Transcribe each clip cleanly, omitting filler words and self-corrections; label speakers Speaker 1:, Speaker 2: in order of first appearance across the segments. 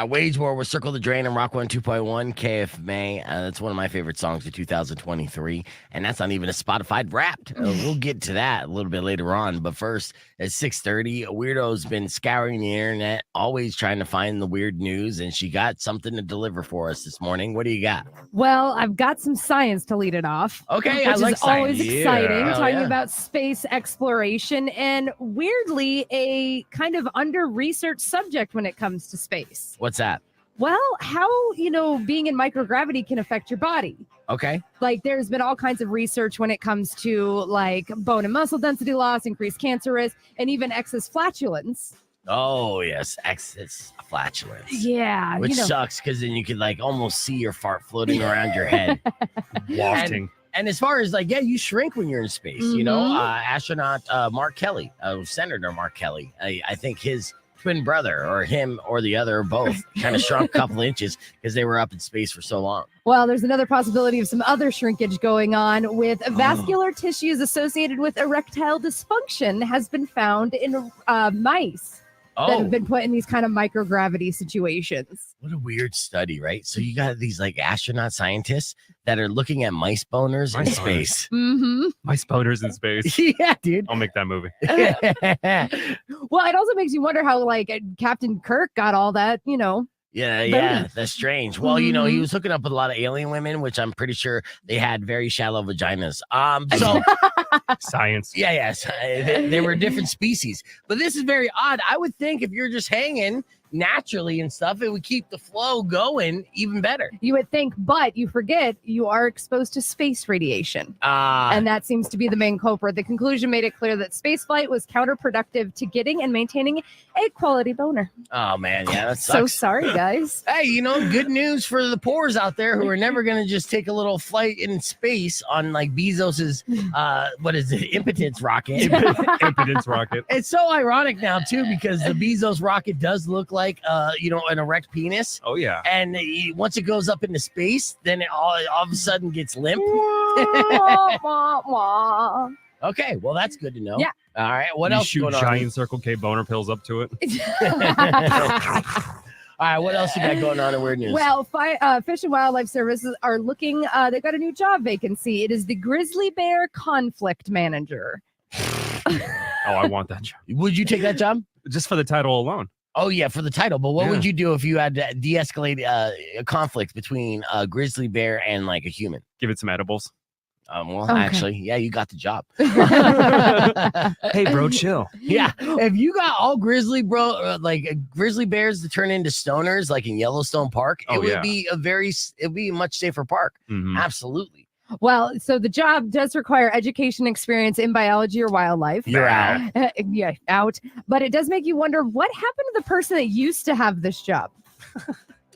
Speaker 1: Wage War with Circle the Drain and Rock 102.1 KFMA. That's one of my favorite songs of 2023. And that's not even a Spotify Wrapped. We'll get to that a little bit later on. But first, at 6:30, Weirdo's been scouring the internet, always trying to find the weird news. And she got something to deliver for us this morning. What do you got?
Speaker 2: Well, I've got some science to lead it off.
Speaker 1: Okay,
Speaker 2: which
Speaker 1: I like
Speaker 2: is always
Speaker 1: science.
Speaker 2: exciting,
Speaker 1: Yeah.
Speaker 2: talking about space exploration and weirdly a kind of under-researched subject when it comes to space.
Speaker 1: What's that?
Speaker 2: Well, how, being in microgravity can affect your body.
Speaker 1: Okay.
Speaker 2: Like there's been all kinds of research when it comes to like bone and muscle density loss, increased cancer risk, and even excess flatulence.
Speaker 1: Oh, yes. Excess flatulence.
Speaker 2: Yeah.
Speaker 1: Which sucks because then you could like almost see your fart floating around your head.
Speaker 3: Wafting.
Speaker 1: And as far as you shrink when you're in space, astronaut Mark Kelly, Senator Mark Kelly, I think his twin brother or him or the other or both kind of shrunk a couple inches because they were up in space for so long.
Speaker 2: Well, there's another possibility of some other shrinkage going on with vascular tissues associated with erectile dysfunction has been found in mice that have been put in these kind of microgravity situations.
Speaker 1: What a weird study, right? So you got these astronaut scientists that are looking at mice boners in space.
Speaker 2: Mm-hmm.
Speaker 3: Mice boners in space.
Speaker 1: Yeah, dude.
Speaker 3: I'll make that movie.
Speaker 2: Well, it also makes you wonder how Captain Kirk got all that,
Speaker 1: Yeah, that's strange. Well, he was hooking up with a lot of alien women, which I'm pretty sure they had very shallow vaginas. So
Speaker 3: science.
Speaker 1: Yes, they were different species. But this is very odd. I would think if you're just hanging naturally and stuff, it would keep the flow going even better.
Speaker 2: You would think, but you forget you are exposed to space radiation. And that seems to be the main culprit. The conclusion made it clear that spaceflight was counterproductive to getting and maintaining a quality boner.
Speaker 1: Oh, man. Yeah, that sucks.
Speaker 2: So sorry, guys.
Speaker 1: Hey, good news for the poors out there who are never going to just take a little flight in space on Bezos's, impotence rocket.
Speaker 3: Impotence rocket.
Speaker 1: It's so ironic now, too, because the Bezos rocket does look like an erect penis.
Speaker 3: Oh yeah.
Speaker 1: And once it goes up into space, then it all of a sudden gets limp. Okay, well that's good to know.
Speaker 2: Yeah.
Speaker 1: All right. What
Speaker 3: you
Speaker 1: else?
Speaker 3: Shoot
Speaker 1: going
Speaker 3: giant
Speaker 1: on?
Speaker 3: Circle K boner pills up to it.
Speaker 1: All right. What else you got going on in weird news?
Speaker 2: Well, Fish and Wildlife Services are looking. They've got a new job vacancy. It is the Grizzly Bear Conflict Manager.
Speaker 3: Oh, I want that job.
Speaker 1: Would you take that job?
Speaker 3: Just for the title alone.
Speaker 1: Oh, yeah, for the title. But what would you do if you had to de-escalate a conflict between a grizzly bear and a human?
Speaker 3: Give it some edibles.
Speaker 1: Actually, yeah, you got the job.
Speaker 3: Hey, bro, chill.
Speaker 1: Yeah, if you got all grizzly bears to turn into stoners, like in Yellowstone Park, it would be a much safer park.
Speaker 3: Mm-hmm.
Speaker 1: Absolutely.
Speaker 2: Well, so the job does require education experience in biology or wildlife.
Speaker 1: You're out.
Speaker 2: Yeah, out. But it does make you wonder what happened to the person that used to have this job.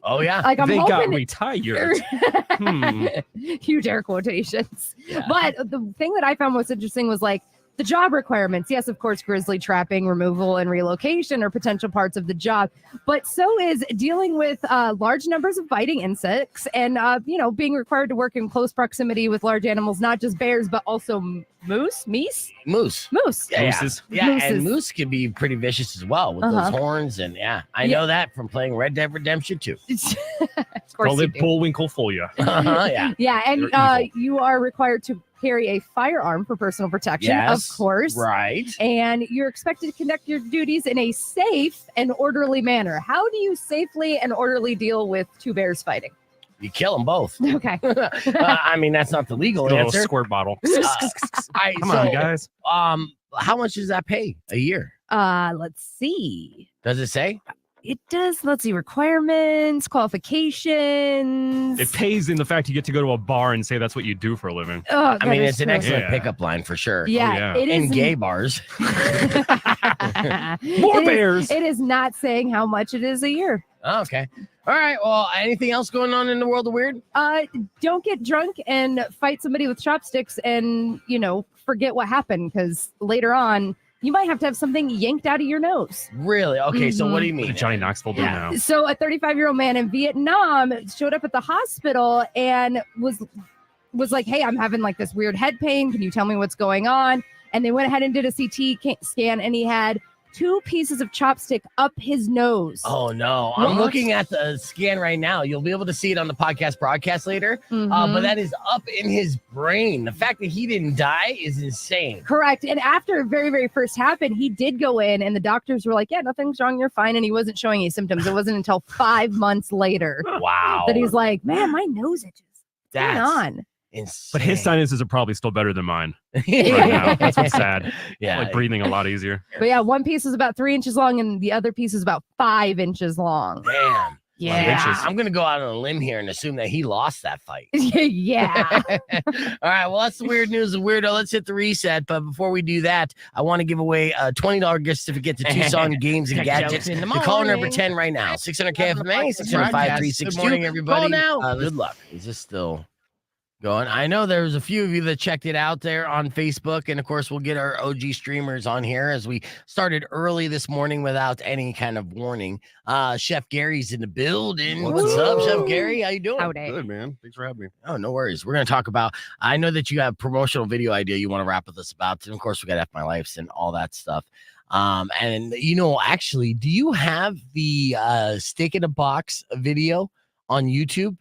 Speaker 1: Oh, yeah.
Speaker 3: They got retired.
Speaker 2: Huge air quotations.
Speaker 1: Yeah.
Speaker 2: But the thing that I found most interesting was the job requirements. Yes, of course, grizzly trapping, removal, and relocation are potential parts of the job. But so is dealing with large numbers of biting insects and, being required to work in close proximity with large animals, not just bears, but also moose.
Speaker 1: Moose.
Speaker 2: Yeah.
Speaker 3: Mooses.
Speaker 1: Yeah, and moose can be pretty vicious as well with those horns. And I know that from playing Red Dead Redemption 2.
Speaker 2: Of course
Speaker 3: Call it Bullwinkle for you.
Speaker 1: Yeah.
Speaker 2: Yeah, and you are required to carry a firearm for personal protection, of course.
Speaker 1: Right.
Speaker 2: And you're expected to conduct your duties in a safe and orderly manner. How do you safely and orderly deal with two bears fighting?
Speaker 1: You kill them both.
Speaker 2: Okay.
Speaker 1: That's not the legal
Speaker 3: Get a
Speaker 1: answer.
Speaker 3: little squirt bottle.
Speaker 1: Come
Speaker 3: on, guys.
Speaker 1: How much does that pay a year?
Speaker 2: Let's see.
Speaker 1: Does it say?
Speaker 2: It does. Let's see. Requirements, qualifications.
Speaker 3: It pays in the fact you get to go to a bar and say that's what you do for a living.
Speaker 2: Oh,
Speaker 1: it's an
Speaker 2: true.
Speaker 1: excellent pickup line for sure.
Speaker 2: Yeah, it is.
Speaker 1: In gay bars.
Speaker 3: More bears.
Speaker 2: It is not saying how much it is a year.
Speaker 1: Oh, okay. All right. Well, anything else going on in the world of weird?
Speaker 2: Don't get drunk and fight somebody with chopsticks and, forget what happened because later on you might have to have something yanked out of your nose.
Speaker 1: Really? Okay, so what do you mean?
Speaker 3: Johnny Knoxville do now.
Speaker 2: So a 35-year-old man in Vietnam showed up at the hospital and was like, hey, I'm having this weird head pain. Can you tell me what's going on? And they went ahead and did a CT scan and he had 2 pieces of chopstick up his nose.
Speaker 1: Oh no!
Speaker 2: What?
Speaker 1: I'm looking at the scan right now. You'll be able to see it on the podcast broadcast later. But
Speaker 2: Mhm.
Speaker 1: that is up in his brain. The fact that he didn't die is insane.
Speaker 2: Correct. And after very, very first happened, he did go in and the doctors were like, yeah, nothing's wrong. You're fine. And he wasn't showing any symptoms. It wasn't until 5 months later
Speaker 1: Wow.
Speaker 2: that he's like, man, my nose itches. What's going
Speaker 1: That's
Speaker 2: on?
Speaker 1: insane.
Speaker 3: But his sinuses are probably still better than mine right
Speaker 1: yeah.
Speaker 3: now. That's what's sad.
Speaker 1: Yeah.
Speaker 3: Like breathing a lot easier.
Speaker 2: But yeah, one piece is about 3 inches long and the other piece is about 5 inches long.
Speaker 1: Damn.
Speaker 2: Yeah.
Speaker 1: I'm gonna go out on a limb here and assume that he lost that fight.
Speaker 2: Yeah.
Speaker 1: All right, well, that's the weird news of Weirdo. Let's hit the reset. But before we do that, I want to give away a $20 gift certificate to Tucson Games and Gadgets.
Speaker 2: In the
Speaker 1: The caller number
Speaker 2: morning.
Speaker 1: 10 right now, 600 KFMA, 605-362.
Speaker 4: Good morning, everybody.
Speaker 1: Call now.
Speaker 4: Good luck.
Speaker 1: Is this still going? I know there's a few of you that checked it out there on Facebook. And of course, we'll get our OG streamers on here as we started early this morning without any kind of warning. Chef Gary's in the building. What's up, Chef Gary? How you doing?
Speaker 2: Howdy.
Speaker 4: Good, man. Thanks for having me.
Speaker 1: Oh, no worries. We're going to talk about, I know that you have a promotional video idea you want to wrap with us about. And of course, we got F My Life's and all that stuff. And actually, do you have the steak in a box video on YouTube?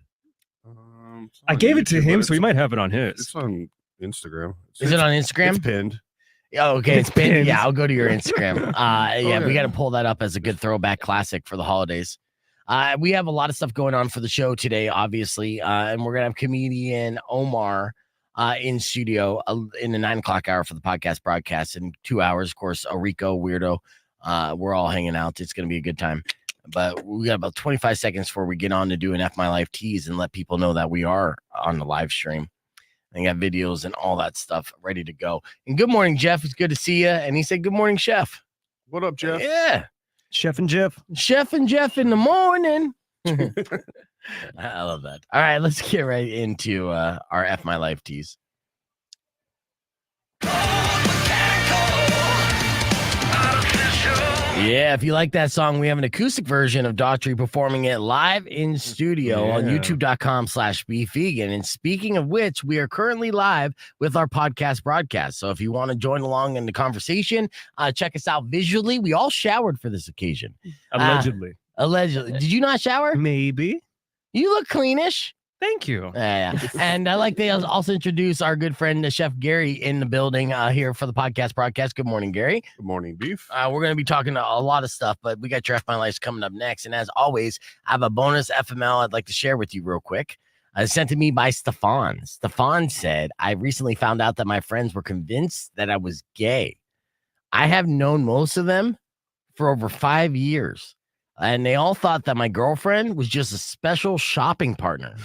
Speaker 4: It's
Speaker 3: I
Speaker 4: on
Speaker 3: gave it to
Speaker 4: YouTube,
Speaker 3: him,
Speaker 4: but
Speaker 3: so he might have it on his.
Speaker 4: It's on Instagram.
Speaker 1: Is it on Instagram?
Speaker 4: It's pinned.
Speaker 1: Oh, okay. It's been,
Speaker 3: Pins.
Speaker 1: yeah, I'll go to your Instagram. Yeah, we
Speaker 4: Okay.
Speaker 1: got to pull that up as a good throwback classic for the holidays. We have a lot of stuff going on for the show today, obviously. And we're going to have comedian Omar in studio in the 9 o'clock hour for the podcast broadcast. In 2 hours, of course, Rico, Weirdo. We're all hanging out. It's going to be a good time. But we got about 25 seconds before we get on to do an F My Life tease and let people know that we are on the live stream. And got videos and all that stuff ready to go. And good morning, Jeff. It's good to see you. And he said, good morning, Chef.
Speaker 4: What up, Jeff?
Speaker 1: Yeah.
Speaker 3: Chef and Jeff.
Speaker 1: Chef and Jeff in the morning. I love that. All right, let's get right into our F My Life tease. Yeah, if you like that song, we have an acoustic version of Daughtry performing it live in studio on
Speaker 4: Yeah.
Speaker 1: youtube.com/beefvegan. And speaking of which, we are currently live with our podcast broadcast. So if you want to join along in the conversation, check us out visually. We all showered for this occasion.
Speaker 3: Allegedly.
Speaker 1: Allegedly. Did you not shower?
Speaker 3: Maybe.
Speaker 1: You look cleanish.
Speaker 3: Thank you.
Speaker 1: Yeah. And I like to also introduce our good friend, Chef Gary, in the building here for the podcast broadcast. Good morning, Gary.
Speaker 4: Good morning, Beef.
Speaker 1: We're going to be talking a lot of stuff, but we got your F My Life coming up next. And as always, I have a bonus FML I'd like to share with you real quick. Sent to me by Stefan. Stefan said, I recently found out that my friends were convinced that I was gay. I have known most of them for over 5 years. And they all thought that my girlfriend was just a special shopping partner.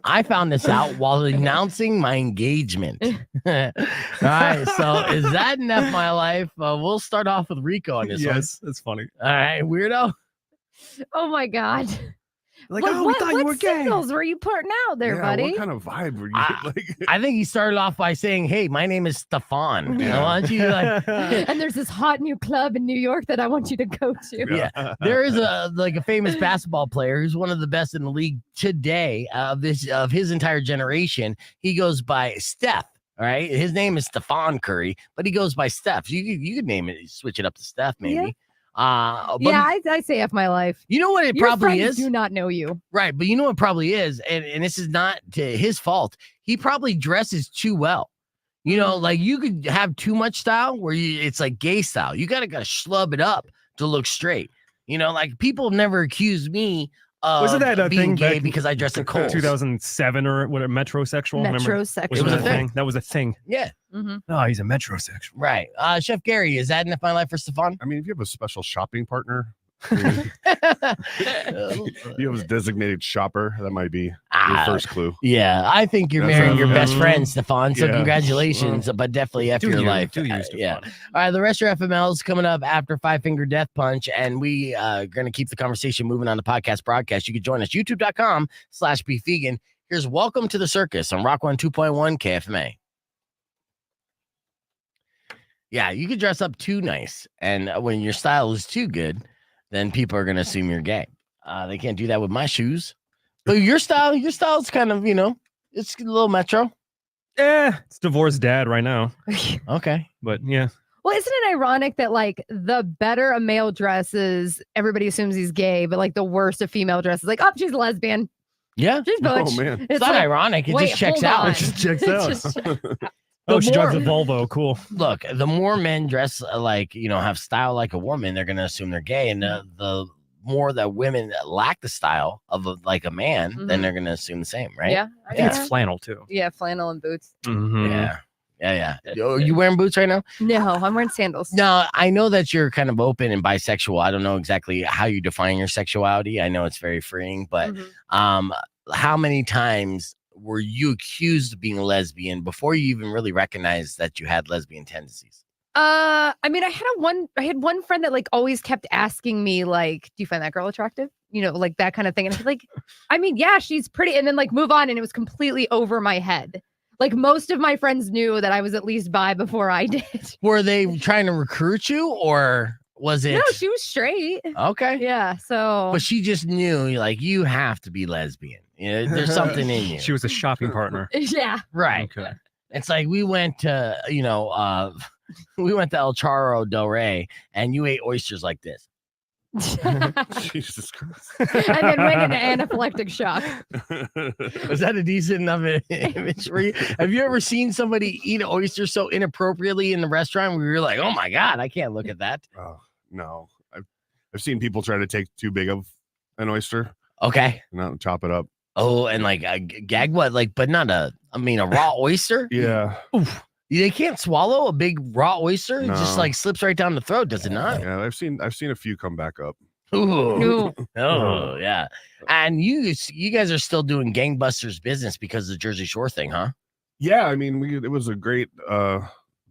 Speaker 1: I found this out while announcing my engagement. All right, so is that an F My Life? We'll start off with Rico on this one.
Speaker 3: Yes, that's funny.
Speaker 1: All right, weirdo.
Speaker 2: Oh my God.
Speaker 3: Like,
Speaker 2: what signals were you putting out there,
Speaker 4: Yeah,
Speaker 2: buddy?
Speaker 4: What kind of vibe were you like?
Speaker 1: I think he started off by saying, "Hey, my name is Stefan. Why don't you like?"
Speaker 2: And there's this hot new club in New York that I want you to go to.
Speaker 1: Yeah, there is a famous basketball player who's one of the best in the league today of his entire generation. He goes by Steph. All right, his name is Stephon Curry, but he goes by Steph. You could name it, switch it up to Steph, maybe.
Speaker 2: Yeah.
Speaker 1: But
Speaker 2: I say F My Life.
Speaker 1: you know what it
Speaker 2: Your
Speaker 1: probably
Speaker 2: friends
Speaker 1: is,
Speaker 2: do not know you.
Speaker 1: right? But you know what it probably is, and this is not to his fault. He probably dresses too well. You know, like you could have too much style where it's like gay style. You gotta schlub it up to look straight. You know, like people have never accused me of
Speaker 3: Wasn't that a
Speaker 1: being
Speaker 3: thing
Speaker 1: gay
Speaker 3: back
Speaker 1: because I dress in Kohl's.
Speaker 3: 2007 or what? Metrosexual. Remember?
Speaker 2: Metrosexual.
Speaker 3: Was
Speaker 1: It was
Speaker 3: that
Speaker 1: a thing.
Speaker 3: That was a thing.
Speaker 1: Yeah,
Speaker 3: Oh, he's a metrosexual.
Speaker 1: right. Chef Gary, is that enough my life for Stefan?
Speaker 4: I mean, if you have a special shopping partner, you have a designated shopper, that might be your first clue.
Speaker 1: Yeah, I think you're
Speaker 4: That's
Speaker 1: marrying
Speaker 4: a-
Speaker 1: your best friend, Stefan. So
Speaker 4: Yeah.
Speaker 1: congratulations, but definitely F your life.
Speaker 3: Do you,
Speaker 1: Yeah.
Speaker 3: Stefan?
Speaker 1: All right, the rest of your FMLs coming up after Five Finger Death Punch, and we are going to keep the conversation moving on the podcast broadcast. You can join us, youtube.com/beefvegan. Here's Welcome to the Circus on Rock 102.1 KFMA. Yeah, you could dress up too nice, and when your style is too good, then people are going to assume you're gay. They can't do that with my shoes. But your style's kind of, it's a little metro.
Speaker 3: It's divorced dad right now.
Speaker 1: Okay.
Speaker 3: But yeah.
Speaker 2: Well, isn't it ironic that like the better a male dresses, everybody assumes he's gay, but like the worse a female dresses, like, oh, she's a lesbian.
Speaker 1: Yeah.
Speaker 2: She's butch.
Speaker 4: Oh man.
Speaker 1: It's not
Speaker 2: like,
Speaker 1: ironic. It
Speaker 2: wait,
Speaker 1: just checks
Speaker 2: hold
Speaker 1: out.
Speaker 2: on.
Speaker 4: It just checks
Speaker 2: It
Speaker 4: out.
Speaker 2: just checks out.
Speaker 3: Oh, she drives a
Speaker 1: more-
Speaker 3: Volvo. Cool.
Speaker 1: Look, the more men dress like, have style like a woman, they're going to assume they're gay. And the more that women lack the style of like a man, then they're going to assume the same, right?
Speaker 2: Yeah.
Speaker 3: I think it's flannel too.
Speaker 2: Yeah, flannel and boots.
Speaker 3: Mhm.
Speaker 1: Yeah. Are you wearing boots right now?
Speaker 2: No, I'm wearing sandals.
Speaker 1: No, I know that you're kind of open and bisexual. I don't know exactly how you define your sexuality. I know it's very freeing, but
Speaker 2: Mhm.
Speaker 1: how many times were you accused of being a lesbian before you even really recognized that you had lesbian tendencies?
Speaker 2: I mean, I had one friend that like always kept asking me, like, do you find that girl attractive? Like that kind of thing. And I'd be like, I mean, yeah, she's pretty. And then like move on. And it was completely over my head. Like most of my friends knew that I was at least bi before I did.
Speaker 1: Were they trying to recruit you, or was it?
Speaker 2: No, she was straight.
Speaker 1: Okay.
Speaker 2: Yeah. So
Speaker 1: But she just knew, like, you have to be lesbian. There's something in you.
Speaker 3: She was a shopping partner.
Speaker 2: yeah.
Speaker 1: Right.
Speaker 3: Okay.
Speaker 1: It's like we went to, we went to El Charro del Rey, and you ate oysters like this.
Speaker 2: And
Speaker 4: Jesus Christ.
Speaker 2: then went into anaphylactic shock.
Speaker 1: Was that a decent enough image for you? Have you ever seen somebody eat an oyster so inappropriately in the restaurant where you're like, oh my God, I can't look at that?
Speaker 4: Oh no. I've seen people try to take too big of an oyster
Speaker 1: Okay.
Speaker 4: and not chop it up.
Speaker 1: Oh, and like a gag what? Like, but not a raw oyster?
Speaker 4: Yeah.
Speaker 1: Oof. They can't swallow a big raw oyster. It just
Speaker 4: No.
Speaker 1: like slips right down the throat, does it not?
Speaker 4: Yeah, I've seen a few come back up.
Speaker 1: Ooh.
Speaker 2: Ooh.
Speaker 1: Oh, yeah. And you guys are still doing gangbusters business because of the Jersey Shore thing, huh?
Speaker 4: Yeah, I mean, it was a great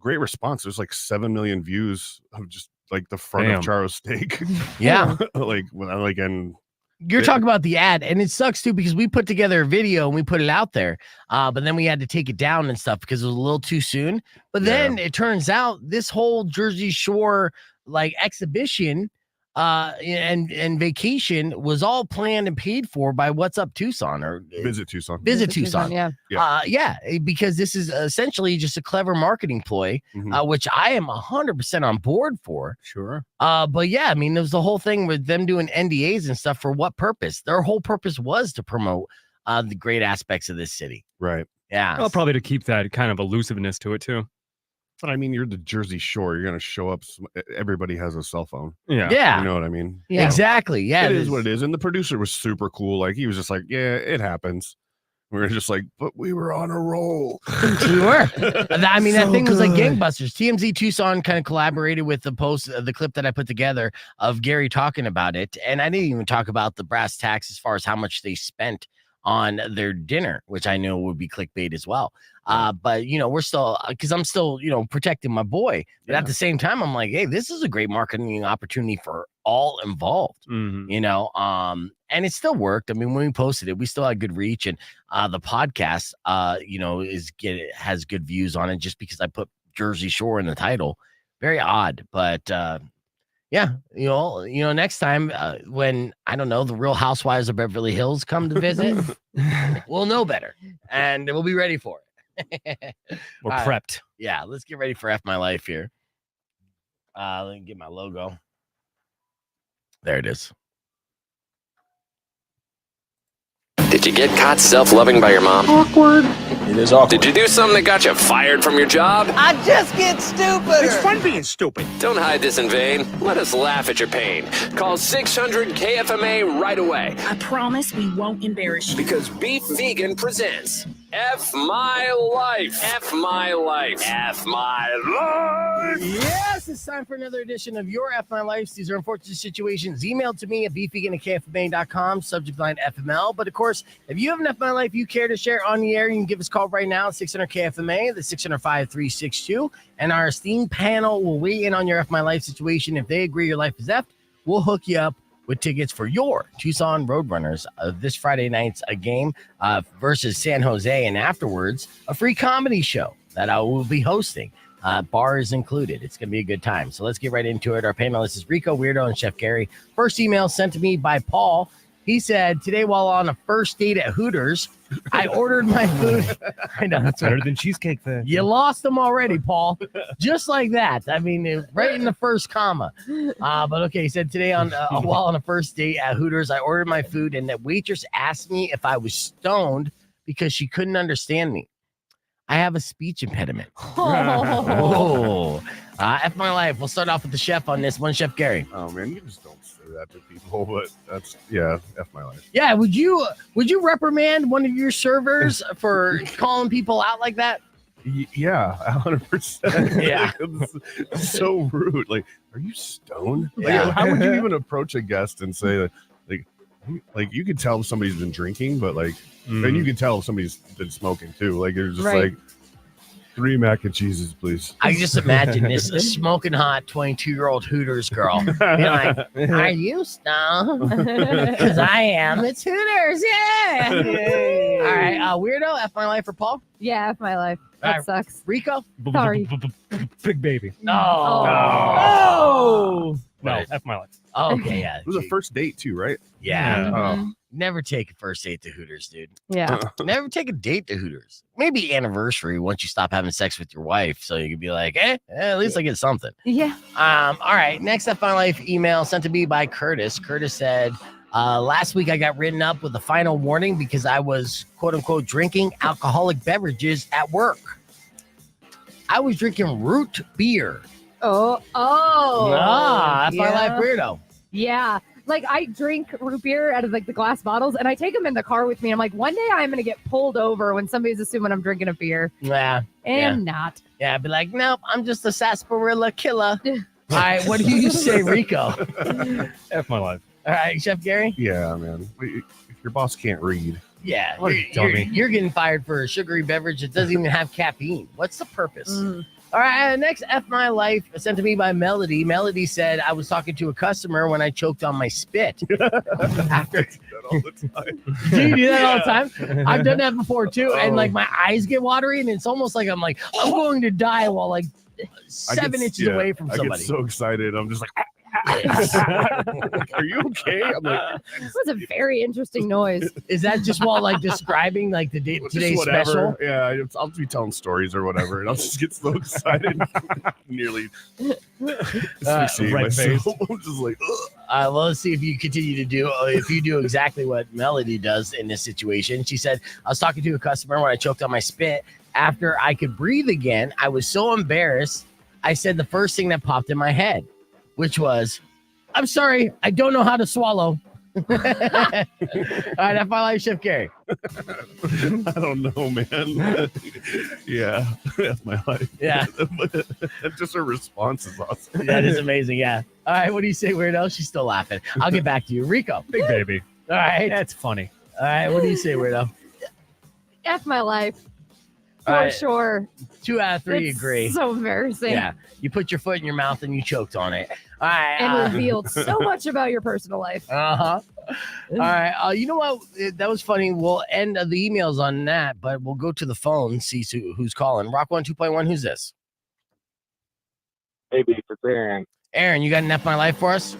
Speaker 4: response. There's like 7 million views of just like the front
Speaker 3: Damn.
Speaker 4: of Charo's steak.
Speaker 1: Yeah.
Speaker 4: and
Speaker 1: You're
Speaker 4: Yeah.
Speaker 1: talking about the ad, and it sucks too because we put together a video and we put it out there, but then we had to take it down and stuff because it was a little too soon. But then it turns out this whole Jersey Shore like exhibition and vacation was all planned and paid for by What's Up Tucson or
Speaker 4: Visit Tucson.
Speaker 1: Visit Tucson.
Speaker 2: Yeah.
Speaker 1: Because this is essentially just a clever marketing ploy,
Speaker 4: Mhm.
Speaker 1: which I am 100% on board for.
Speaker 3: Sure.
Speaker 1: But yeah, I mean, there was the whole thing with them doing NDAs and stuff for what purpose? Their whole purpose was to promote the great aspects of this city.
Speaker 4: Right.
Speaker 1: Yeah.
Speaker 3: Well, probably to keep that kind of elusiveness to it too.
Speaker 4: But I mean, you're the Jersey Shore. You're gonna show up. Everybody has a cell phone.
Speaker 3: Yeah.
Speaker 1: Yeah.
Speaker 4: You know what I mean?
Speaker 2: Yeah.
Speaker 1: Exactly. Yeah.
Speaker 4: It is what it is. And the producer was super cool. Like he was just like, yeah, it happens. We were just like, but we were on a roll.
Speaker 1: We were. I mean, that
Speaker 4: So
Speaker 1: thing was like
Speaker 4: good.
Speaker 1: gangbusters. TMZ Tucson kind of collaborated with the the clip that I put together of Gary talking about it. And I didn't even talk about the brass tacks as far as how much they spent on their dinner, which I know would be clickbait as well. But we're still, because I'm still, protecting my boy. But at the same time, I'm like, hey, this is a great marketing opportunity for all involved.
Speaker 3: Mhm.
Speaker 1: And it still worked. I mean, when we posted it, we still had good reach, and the podcast, has good views on it just because I put Jersey Shore in the title. Very odd, but yeah, next time when I don't know the Real Housewives of Beverly Hills come to visit, we'll know better and we'll be ready for it.
Speaker 3: We're
Speaker 1: All right.
Speaker 3: prepped.
Speaker 1: Yeah, let's get ready for F My Life here. Let me get my logo. There it is.
Speaker 5: Did you get caught self-loving by your mom?
Speaker 6: Awkward. It is awkward.
Speaker 5: Did you do something that got you fired from your job?
Speaker 1: I just get stupid.
Speaker 6: It's fun being stupid.
Speaker 5: Don't hide this in vain. Let us laugh at your pain. Call 600 KFMA right away.
Speaker 7: I promise we won't embarrass you.
Speaker 5: Because Beef Vegan presents F My Life. F My Life. F My Life.
Speaker 1: Yes, it's time for another edition of Your F My Life. These are unfortunate situations. Email to me at beefvegan@kfma.com, subject line FML. But of course, if you have an F My Life you care to share on the air, you can give us a call right now, 600 KFMA, the 600-5362. And our esteemed panel will weigh in on your F My Life situation. If they agree your life is effed, we'll hook you up with tickets for your Tucson Roadrunners this Friday night's a game versus San Jose, and afterwards a free comedy show that I will be hosting. Bar is included. It's going to be a good time. So let's get right into it. Our panelists is Rico, Weirdo, and Chef Gary. First email sent to me by Paul. He said, today while on a first date at Hooters, I ordered my food. I know.
Speaker 3: That's better than cheesecake then.
Speaker 1: You lost them already, Paul. Just like that. I mean, right in the first comma. But okay, he said today while on a first date at Hooters, I ordered my food and the waitress asked me if I was stoned because she couldn't understand me. I have a speech impediment. Oh, F my life. We'll start off with the chef on this one, Chef Gary.
Speaker 4: Oh man, you just don't say that to people, but that's F my life.
Speaker 1: Yeah, would you reprimand one of your servers for calling people out like that?
Speaker 4: Yeah, 100%.
Speaker 1: Yeah.
Speaker 4: It's so rude. Like, are you stoned? Like,
Speaker 1: Yeah.
Speaker 4: how would you even approach a guest and say like you could tell if somebody's been drinking, but like, and you can tell if somebody's been smoking too. Like, it's just
Speaker 2: Right.
Speaker 4: like 3 mac and cheeses, please.
Speaker 1: I just imagine this smoking hot 22-year-old Hooters girl being like, "Are you stoned? Because I am. It's Hooters, yeah." All right, weirdo. F my life for Paul.
Speaker 2: Yeah, F my life. That
Speaker 1: Alright.
Speaker 2: sucks.
Speaker 1: Rico.
Speaker 2: Sorry.
Speaker 3: Big baby.
Speaker 1: No.
Speaker 2: Oh.
Speaker 3: No,
Speaker 1: Right.
Speaker 3: F my life.
Speaker 1: Okay, yeah.
Speaker 4: It was a first date too, right?
Speaker 1: Yeah.
Speaker 2: Mhm.
Speaker 1: Never take a first date to Hooters, dude.
Speaker 2: Yeah.
Speaker 1: Never take a date to Hooters. Maybe anniversary once you stop having sex with your wife, so you could be like, at least I get something.
Speaker 2: Yeah.
Speaker 1: All right. Next up on life email sent to me by Curtis. Curtis said, last week I got written up with a final warning because I was quote unquote drinking alcoholic beverages at work. I was drinking root beer.
Speaker 2: Oh.
Speaker 1: F my life weirdo.
Speaker 2: Yeah. Like I drink root beer out of like the glass bottles and I take them in the car with me. I'm like, one day I'm going to get pulled over when somebody's assuming I'm drinking a beer.
Speaker 1: Yeah.
Speaker 2: And not.
Speaker 1: Yeah. I'd be like, nope, I'm just a sarsaparilla killer. All right. What do you say, Rico?
Speaker 3: F my life.
Speaker 1: All right, Chef Gary.
Speaker 4: Yeah, man. If your boss can't read,
Speaker 1: Yeah,
Speaker 3: What a dummy.
Speaker 1: you're getting fired for a sugary beverage that doesn't even have caffeine. What's the purpose?
Speaker 2: Mm.
Speaker 1: All right, next F my life sent to me by Melody. Melody said I was talking to a customer when I choked on my spit. After
Speaker 4: that all the time.
Speaker 1: do you do that all the time? I've done that before too, and like my eyes get watery, and it's almost like I'm going to die while like
Speaker 4: I
Speaker 1: 7
Speaker 4: get-
Speaker 1: inches
Speaker 4: yeah,
Speaker 1: away from
Speaker 4: I
Speaker 1: somebody.
Speaker 4: get so excited. I'm just like, are you okay? I'm like,
Speaker 2: That was a very interesting noise.
Speaker 1: Is that just while like describing like the day,
Speaker 4: just
Speaker 1: today's
Speaker 4: whatever.
Speaker 1: special?
Speaker 4: Yeah, I'll be telling stories or whatever, and I'll just get so excited, nearly asphyxiate
Speaker 3: red-faced.
Speaker 4: myself. I'm just like, ugh.
Speaker 1: Well, let's see if you continue to do, if you do exactly what Melody does in this situation. She said, I was talking to a customer when I choked on my spit. After I could breathe again, I was so embarrassed. I said the first thing that popped in my head, which was, I'm sorry, I don't know how to swallow. All right, that's my life, Chef Gary.
Speaker 4: I don't know, man. Yeah, that's my life.
Speaker 1: Yeah.
Speaker 4: Just her response is awesome.
Speaker 1: That is amazing. Yeah. All right, what do you say, weirdo? She's still laughing. I'll get back to you. Rico.
Speaker 3: Big baby.
Speaker 1: All right.
Speaker 3: That's funny.
Speaker 1: All right, what do you say, weirdo?
Speaker 2: F my life. For
Speaker 1: All right,
Speaker 2: sure.
Speaker 1: 2 out of 3
Speaker 2: It's
Speaker 1: agree.
Speaker 2: So embarrassing.
Speaker 1: Yeah, you put your foot in your mouth and you choked on it. All right.
Speaker 2: And revealed so much about your personal life.
Speaker 1: Uh-huh. All right. You know what? That was funny. We'll end the emails on that, but we'll go to the phone, see who's calling. Rock 1, 2.1, who's this?
Speaker 8: Hey, Beef, it's Aaron.
Speaker 1: Aaron, you got an F my life for us?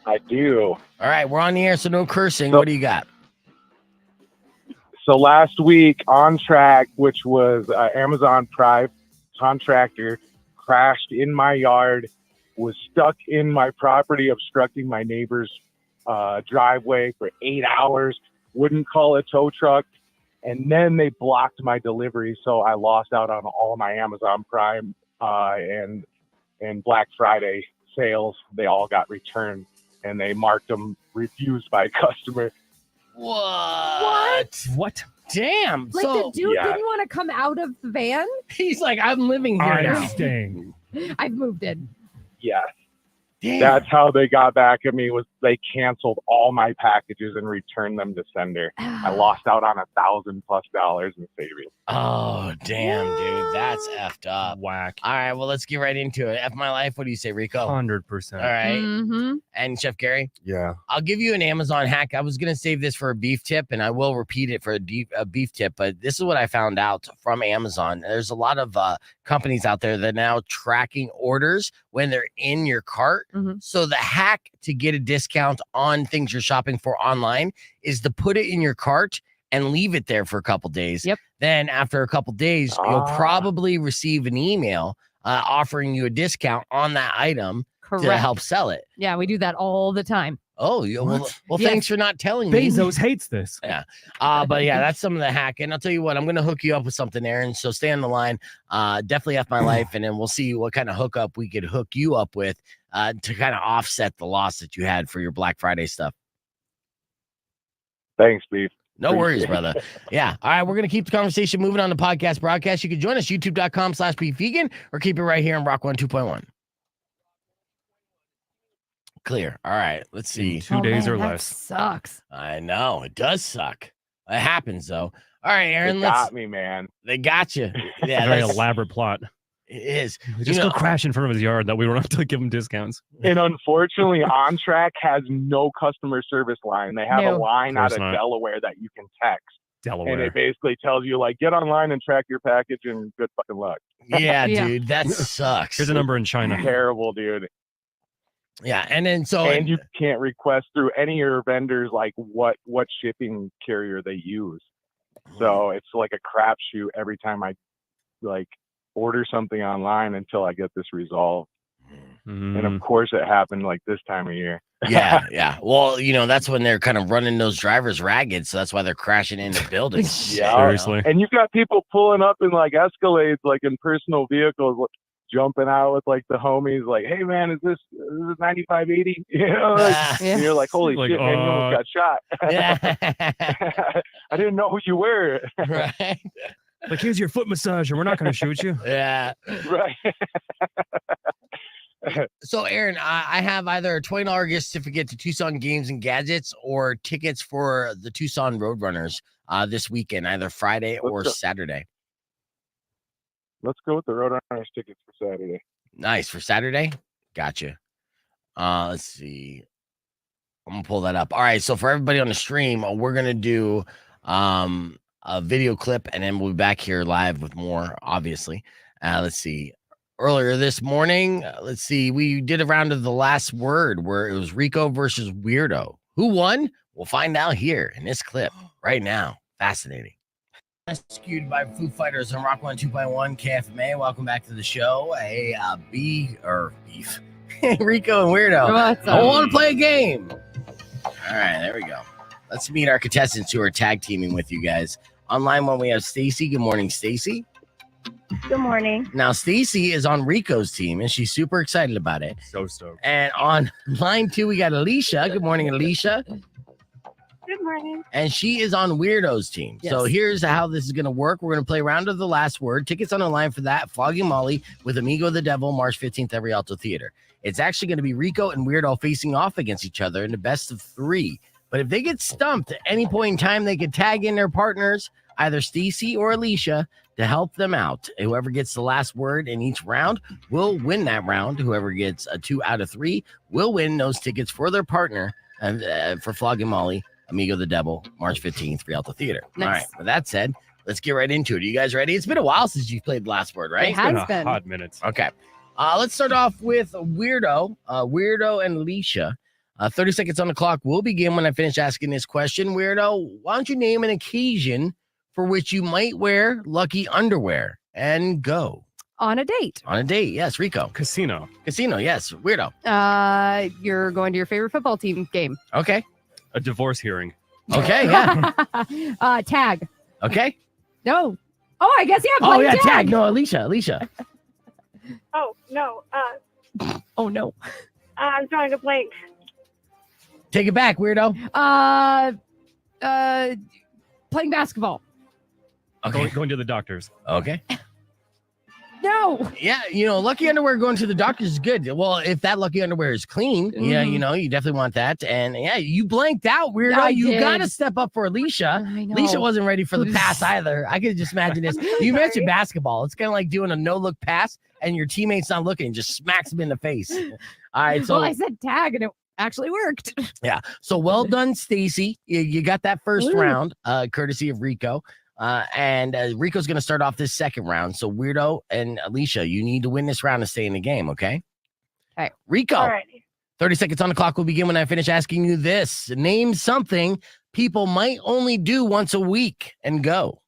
Speaker 8: I do.
Speaker 1: All right, we're on the air, so no cursing. What do you got?
Speaker 8: So last week, On Track, which was Amazon Prime contractor, crashed in my yard, was stuck in my property, obstructing my neighbor's driveway for 8 hours, wouldn't call a tow truck, and then they blocked my delivery, so I lost out on all my Amazon Prime and Black Friday sales. They all got returned, and they marked them refused by customer.
Speaker 3: What?
Speaker 1: Damn.
Speaker 2: Like
Speaker 1: so
Speaker 2: the dude
Speaker 8: yeah.
Speaker 2: didn't want to come out of the van.
Speaker 1: he's like, I'm living here
Speaker 3: I'm
Speaker 1: now.
Speaker 3: staying.
Speaker 2: I've moved in.
Speaker 8: Yeah.
Speaker 1: Damn.
Speaker 8: That's how they got back at me, was they canceled all my packages and returned them to sender. I lost out on $1,000+ in savings.
Speaker 1: Oh, damn, dude. That's effed up.
Speaker 3: Whack.
Speaker 1: All right, well, let's get right into it. F my life. What do you say, Rico?
Speaker 3: 100%.
Speaker 1: All right.
Speaker 2: Mm-hmm.
Speaker 1: And Chef Gary?
Speaker 4: Yeah.
Speaker 1: I'll give you an Amazon hack. I was going to save this for a beef tip, and I will repeat it for a beef tip, but this is what I found out from Amazon. There's a lot of companies out there that are now tracking orders when they're in your cart.
Speaker 2: Mhm.
Speaker 1: So the hack to get a discount on things you're shopping for online is to put it in your cart and leave it there for a couple days.
Speaker 2: Yep.
Speaker 1: Then after a couple days, you'll probably receive an email offering you a discount on that item
Speaker 2: Correct.
Speaker 1: to help sell it.
Speaker 2: Yeah, we do that all the time.
Speaker 1: Oh, well,
Speaker 2: Yes.
Speaker 1: thanks for not telling me.
Speaker 3: Bezos hates this.
Speaker 1: But yeah, that's some of the hacking. I'll tell you what, I'm going to hook you up with something, Aaron. So stay on the line. Definitely F My Life, and then we'll see what kind of hookup we could hook you up with to kind of offset the loss that you had for your Black Friday stuff.
Speaker 8: Thanks, Beef.
Speaker 1: No worries, brother. Yeah. All right. We're going to keep the conversation moving on the podcast broadcast. You can join us, youtube.com/beefvegan, or keep it right here on Rock 102.1. Clear. All right. Let's see.
Speaker 3: 2 days or
Speaker 2: that
Speaker 3: less.
Speaker 2: Sucks.
Speaker 1: I know. It does suck. It happens, though. All right, Aaron.
Speaker 8: They got me, man.
Speaker 1: They got you. Yeah.
Speaker 3: Very
Speaker 1: that's-
Speaker 3: elaborate plot.
Speaker 1: It is.
Speaker 3: Just go crash in front of his yard. That we don't have to give him discounts.
Speaker 8: And unfortunately, On Track has no customer service line. They have a line out of Delaware that you can text.
Speaker 3: Delaware.
Speaker 8: And it basically tells you, like, get online and track your package and good fucking luck.
Speaker 1: Yeah, dude. That sucks.
Speaker 3: Here's a number in China.
Speaker 8: Terrible, dude.
Speaker 1: Yeah, and then
Speaker 8: and you can't request through any of your vendors like what shipping carrier they use. So it's like a crapshoot every time I like order something online until I get this resolved. And of course it happened like this time of year.
Speaker 1: Yeah. Well, that's when they're kind of running those drivers ragged, so that's why they're crashing into buildings.
Speaker 3: Seriously.
Speaker 8: And you've got people pulling up in like Escalades, like in personal vehicles, jumping out with like the homies, like, "Hey man, is this 9580?" And you're like, "Holy shit, man, you almost got shot."
Speaker 1: Yeah.
Speaker 8: I didn't know who you were.
Speaker 1: Right.
Speaker 3: Like, here's your foot massager. We're not going to shoot you.
Speaker 1: Yeah.
Speaker 8: Right.
Speaker 1: So, Aaron, I have either a $20 gift certificate to Tucson Games and Gadgets or tickets for the Tucson Roadrunners this weekend, either Friday or Saturday.
Speaker 8: Let's go with the Roadrunners tickets for Saturday.
Speaker 1: Nice. For Saturday? Gotcha. Let's see. I'm going to pull that up. All right. So, for everybody on the stream, we're going to do a video clip, and then we'll be back here live with more, obviously. Let's see. Earlier this morning, we did a round of the last word where it was Rico versus Weirdo. Who won? We'll find out here in this clip right now. Fascinating. Rescued by Foo Fighters on Rock 102.1 KFMA. Welcome back to the show. Hey, beef. Rico and Weirdo. I want to play a game. All right, there we go. Let's meet our contestants who are tag teaming with you guys. On line one, we have Stacy. Good morning, Stacy.
Speaker 9: Good morning.
Speaker 1: Now, Stacy is on Rico's team, and she's super excited about it.
Speaker 3: So stoked.
Speaker 1: And on line two, we got Alicia. Good morning, Alicia.
Speaker 9: Good morning.
Speaker 1: And she is on Weirdo's team.
Speaker 2: Yes.
Speaker 1: So here's how this is going to work. We're going to play round of the last word. Tickets on the line for that. Flogging Molly with Amigo the Devil, March 15th at Rialto Theater. It's actually going to be Rico and Weirdo facing off against each other in the best of three. But if they get stumped at any point in time, they could tag in their partners, either Stacy or Alicia, to help them out. Whoever gets the last word in each round will win that round. Whoever gets a 2 out of 3 will win those tickets for their partner for Flogging Molly, Amigo the Devil, March 15th, Rialto Theater.
Speaker 2: Nice.
Speaker 1: All right. With that said, let's get right into it. Are you guys ready? It's been a while since you played the last word, right?
Speaker 2: It has
Speaker 3: It's been a
Speaker 2: been.
Speaker 3: hot minute.
Speaker 1: Okay. Let's start off with Weirdo. Weirdo and Alicia. 30 seconds on the clock will begin when I finish asking this question. Weirdo, why don't you name an occasion for which you might wear lucky underwear? And go.
Speaker 2: On a date.
Speaker 1: On a date, yes. Rico.
Speaker 3: Casino.
Speaker 1: Casino, yes. Weirdo.
Speaker 2: You're going to your favorite football team game.
Speaker 1: Okay.
Speaker 3: A divorce hearing.
Speaker 1: Okay, yeah.
Speaker 2: Tag.
Speaker 1: Okay.
Speaker 2: No. Oh, I guess yeah.
Speaker 1: Oh,
Speaker 2: Play
Speaker 1: yeah,
Speaker 2: tag.
Speaker 1: tag. No, Alicia.
Speaker 9: Oh, no.
Speaker 2: Oh no.
Speaker 9: I'm drawing a blank.
Speaker 1: Take it back, Weirdo.
Speaker 2: Playing basketball.
Speaker 1: Okay.
Speaker 3: Going to the doctors.
Speaker 1: Okay.
Speaker 2: No.
Speaker 1: Yeah, lucky underwear going to the doctors is good. Well, if that lucky underwear is clean, yeah, you definitely want that. And yeah, you blanked out, Weirdo.
Speaker 2: I
Speaker 1: You
Speaker 2: did.
Speaker 1: got to step up for Alicia.
Speaker 2: I know.
Speaker 1: Alicia wasn't ready for the pass either. I could just imagine this. You mentioned
Speaker 9: Sorry.
Speaker 1: basketball. It's kind of like doing a no-look pass and your teammate's not looking, just smacks him in the face. All right, so
Speaker 2: Well, I said tag and it actually worked.
Speaker 1: yeah. So well done, Stacy. You got that first
Speaker 2: Woo.
Speaker 1: round, courtesy of Rico. And Rico's going to start off this second round. So Weirdo and Alicia, you need to win this round to stay in the game, okay?
Speaker 2: Okay.
Speaker 1: Rico,
Speaker 9: All right.
Speaker 1: 30 seconds on the clock will begin when I finish asking you this. Name something people might only do once a week and go.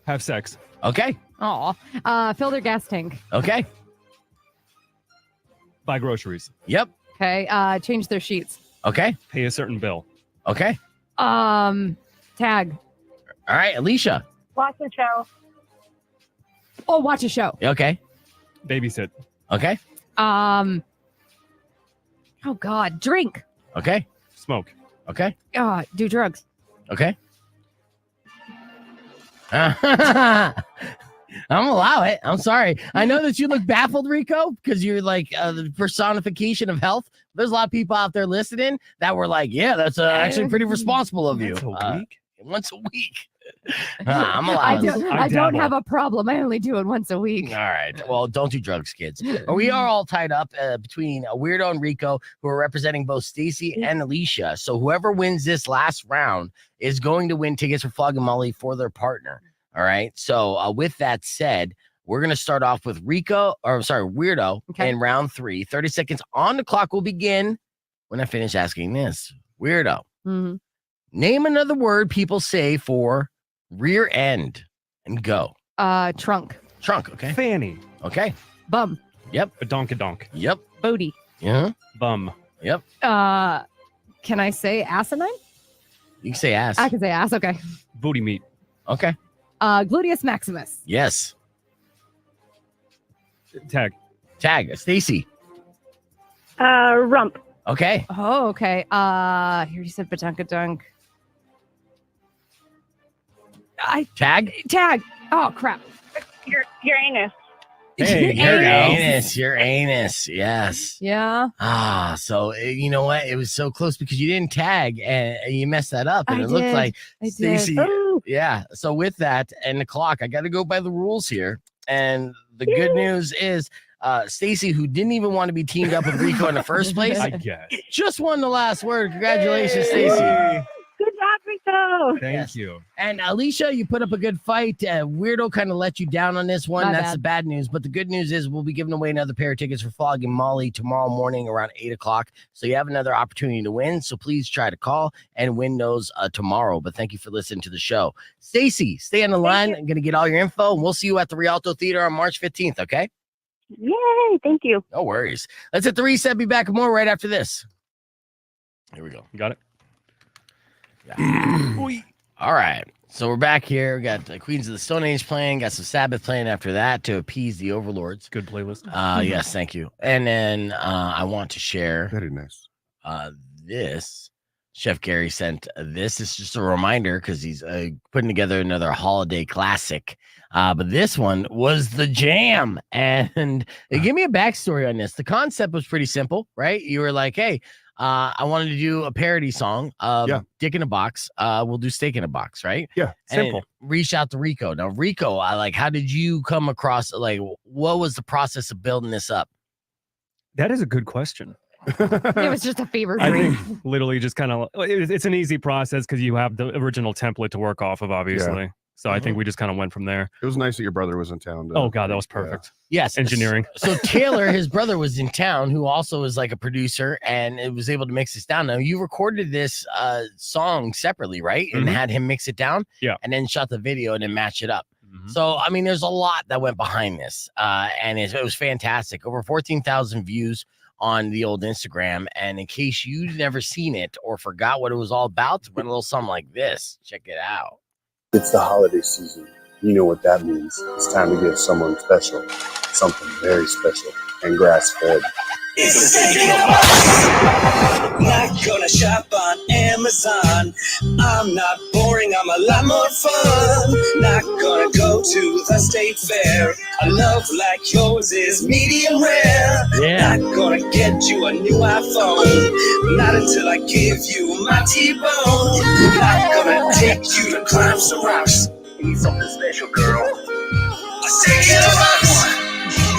Speaker 3: Have sex.
Speaker 1: Okay.
Speaker 2: Aw. Fill their gas tank.
Speaker 1: Okay.
Speaker 3: Buy groceries.
Speaker 1: Yep.
Speaker 2: Okay. Change their sheets.
Speaker 1: Okay.
Speaker 3: Pay a certain bill.
Speaker 1: Okay.
Speaker 2: Tag.
Speaker 1: All right, Alicia.
Speaker 9: Watch the show.
Speaker 2: Oh, watch a show.
Speaker 1: Okay.
Speaker 3: Babysit.
Speaker 1: Okay.
Speaker 2: Oh God. Drink.
Speaker 1: Okay.
Speaker 3: Smoke.
Speaker 1: Okay.
Speaker 2: Do drugs.
Speaker 1: Okay. I'm allow it. I'm sorry. I know that you look baffled, Rico, because you're like the personification of health. There's a lot of people out there listening that were like, yeah, that's actually pretty responsible of you. Once a week. I'm allowed.
Speaker 2: I don't have a problem. I only do it once a week.
Speaker 1: All right. Well, don't do drugs, kids. We are all tied up between Weirdo and Rico, who are representing both Stacy and Alicia. So whoever wins this last round is going to win tickets for Flog and Molly for their partner. All right. So with that said, we're going to start off with Weirdo in round 3. 30 seconds on the clock will begin when I finish asking this. Weirdo.
Speaker 2: Mm-hmm.
Speaker 1: Name another word people say for rear end and go.
Speaker 2: Trunk.
Speaker 1: Trunk. Okay.
Speaker 3: Fanny.
Speaker 1: Okay.
Speaker 2: Bum.
Speaker 1: Yep.
Speaker 3: Badonkadonk.
Speaker 1: Yep.
Speaker 2: Booty.
Speaker 1: Yeah.
Speaker 3: Bum.
Speaker 1: Yep.
Speaker 2: Can I say asinine?
Speaker 1: You can say ass.
Speaker 2: I can say ass. Okay.
Speaker 3: Booty meat.
Speaker 1: Okay.
Speaker 2: Gluteus maximus.
Speaker 1: Yes.
Speaker 3: Tag.
Speaker 1: Stacy.
Speaker 9: Rump.
Speaker 1: Okay.
Speaker 2: Oh, okay. Here you said badunkadunk.
Speaker 1: Tag.
Speaker 2: Oh crap.
Speaker 9: Your anus.
Speaker 1: Hey,
Speaker 2: Anus.
Speaker 1: your anus. Yes.
Speaker 2: Yeah.
Speaker 1: So you know what? It was so close because you didn't tag and you messed that up, and
Speaker 2: I
Speaker 1: it looked
Speaker 2: did.
Speaker 1: like
Speaker 2: I
Speaker 1: Stacy.
Speaker 2: did.
Speaker 1: Yeah. So with that and the clock, I got to go by the rules here. And the good news is, Stacy, who didn't even want to be teamed up with Rico in the first place,
Speaker 3: I guess.
Speaker 1: just won the last word. Congratulations, Stacy.
Speaker 9: Good job, Rico.
Speaker 3: Thank you.
Speaker 1: And Alicia, you put up a good fight. Weirdo kind of let you down on this one.
Speaker 2: My
Speaker 1: That's
Speaker 2: bad.
Speaker 1: the bad news. But the good news is we'll be giving away another pair of tickets for Flog and Molly tomorrow morning around 8 o'clock. So you have another opportunity to win. So please try to call and win those tomorrow. But thank you for listening to the show. Stacy, stay on the line. I'm going to get all your info. And we'll see you at the Rialto Theater on March 15th, okay?
Speaker 9: Yay. Thank you.
Speaker 1: No worries. Let's hit the reset. Be back with more right after this. Here we go.
Speaker 3: You got it?
Speaker 1: All right. So we're back here. We got the Queens of the Stone Age playing. Got some Sabbath playing after that to appease the overlords.
Speaker 3: Good playlist.
Speaker 1: Yes, thank you. And then I want to share
Speaker 4: Very nice.
Speaker 1: this. Chef Gary sent this. It's just a reminder because he's putting together another holiday classic. But this one was the jam. And give me a backstory on this. The concept was pretty simple, right? You were like, hey, I wanted to do a parody song of Dick in a Box. We'll do Steak in a Box, right?
Speaker 4: Yeah,
Speaker 3: simple.
Speaker 1: Reach out to Rico. Now, Rico, how did you come across, what was the process of building this up?
Speaker 3: That is a good question.
Speaker 2: It was just a fever
Speaker 3: I
Speaker 2: dream.
Speaker 3: think literally just kind of, it's an easy process because you have the original template to work off of, obviously.
Speaker 4: Yeah.
Speaker 3: So I think we just kind of went from there.
Speaker 4: It was nice that your brother was in town.
Speaker 3: Oh, God, that was perfect.
Speaker 1: Yes.
Speaker 3: Engineering.
Speaker 1: So Taylor, his brother, was in town, who also is like a producer, and it was able to mix this down. Now, you recorded this song separately, right? And had him mix it down.
Speaker 3: Yeah.
Speaker 1: And then shot the video and then match it up. So, I mean, there's a lot that went behind this. And it was fantastic. Over 14,000 views on the old Instagram. And in case you've never seen it or forgot what it was all about, it went a little something like this. Check it out.
Speaker 10: It's the holiday season. You know what that means. It's time to give someone special, something very special, and grass-fed.
Speaker 6: Not gonna shop on Amazon. I'm not boring, I'm a lot more fun. Not gonna go to the state fair. A love like yours is medium rare.
Speaker 1: Yeah.
Speaker 6: Not gonna get you a new iPhone. Not until I give you my T-bone. Not gonna take you to climb some rocks. Need something special, girl. A steak in a box.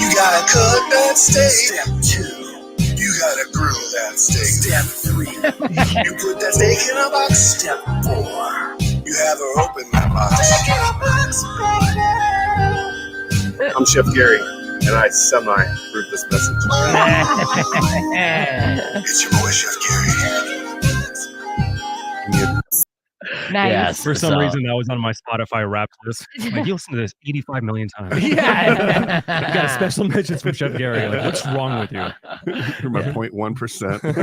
Speaker 6: You gotta cook that steak. Step 2. You gotta grill that steak. Step 3. You put that steak in a box. Step 4. You have her open that box. Steak in a box, baby.
Speaker 10: I'm Chef Gary, and I semi-approve this message. It's your boy, Chef Gary.
Speaker 2: Nice.
Speaker 1: Yes.
Speaker 3: For some
Speaker 1: so-
Speaker 3: reason, that was on my Spotify Wrapped list. Like, you listen to this 85 million times.
Speaker 1: Yeah.
Speaker 3: I got a special mentions from Chef Gary. Like, what's wrong with you?
Speaker 4: You're my 0.1%.
Speaker 1: Right.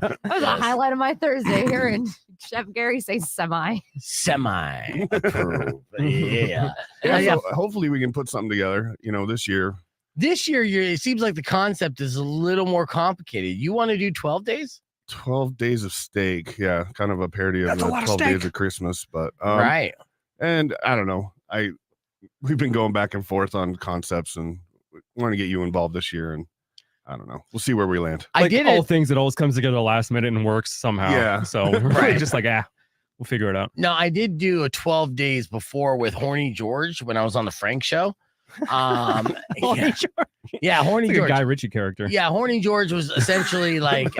Speaker 2: That was a highlight of my Thursday hearing Chef Gary say semi.
Speaker 1: Semi approved. Yeah. Yeah.
Speaker 4: So hopefully we can put something together, this year.
Speaker 1: This year, it seems like the concept is a little more complicated. You want to do 12 days?
Speaker 4: 12 days of steak. Yeah. Kind of a parody of
Speaker 3: That's a
Speaker 4: the
Speaker 3: lot of
Speaker 4: 12 days
Speaker 3: steak.
Speaker 4: of Christmas. But
Speaker 1: Right.
Speaker 4: And I don't know. We've been going back and forth on concepts and want to get you involved this year. And I don't know. We'll see where we land.
Speaker 1: I
Speaker 3: Like
Speaker 1: did
Speaker 3: all
Speaker 1: it.
Speaker 3: things, it always comes together last minute and works somehow.
Speaker 4: Yeah.
Speaker 3: So we're
Speaker 1: Right.
Speaker 3: just like, we'll figure it out.
Speaker 1: No, I did do a 12 days before with Horny George when I was on the Frank show. Yeah, Horny
Speaker 3: It's like a
Speaker 1: George.
Speaker 3: Guy Ritchie character.
Speaker 1: Yeah, Horny George was essentially like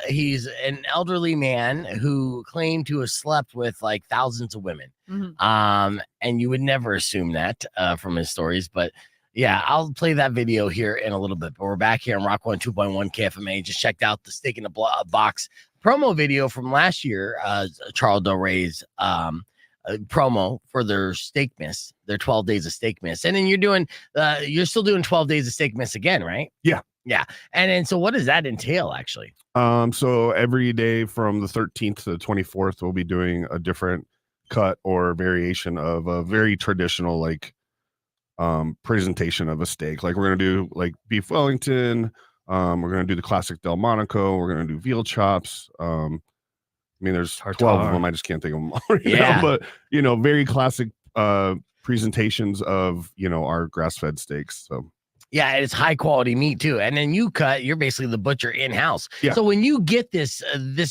Speaker 1: he's an elderly man who claimed to have slept with like thousands of women. And you would never assume that from his stories, but yeah, I'll play that video here in a little bit. But we're back here on Rock 1 2.1 KFMA. Just checked out the Steak in the Box promo video from last year, Charles Del Rey's promo for their Steakmas, their 12 days of Steakmas. And then you're still doing 12 days of Steakmas again, right?
Speaker 4: Yeah.
Speaker 1: Yeah. And then so what does that entail actually?
Speaker 4: So every day from the 13th to the 24th, we'll be doing a different cut or variation of a very traditional presentation of a steak. Like we're gonna do like beef Wellington, we're gonna do the classic Delmonico, we're gonna do veal chops. There's 12 of them. I just can't think of them all right now, but very classic presentations of our grass-fed steaks. So
Speaker 1: yeah, it's high quality meat too. And then you're basically the butcher in-house.
Speaker 4: Yeah.
Speaker 1: So when you get this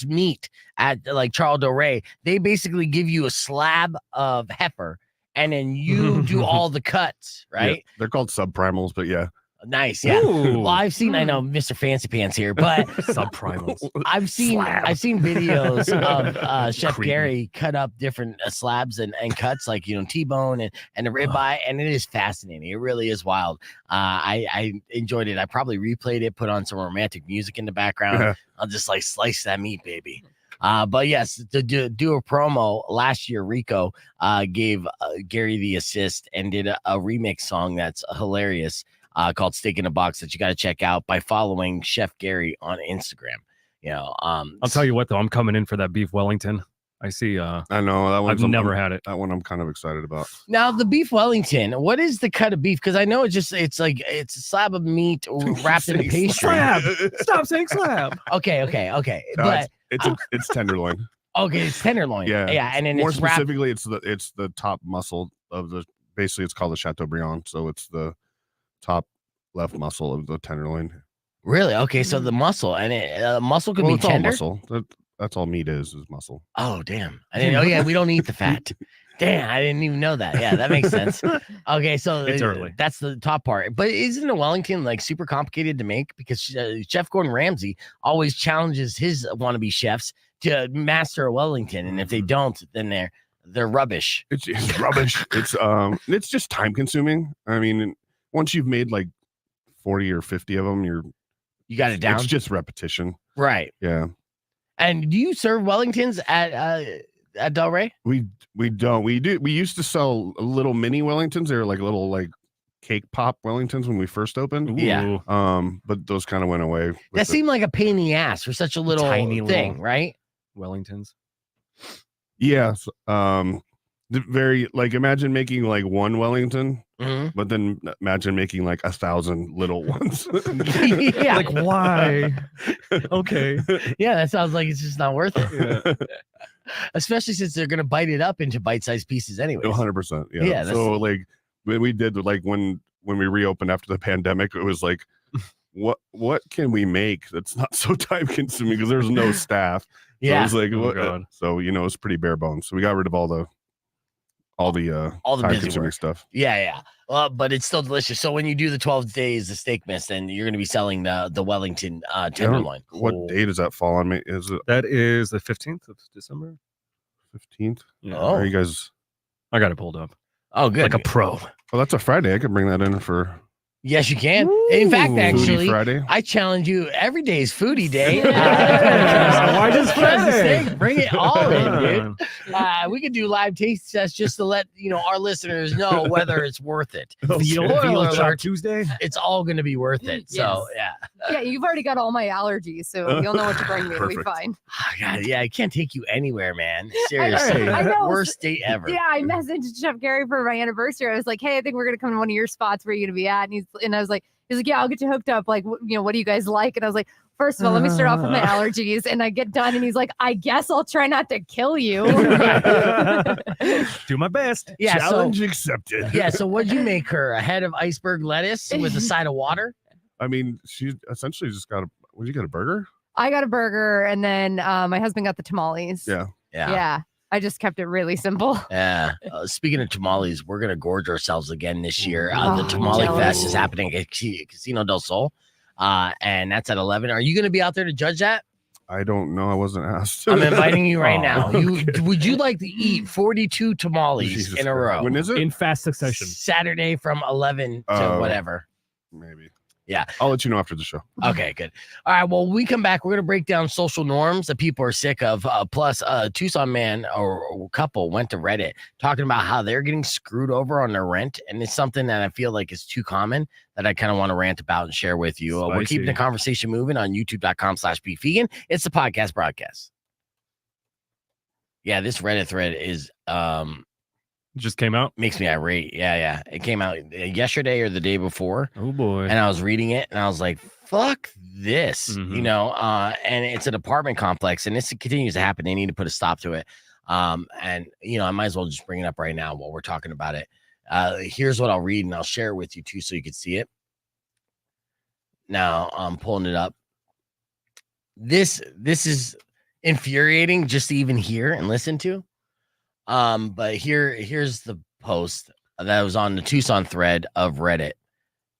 Speaker 1: meat at like Charles Del Rey, they basically give you a slab of heifer and then you do all the cuts, right?
Speaker 4: yeah, they're called subprimals, but yeah.
Speaker 1: Nice, yeah.
Speaker 3: Ooh.
Speaker 1: Well, I know Mr. Fancy Pants here, but
Speaker 3: Subprimals.
Speaker 1: I've seen videos of Chef
Speaker 3: Creepy.
Speaker 1: Gary cut up different slabs and cuts like T-bone and the ribeye, and it is fascinating. It really is wild. I enjoyed it. I probably replayed it, put on some romantic music in the background.
Speaker 4: Yeah.
Speaker 1: I'll just like slice that meat, baby. But yes, to do a promo last year, Rico gave Gary the assist and did a remix song that's hilarious. Called Steak in a Box that you got to check out by following Chef Gary on Instagram.
Speaker 3: I'll tell you what, though, I'm coming in for that beef Wellington. I see.
Speaker 4: I know that one.
Speaker 3: I've never had it.
Speaker 4: That one I'm kind of excited about.
Speaker 1: Now the beef Wellington, what is the cut of beef? Because I know it's a slab of meat wrapped in a pastry.
Speaker 3: Slab. Stop saying slab.
Speaker 1: Okay.
Speaker 4: No,
Speaker 1: But
Speaker 4: it's tenderloin.
Speaker 1: okay, it's tenderloin.
Speaker 4: Yeah,
Speaker 1: and then
Speaker 4: more
Speaker 1: it's wrapped.
Speaker 4: specifically, it's the top muscle of the. Basically, it's called the Chateaubriand, so it's the top left muscle of the tenderloin.
Speaker 1: Really? Okay, so the muscle and muscle could be
Speaker 4: it's all
Speaker 1: tender.
Speaker 4: muscle. That's all meat is muscle.
Speaker 1: Oh damn! I didn't. Oh yeah, we don't eat the fat. Damn, I didn't even know that. Yeah, that makes sense. Okay, so
Speaker 3: It's early.
Speaker 1: That's the top part. But isn't a Wellington like super complicated to make? Because Chef Gordon Ramsay always challenges his wannabe chefs to master a Wellington, and if they don't, then they're rubbish.
Speaker 4: It's rubbish. It's just time consuming. I mean, once you've made like 40 or 50 of them,
Speaker 1: You got it down,
Speaker 4: it's just repetition.
Speaker 1: right?
Speaker 4: Yeah.
Speaker 1: And do you serve Wellingtons at Del Rey?
Speaker 4: We don't. We do. We used to sell little mini Wellingtons. They were like little like cake pop Wellingtons when we first opened.
Speaker 1: Yeah.
Speaker 4: But those kind of went away. with
Speaker 1: That seemed like a pain in the ass for such a little
Speaker 3: Tiny
Speaker 1: thing,
Speaker 3: little-
Speaker 1: right?
Speaker 3: Wellingtons.
Speaker 4: Yes. Very like imagine making like one Wellington,
Speaker 1: Mhm.
Speaker 4: but then imagine making like 1,000 little ones.
Speaker 1: Yeah.
Speaker 3: Like, why? Okay.
Speaker 1: Yeah, that sounds like it's just not worth it. Especially since they're gonna bite it up into bite-sized pieces anyway.
Speaker 4: 100%. Yeah.
Speaker 1: Yeah, that's-
Speaker 4: So like when we did like when we reopened after the pandemic, it was like, what can we make that's not so time consuming because there's no staff. So
Speaker 1: Yeah.
Speaker 4: it was like,
Speaker 3: Oh,
Speaker 4: what?
Speaker 3: God.
Speaker 4: So it's pretty bare bones. So we got rid of all the
Speaker 1: busy
Speaker 4: time consuming
Speaker 1: work.
Speaker 4: stuff.
Speaker 1: Yeah. Well, but it's still delicious. So when you do the 12 days of Steakmas, then you're gonna be selling the Wellington tenderloin.
Speaker 4: What
Speaker 3: Cool.
Speaker 4: day does that fall on me? Is it
Speaker 3: That is the 15th of December.
Speaker 4: 15th?
Speaker 3: Yeah.
Speaker 1: Oh.
Speaker 4: Are you guys?
Speaker 3: I got it pulled up.
Speaker 1: Oh, good.
Speaker 3: Like a pro.
Speaker 4: Well, that's a Friday. I could bring that in for
Speaker 1: Yes, you can. In fact,
Speaker 4: Foodie
Speaker 1: actually,
Speaker 4: Friday.
Speaker 1: I challenge you. Every day is foodie day.
Speaker 3: Why just Friday?
Speaker 1: Bring it all in, dude. We could do live taste tests just to let our listeners know whether it's worth it.
Speaker 3: Veal
Speaker 1: Spoiler
Speaker 3: Chop
Speaker 1: alert,
Speaker 3: Tuesday.
Speaker 1: it's all going to be worth it. So
Speaker 2: Yeah, you've already got all my allergies, so you'll know what to bring me. It'll be fine.
Speaker 1: Oh, God, I can't take you anywhere, man. Seriously,
Speaker 2: I know.
Speaker 1: Worst date ever.
Speaker 2: Yeah, I messaged Chef Gary for my anniversary. I was like, "Hey, I think we're gonna come to one of your spots. Where are you gonna be at?" And I was like, "He's like, yeah, I'll get you hooked up. Like, what do you guys like?" And I was like, "First of all, let me start off with my allergies." And I get done, and he's like, "I guess I'll try not to kill you."
Speaker 3: Do my best.
Speaker 1: Yeah,
Speaker 4: Challenge accepted.
Speaker 1: Yeah. So what'd you make her? A head of iceberg lettuce with a side of water?
Speaker 4: I mean, she essentially just got what did you get, a burger?
Speaker 2: I got a burger, and then my husband got the tamales.
Speaker 1: Yeah.
Speaker 2: I just kept it really simple.
Speaker 1: Yeah. Speaking of tamales, we're gonna gorge ourselves again this year. The
Speaker 2: Oh,
Speaker 1: Tamale
Speaker 2: jealous.
Speaker 1: Fest is happening at Casino del Sol, and that's at 11. Are you gonna be out there to judge that?
Speaker 4: I don't know. I wasn't asked.
Speaker 1: I'm inviting you right now.
Speaker 4: Okay.
Speaker 1: Would you like to eat 42 tamales
Speaker 4: Jesus
Speaker 1: in a row?
Speaker 4: When is it?
Speaker 3: In fast succession.
Speaker 1: Saturday from 11 to whatever.
Speaker 4: Maybe.
Speaker 1: Yeah.
Speaker 4: I'll let you know after the show.
Speaker 1: Okay, good. All right. Well, when we come back, we're going to break down social norms that people are sick of. Plus, a Tucson man or couple went to Reddit talking about how they're getting screwed over on their rent. And it's something that I feel like is too common that I kind of want to rant about and share with you. We're keeping the conversation moving on youtube.com/beefvegan. It's the podcast broadcast. Yeah, this Reddit thread is
Speaker 3: just came out.
Speaker 1: Makes me irate. Yeah. It came out yesterday or the day before.
Speaker 3: Oh boy.
Speaker 1: And I was reading it and I was like, fuck this, and it's an apartment complex and this continues to happen. They need to put a stop to it. And I might as well just bring it up right now while we're talking about it. Here's what I'll read and I'll share it with you too so you can see it. Now I'm pulling it up. This is infuriating just to even hear and listen to. But here's the post that was on the Tucson thread of Reddit,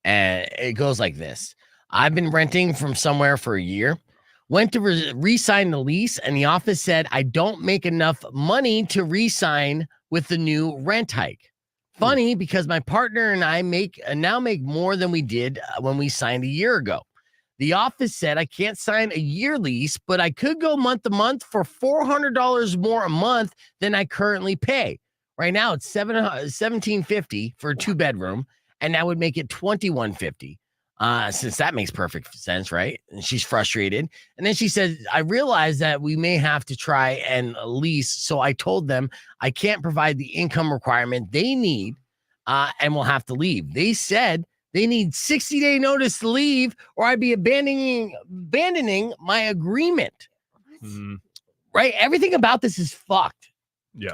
Speaker 1: and it goes like this: I've been renting from somewhere for a year, went to re-sign the lease, and the office said I don't make enough money to re-sign with the new rent hike. Funny because my partner and I now make more than we did when we signed a year ago. The office said I can't sign a year lease, but I could go month to month for $400 more a month than I currently pay. Right now, it's $1,750 for a 2-bedroom, and that would make it $2,150. Since that makes perfect sense, right? And she's frustrated. And then she said, I realized that we may have to try and lease. So I told them I can't provide the income requirement they need, and we'll have to leave. They said they need 60-day notice to leave, or I'd be abandoning my agreement. Right? Everything about this is fucked.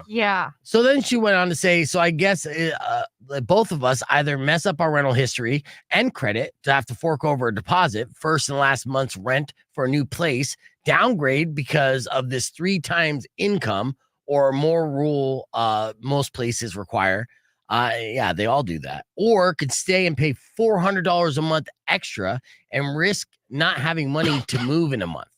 Speaker 2: Yeah.
Speaker 1: So then she went on to say, so I guess both of us either mess up our rental history and credit to have to fork over a deposit, first and last month's rent for a new place, downgrade because of this 3 times income or more rule most places require. Yeah, they all do that. Or could stay and pay $400 a month extra and risk not having money to move in a month,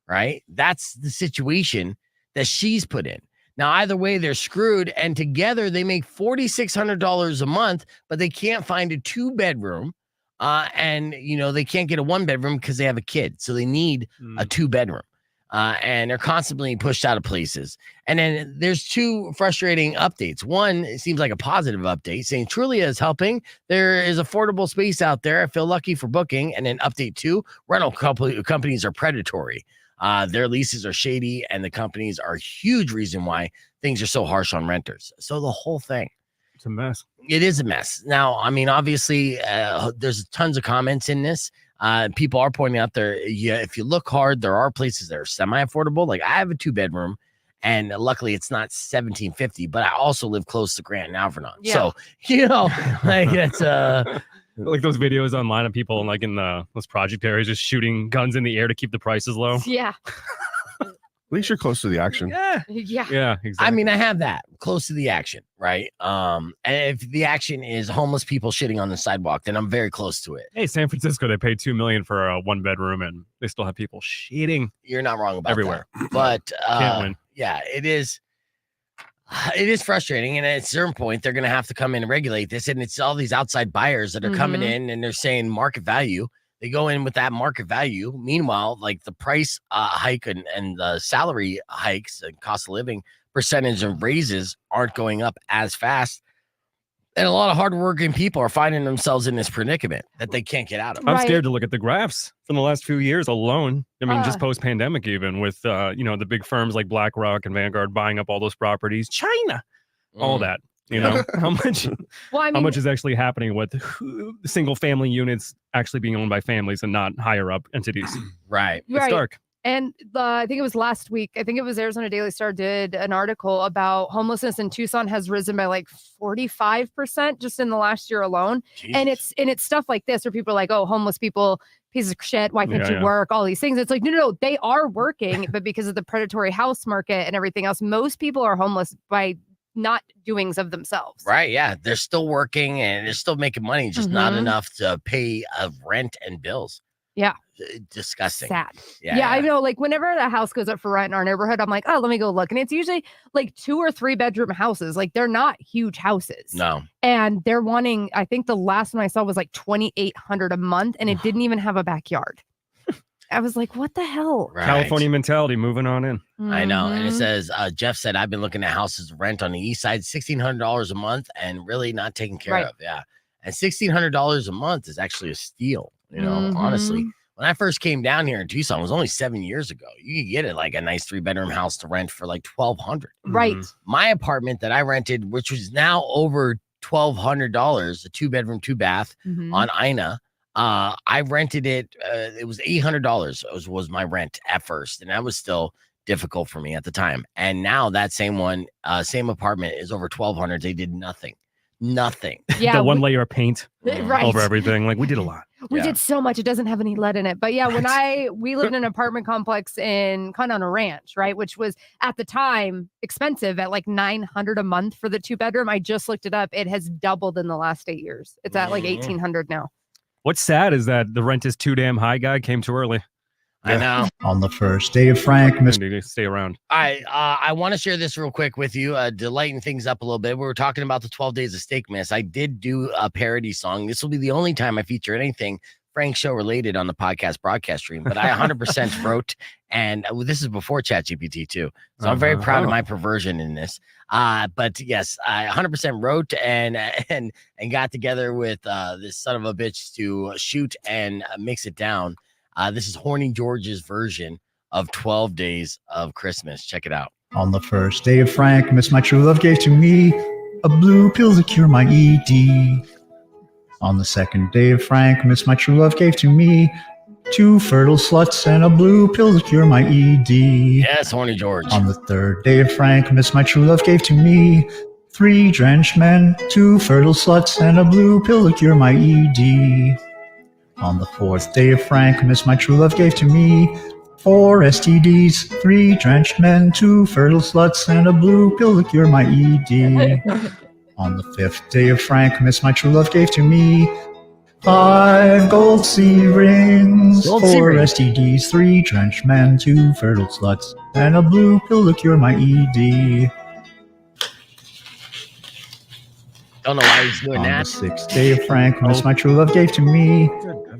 Speaker 1: right? That's the situation that she's put in. Now, either way, they're screwed, and together they make $4,600 a month, but they can't find a 2-bedroom, and they can't get a 1-bedroom because they have a kid, so they need a 2-bedroom, and they're constantly pushed out of places. And then there's 2 frustrating updates. One, it seems like a positive update, saying Trulia is helping. There is affordable space out there. I feel lucky for booking. And then update 2, rental companies are predatory. Their leases are shady, and the companies are a huge reason why things are so harsh on renters. So the whole thing,
Speaker 3: it's a mess.
Speaker 1: It is a mess. Now, I mean, obviously, there's tons of comments in this. People are pointing out there. Yeah, if you look hard, there are places that are semi-affordable. Like I have a 2-bedroom, and luckily it's not $1,750. But I also live close to Grant and Alvernon, so like it's
Speaker 3: like those videos online of people like in those project areas just shooting guns in the air to keep the prices low.
Speaker 2: Yeah.
Speaker 4: At least you're close to the action.
Speaker 2: Yeah.
Speaker 3: Exactly.
Speaker 1: I mean, I have that close to the action, right? And if the action is homeless people shitting on the sidewalk, then I'm very close to it.
Speaker 3: Hey, San Francisco, they paid $2 million for a 1-bedroom, and they still have people shitting.
Speaker 1: You're not wrong about
Speaker 3: everywhere.
Speaker 1: that. But
Speaker 3: can't win.
Speaker 1: Yeah, it is. It is frustrating, and at a certain point, they're going to have to come in and regulate this. And it's all these outside buyers that are coming in, and they're saying market value. They go in with that market value. Meanwhile, like the price hike and the salary hikes and cost of living percentage of raises aren't going up as fast. And a lot of hardworking people are finding themselves in this predicament that they can't get out of.
Speaker 3: I'm scared to look at the graphs from the last few years alone. I mean, just post-pandemic even with, the big firms like BlackRock and Vanguard buying up all those properties. China, all that. How much is actually happening with single family units actually being owned by families and not higher up entities?
Speaker 1: Right.
Speaker 3: It's dark.
Speaker 2: And I think it was last week, I think it was Arizona Daily Star did an article about homelessness in Tucson has risen by like 45% just in the last year alone. Jesus. And it's stuff like this where people are like, oh, homeless people, piece of shit, why can't you work? All these things. It's like, no, they are working, but because of the predatory house market and everything else, most people are homeless by not doings of themselves.
Speaker 1: Right. Yeah. They're still working and they're still making money, just not enough to pay rent and bills.
Speaker 2: Yeah.
Speaker 1: Disgusting.
Speaker 2: Sad. Yeah, I know. Like whenever a house goes up for rent in our neighborhood, I'm like, oh, let me go look. And it's usually like 2 or 3 bedroom houses. Like they're not huge houses.
Speaker 1: No.
Speaker 2: And they're wanting, I think the last one I saw was like $2,800 a month and it didn't even have a backyard. I was like, what the hell?
Speaker 1: Right.
Speaker 3: California mentality moving on in.
Speaker 1: I know. And it says, Jeff said, I've been looking at houses to rent on the east side, $1,600 a month and really not taken care of. Yeah. And $1,600 a month is actually a steal, honestly. When I first came down here in Tucson, it was only 7 years ago. You could get it like a nice 3-bedroom house to rent for like $1,200.
Speaker 2: Right.
Speaker 1: My apartment that I rented, which was now over $1,200, a 2-bedroom, 2-bath on Ina. I rented it. It was $800 was my rent at first. And that was still difficult for me at the time. And now that same one, same apartment is over $1,200. They did nothing.
Speaker 2: Yeah.
Speaker 3: The one layer of paint
Speaker 2: right.
Speaker 3: over everything. Like we did a lot.
Speaker 2: We did so much. It doesn't have any lead in it. But yeah, when we lived in an apartment complex in kind of on a ranch, right? Which was at the time expensive at like $900 a month for the 2-bedroom. I just looked it up. It has doubled in the last 8 years. It's at like $1,800 now.
Speaker 3: What's sad is that the rent is too damn high guy came too early.
Speaker 1: I know.
Speaker 11: On the first day of Frank,
Speaker 3: stay around.
Speaker 1: I want to share this real quick with you, to lighten things up a little bit. We were talking about the 12 Days of Steak Miss. I did do a parody song. This will be the only time I feature anything Frank Show related on the podcast broadcast stream, but I 100% wrote, and this is before ChatGPT too. So I'm very proud of my perversion in this. But yes, I 100% wrote and got together with this son of a bitch to shoot and mix it down. This is Horny George's version of 12 Days of Christmas. Check it out.
Speaker 11: On the first day of Frank, Miss My True Love gave to me a blue pill to cure my ED. On the second day of Frank, Miss My True Love gave to me 2 fertile sluts and a blue pill to cure my ED.
Speaker 1: Yes, Horny George.
Speaker 11: On the third day of Frank, Miss My True Love gave to me 3 drenched men, 2 fertile sluts and a blue pill to cure my ED. On the fourth day of Frank, Miss My True Love gave to me 4 STDs, 3 drenched men, 2 fertile sluts, and a blue pill to cure my ED. On the 5th day of Frank, Miss My True Love gave to me 5 gold C rings, 4 STDs, 3 drenched men, 2 fertile sluts, and a blue pill to cure my ED.
Speaker 1: Don't know why he's doing
Speaker 11: On
Speaker 1: that.
Speaker 11: the 6th day of Frank, Miss My True Love gave to me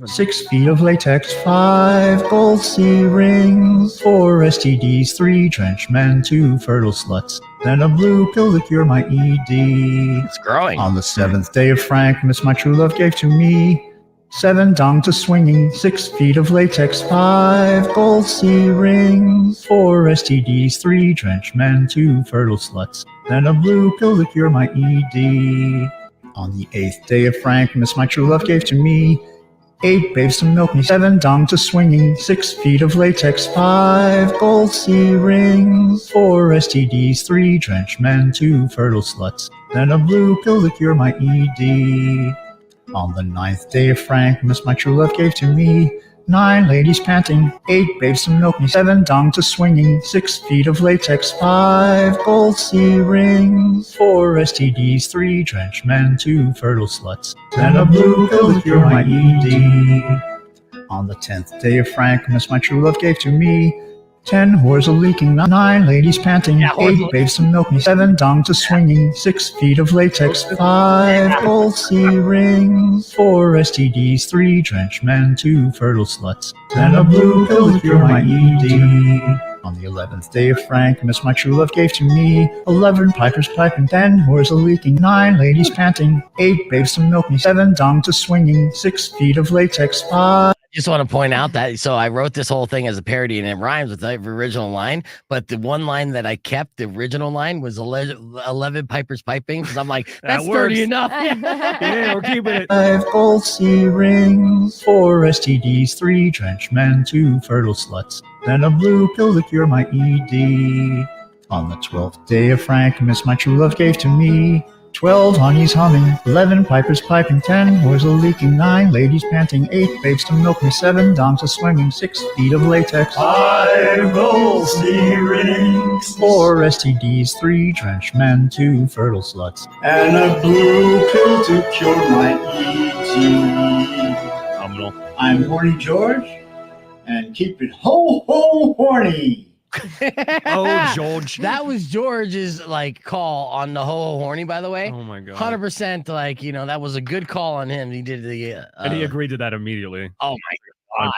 Speaker 11: 6 feet of latex, 5 gold C rings, 4 STDs, 3 drenched men, 2 fertile sluts, then a blue pill to cure my ED.
Speaker 1: It's growing.
Speaker 11: On the 7th day of Frank, Miss My True Love gave to me 7 dong to swinging, 6 feet of latex, 5 gold C rings, 4 STDs, 3 drenched men, 2 fertile sluts, then a blue pill to cure my ED. On the 8th day of Frank, Miss My True Love gave to me 8 babes to milk me, 7 dong to swinging, 6 feet of latex, 5 gold C rings, 4 STDs, 3 drenched men, 2 fertile sluts, then a blue pill to cure my ED. On the 9th day of Frank, Miss My True Love gave to me 9 ladies panting, 8 babes to milk me, 7 dong to swinging, 6 feet of latex, 5 gold C rings, 4 STDs, 3 drenched men, 2 fertile sluts, then a blue pill to cure my ED. On the 10th day of Frank, Miss My True Love gave to me 10 whores a leaking, 9 ladies panting, 8 babes to milk me, 7 dongs a swinging, 6 feet of latex, 5 gold sea rings, 4 STDs, 3 drenched men, 2 fertile sluts, and a blue pill to cure my ED. On the 11th day of Frankmas, my true love gave to me 11 pipers piping, 10 whores a leaking, 9 ladies panting, 8 babes to milk me, 7 dongs a swinging, 6 feet of latex, 5.
Speaker 1: Just want to point out that so I wrote this whole thing as a parody and it rhymes with the original line, but the one line that I kept, the original line was 11 pipers piping because I'm like, that's sturdy enough.
Speaker 3: Yeah, we're keeping it.
Speaker 11: 5 gold sea rings, 4 STDs, 3 drenched men, 2 fertile sluts, then a blue pill to cure my ED. On the 12th day of Frankmas, my true love gave to me 12 honeys humming, 11 pipers piping, 10 whores a leaking, 9 ladies panting, 8 babes to milk me, 7 dongs a swinging, 6 feet of latex, 5 gold sea rings, 4 STDs, 3 drenched men, 2 fertile sluts, and a blue pill to cure my ED. I'm Horny George, and keep it ho horny.
Speaker 3: Oh, George.
Speaker 1: That was George's like call on the ho horny, by the way.
Speaker 3: Oh my god.
Speaker 1: 100% like, that was a good call on him. He did the
Speaker 3: and he agreed to that immediately.
Speaker 1: Oh my god.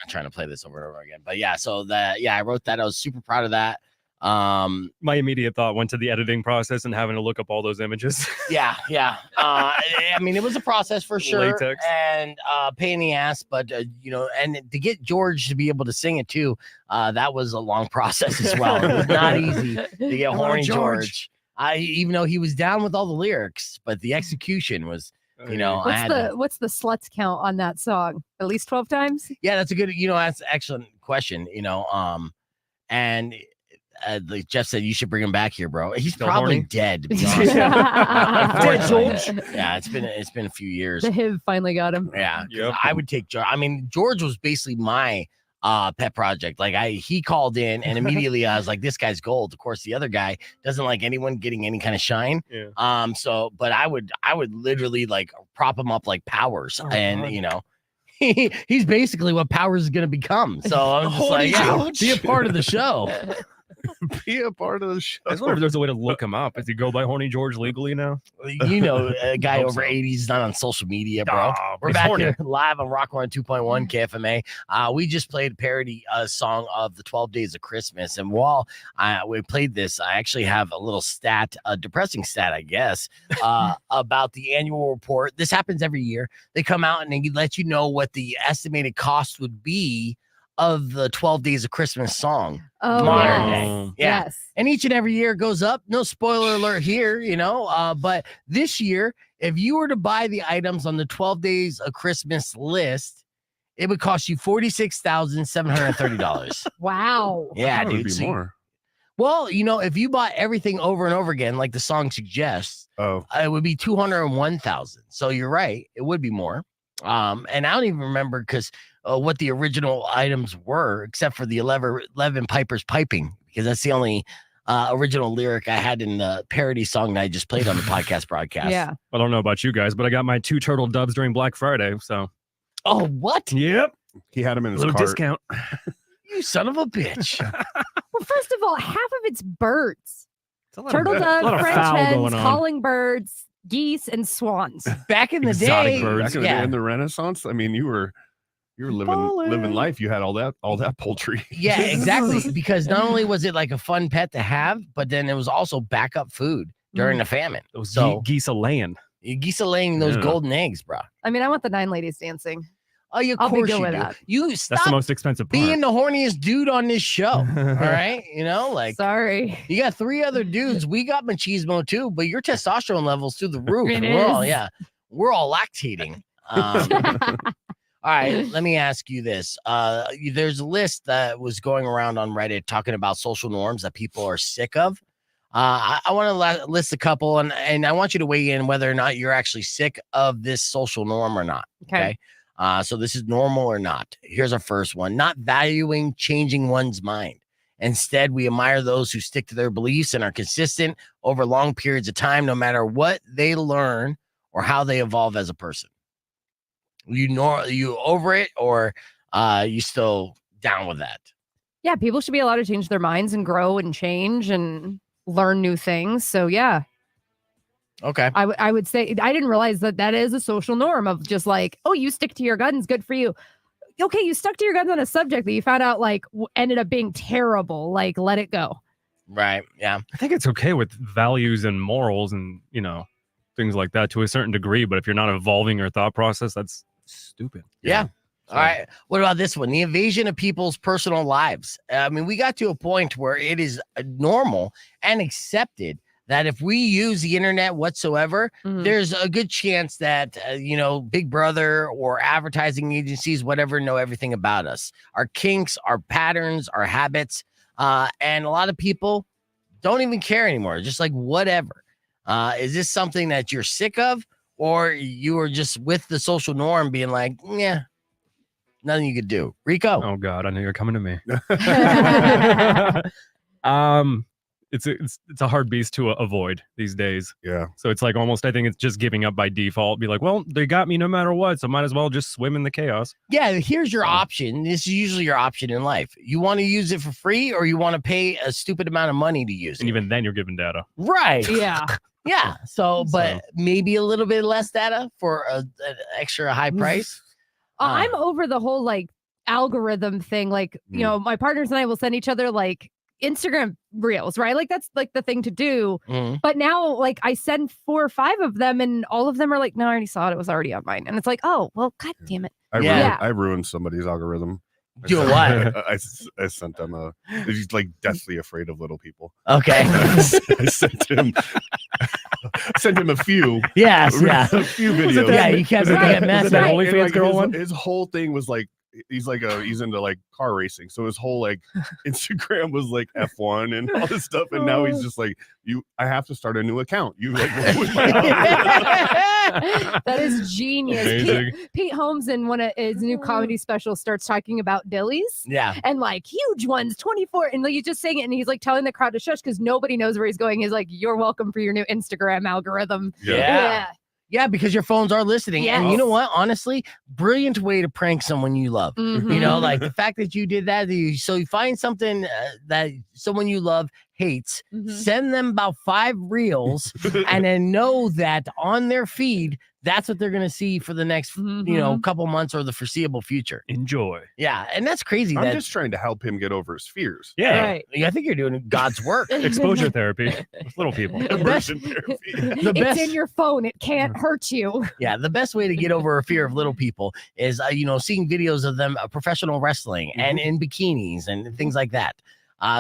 Speaker 1: I'm trying to play this over and over again. But yeah, so I wrote that. I was super proud of that.
Speaker 3: My immediate thought went to the editing process and having to look up all those images.
Speaker 1: Yeah. I mean, it was a process for sure.
Speaker 3: Latex.
Speaker 1: And pain in the ass, but and to get George to be able to sing it too, that was a long process as well. It was not easy to get horny George. Even though he was down with all the lyrics, but the execution was,
Speaker 2: what's the sluts count on that song? At least 12 times?
Speaker 1: Yeah, that's a good, that's an excellent question, and like Jeff said, you should bring him back here, bro. He's
Speaker 3: Still
Speaker 1: probably
Speaker 3: horny?
Speaker 1: dead, to be honest.
Speaker 3: Dead, George.
Speaker 1: Yeah, it's been a few years.
Speaker 2: The HIV finally got him.
Speaker 1: Yeah,
Speaker 3: Yep.
Speaker 1: I would take George. I mean, George was basically my pet project. Like he called in and immediately I was like, this guy's gold. Of course, the other guy doesn't like anyone getting any kind of shine.
Speaker 3: Yeah.
Speaker 1: But I would literally like prop him up like Powers, and he's basically what Powers is gonna become. So I'm just like, yeah, be a part of the show.
Speaker 4: Be a part of the show.
Speaker 3: I just wonder if there's a way to look him up. Does he go by Horny George legally now?
Speaker 1: A guy
Speaker 3: Hope
Speaker 1: over
Speaker 3: so.
Speaker 1: 80 is not on social media, bro.
Speaker 3: Oh,
Speaker 1: We're
Speaker 3: he's
Speaker 1: back
Speaker 3: horny.
Speaker 1: here live on Rock 102.1 KFMA. We just played a parody song of the 12 Days of Christmas. And while we played this, I actually have a little stat, a depressing stat, I guess, about the annual report. This happens every year. They come out and they let you know what the estimated cost would be of the 12 Days of Christmas song.
Speaker 2: Oh,
Speaker 1: Modern
Speaker 2: yes.
Speaker 1: day. Yeah.
Speaker 2: Yes.
Speaker 1: And each and every year it goes up. No spoiler alert here, but this year, if you were to buy the items on the 12 Days of Christmas list, it would cost you $46,730.
Speaker 2: Wow.
Speaker 1: Yeah,
Speaker 4: That would
Speaker 1: dude.
Speaker 4: be
Speaker 1: So
Speaker 4: more.
Speaker 1: well, if you bought everything over and over again, like the song suggests,
Speaker 4: Oh,
Speaker 1: it would be 201,000. So you're right. It would be more. And I don't even remember because what the original items were, except for the 11 pipers piping, because that's the only original lyric I had in the parody song that I just played on the podcast broadcast.
Speaker 2: Yeah.
Speaker 3: I don't know about you guys, but I got my 2 turtle doves during Black Friday. So,
Speaker 1: Oh, what?
Speaker 3: yep.
Speaker 4: he had him in his
Speaker 3: Little
Speaker 4: cart.
Speaker 3: discount.
Speaker 1: You son of a bitch.
Speaker 2: Well, first of all, half of it's birds.
Speaker 3: It's a lot
Speaker 2: Turtle
Speaker 3: of, a lot
Speaker 2: doves,
Speaker 3: of
Speaker 2: French
Speaker 3: foul
Speaker 2: hens,
Speaker 3: going on.
Speaker 2: calling birds, geese, and swans.
Speaker 1: Back in the
Speaker 3: Exotic
Speaker 1: day,
Speaker 3: birds.
Speaker 4: Back in the day
Speaker 1: yeah.
Speaker 4: in the Renaissance, I mean, you were living life. You had all that poultry.
Speaker 1: Yeah, exactly. Because not only was it like a fun pet to have, but then it was also backup food during the famine.
Speaker 3: Those
Speaker 1: So
Speaker 3: geese a laying.
Speaker 1: geese are laying those
Speaker 3: Yeah.
Speaker 1: golden eggs, bro.
Speaker 2: I mean, I want the 9 ladies dancing.
Speaker 1: Oh, of
Speaker 2: I'll be
Speaker 1: course
Speaker 2: good
Speaker 1: you
Speaker 2: with
Speaker 1: do.
Speaker 2: that.
Speaker 1: You
Speaker 3: That's the
Speaker 1: stop
Speaker 3: most expensive part.
Speaker 1: being the horniest dude on this show. All right, like
Speaker 2: Sorry.
Speaker 1: you got 3 other dudes. We got machismo too, but your testosterone levels through the roof.
Speaker 2: It
Speaker 1: and
Speaker 2: is.
Speaker 1: we're all lactating. All right, let me ask you this. There's a list that was going around on Reddit talking about social norms that people are sick of. I want to list a couple, and I want you to weigh in whether or not you're actually sick of this social norm or not. Okay. So this is normal or not. Here's our first one: not valuing changing one's mind. Instead, we admire those who stick to their beliefs and are consistent over long periods of time, no matter what they learn or how they evolve as a person. You over it, or you still down with that?
Speaker 2: Yeah, people should be allowed to change their minds and grow and change and learn new things. So yeah.
Speaker 1: Okay.
Speaker 2: I would say I didn't realize that is a social norm of just like, oh, you stick to your guns, good for you. Okay, you stuck to your guns on a subject that you found out like ended up being terrible. Like, let it go.
Speaker 1: Right. Yeah.
Speaker 3: I think it's okay with values and morals and, things like that to a certain degree. But if you're not evolving your thought process, that's stupid.
Speaker 1: Yeah. All right. What about this one? The invasion of people's personal lives. I mean, we got to a point where it is normal and accepted that if we use the internet whatsoever, there's a good chance that, Big Brother or advertising agencies, whatever, know everything about us, our kinks, our patterns, our habits. And a lot of people don't even care anymore. Just like, whatever. Is this something that you're sick of, or you are just with the social norm being like, yeah, nothing you could do? Rico.
Speaker 3: Oh God, I know you're coming to me. It's a hard beast to avoid these days.
Speaker 4: Yeah.
Speaker 3: So it's like almost, I think it's just giving up by default. Be like, well, they got me no matter what, so might as well just swim in the chaos.
Speaker 1: Yeah, here's your option. This is usually your option in life. You want to use it for free, or you want to pay a stupid amount of money to use it.
Speaker 3: And even then, you're giving data.
Speaker 1: Right.
Speaker 2: Yeah.
Speaker 1: Yeah. But maybe a little bit less data for an extra high price.
Speaker 2: I'm over the whole like algorithm thing. Like, my partners and I will send each other like Instagram reels, right? Like that's like the thing to do. But now like I send 4 or 5 of them and all of them are like, no, I already saw it. It was already on mine. And it's like, oh, well, God damn it.
Speaker 4: I ruined somebody's algorithm.
Speaker 1: Doing what?
Speaker 4: I sent them he's like deathly afraid of little people.
Speaker 1: Okay.
Speaker 4: I sent him a few.
Speaker 1: Yes, yeah.
Speaker 4: A few videos.
Speaker 1: Yeah, you can't make that mess.
Speaker 3: That OnlyFans girl one?
Speaker 4: His whole thing was like, he's into like car racing, so his whole like Instagram was like F1 and all this stuff, and now he's just like, I have to start a new account. You like
Speaker 2: that is genius. Pete Holmes in one of his new comedy specials starts talking about dillies.
Speaker 1: Yeah.
Speaker 2: And like huge ones, 24. And like he's just saying it and he's like telling the crowd to shush because nobody knows where he's going. He's like, you're welcome for your new Instagram algorithm.
Speaker 1: Yeah. Yeah, because your phones are listening.
Speaker 2: Yes.
Speaker 1: And you know what? Honestly, brilliant way to prank someone you love. Like the fact that you did that. So you find something that someone you love hates, send them about 5 reels, and then know that on their feed, that's what they're going to see for the next, couple months or the foreseeable future.
Speaker 3: Enjoy.
Speaker 1: Yeah. And that's crazy.
Speaker 4: I'm just trying to help him get over his fears.
Speaker 3: Yeah.
Speaker 2: Right.
Speaker 1: I think you're doing God's work.
Speaker 3: Exposure therapy with little people.
Speaker 2: It's in your phone. It can't hurt you.
Speaker 1: Yeah. The best way to get over a fear of little people is, seeing videos of them professional wrestling and in bikinis and things like that.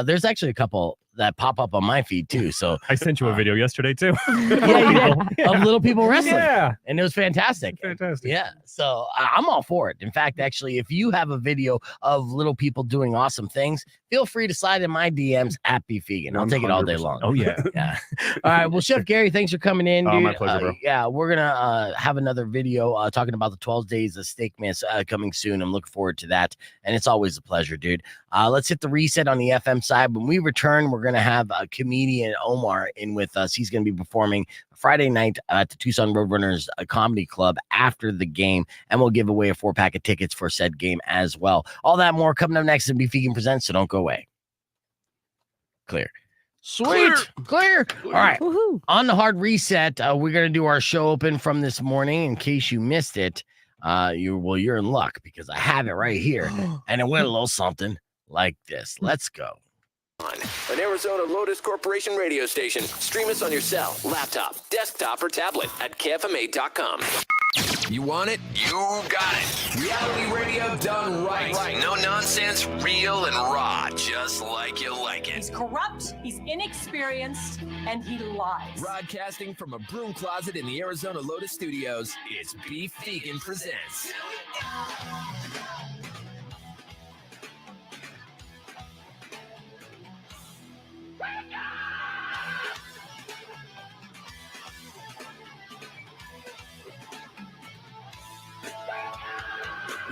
Speaker 1: There's actually a couple that pop up on my feed too. So
Speaker 3: I sent you a video yesterday too.
Speaker 1: Of little people wrestling.
Speaker 3: Yeah.
Speaker 1: And it was fantastic.
Speaker 3: Fantastic.
Speaker 1: Yeah. So I'm all for it. In fact, actually, if you have a video of little people doing awesome things, feel free to slide in my DMs at BeFegan. I'll take it all day long.
Speaker 3: Oh yeah.
Speaker 1: Yeah. All right. Well, Chef Gary, thanks for coming in, dude.
Speaker 4: My pleasure, bro.
Speaker 1: Yeah, we're gonna have another video talking about the 12 days of steak miss coming soon. I'm looking forward to that. And it's always a pleasure, dude. Let's hit the reset on the FM side. When we return, we're going to have a comedian Omar in with us. He's going to be performing Friday night at the Tucson Roadrunners Comedy Club after the game, and we'll give away a 4-pack of tickets for said game as well. All that more coming up next in BeFegan Presents, so don't go away. Clear. Sweet. Clear. All right.
Speaker 2: Woohoo.
Speaker 1: On the hard reset, we're going to do our show open from this morning. In case you missed it, you're in luck because I have it right here, and it went a little something like this. Let's go.
Speaker 5: An Arizona Lotus Corporation radio station. Stream us on your cell, laptop, desktop, or tablet at KFMA.com. You want it? You got it. Reality radio done right. No nonsense, real and raw, just like you like it.
Speaker 7: He's corrupt, he's inexperienced, and he lies.
Speaker 5: Broadcasting from a broom closet in the Arizona Lotus Studios, it's BeFegan Presents.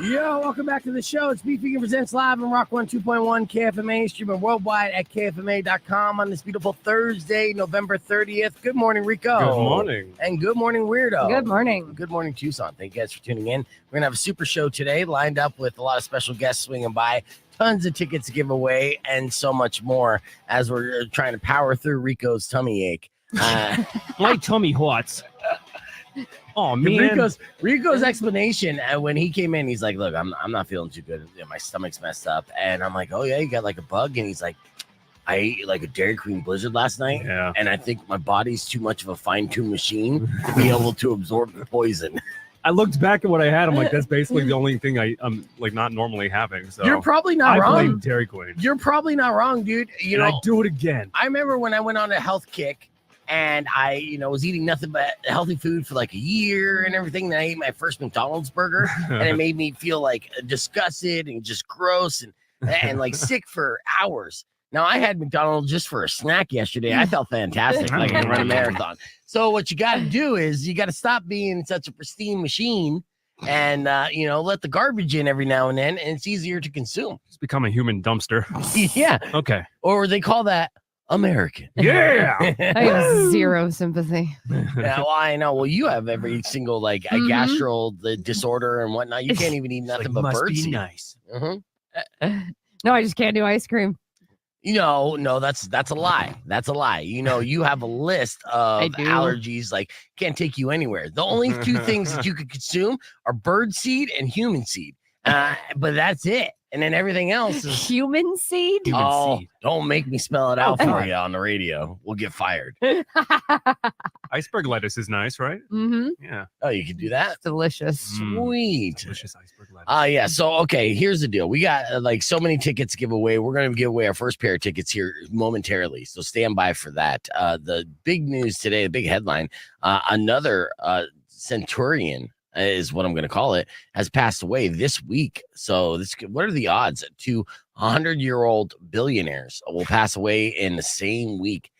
Speaker 1: Yo, welcome back to the show. It's BeFegan Presents live on Rock 102.1 KFMA, streaming worldwide at KFMA.com on this beautiful Thursday, November 30th. Good morning, Rico.
Speaker 3: Good morning.
Speaker 1: And good morning, Weirdo.
Speaker 2: Good morning.
Speaker 1: Good morning, Tucson. Thank you guys for tuning in. We're going to have a super show today lined up with a lot of special guests swinging by. tons of tickets to give away and so much more as we're trying to power through Rico's tummy ache.
Speaker 3: My tummy hurts. Oh man,
Speaker 1: Rico's explanation when he came in, he's like, "Look, I'm not feeling too good. My stomach's messed up." And I'm like, "Oh yeah, you got like a bug?" And he's like, "I ate like a Dairy Queen Blizzard last night, and I think my body's too much of a fine-tuned machine to be able to absorb the poison."
Speaker 3: I looked back at what I had. I'm like, that's basically the only thing I'm like not normally having. So
Speaker 1: you're probably not wrong.
Speaker 3: I blame Dairy Queen.
Speaker 1: You're probably not wrong, dude. You know,
Speaker 3: I do it again.
Speaker 1: I remember when I went on a health kick. And I, was eating nothing but healthy food for like a year and everything. Then I ate my first McDonald's burger, and it made me feel like disgusted and just gross and like sick for hours. Now I had McDonald's just for a snack yesterday. I felt fantastic, like I run a marathon. So what you got to do is you got to stop being such a pristine machine, and let the garbage in every now and then, and it's easier to consume.
Speaker 3: It's become a human dumpster.
Speaker 1: Yeah.
Speaker 3: Okay.
Speaker 1: Or they call that American.
Speaker 3: Yeah.
Speaker 2: I have zero sympathy.
Speaker 1: Yeah, well, I know. Well, you have every single like a gastro disorder and whatnot. You can't even eat nothing but birdseed.
Speaker 3: Nice.
Speaker 2: No, I just can't do ice cream.
Speaker 1: No, that's a lie. That's a lie. You have a list of allergies like can't take you anywhere. The only two things that you could consume are bird seed and human seed. But that's it. And then everything else is
Speaker 2: human seed.
Speaker 1: Seed. Don't make me spell it out for you on the radio. We'll get fired.
Speaker 3: Iceberg lettuce is nice, right?
Speaker 2: Mm-hmm.
Speaker 3: Yeah.
Speaker 1: Oh, you can do that.
Speaker 2: It's delicious.
Speaker 1: Sweet.
Speaker 3: Delicious iceberg lettuce.
Speaker 1: Yeah. So okay, here's the deal. We got like so many tickets to give away. We're going to give away our first pair of tickets here momentarily. So stand by for that. The big news today, the big headline, another centurion is what I'm going to call it, has passed away this week. So what are the odds? 2 100-year-old billionaires will pass away in the same week.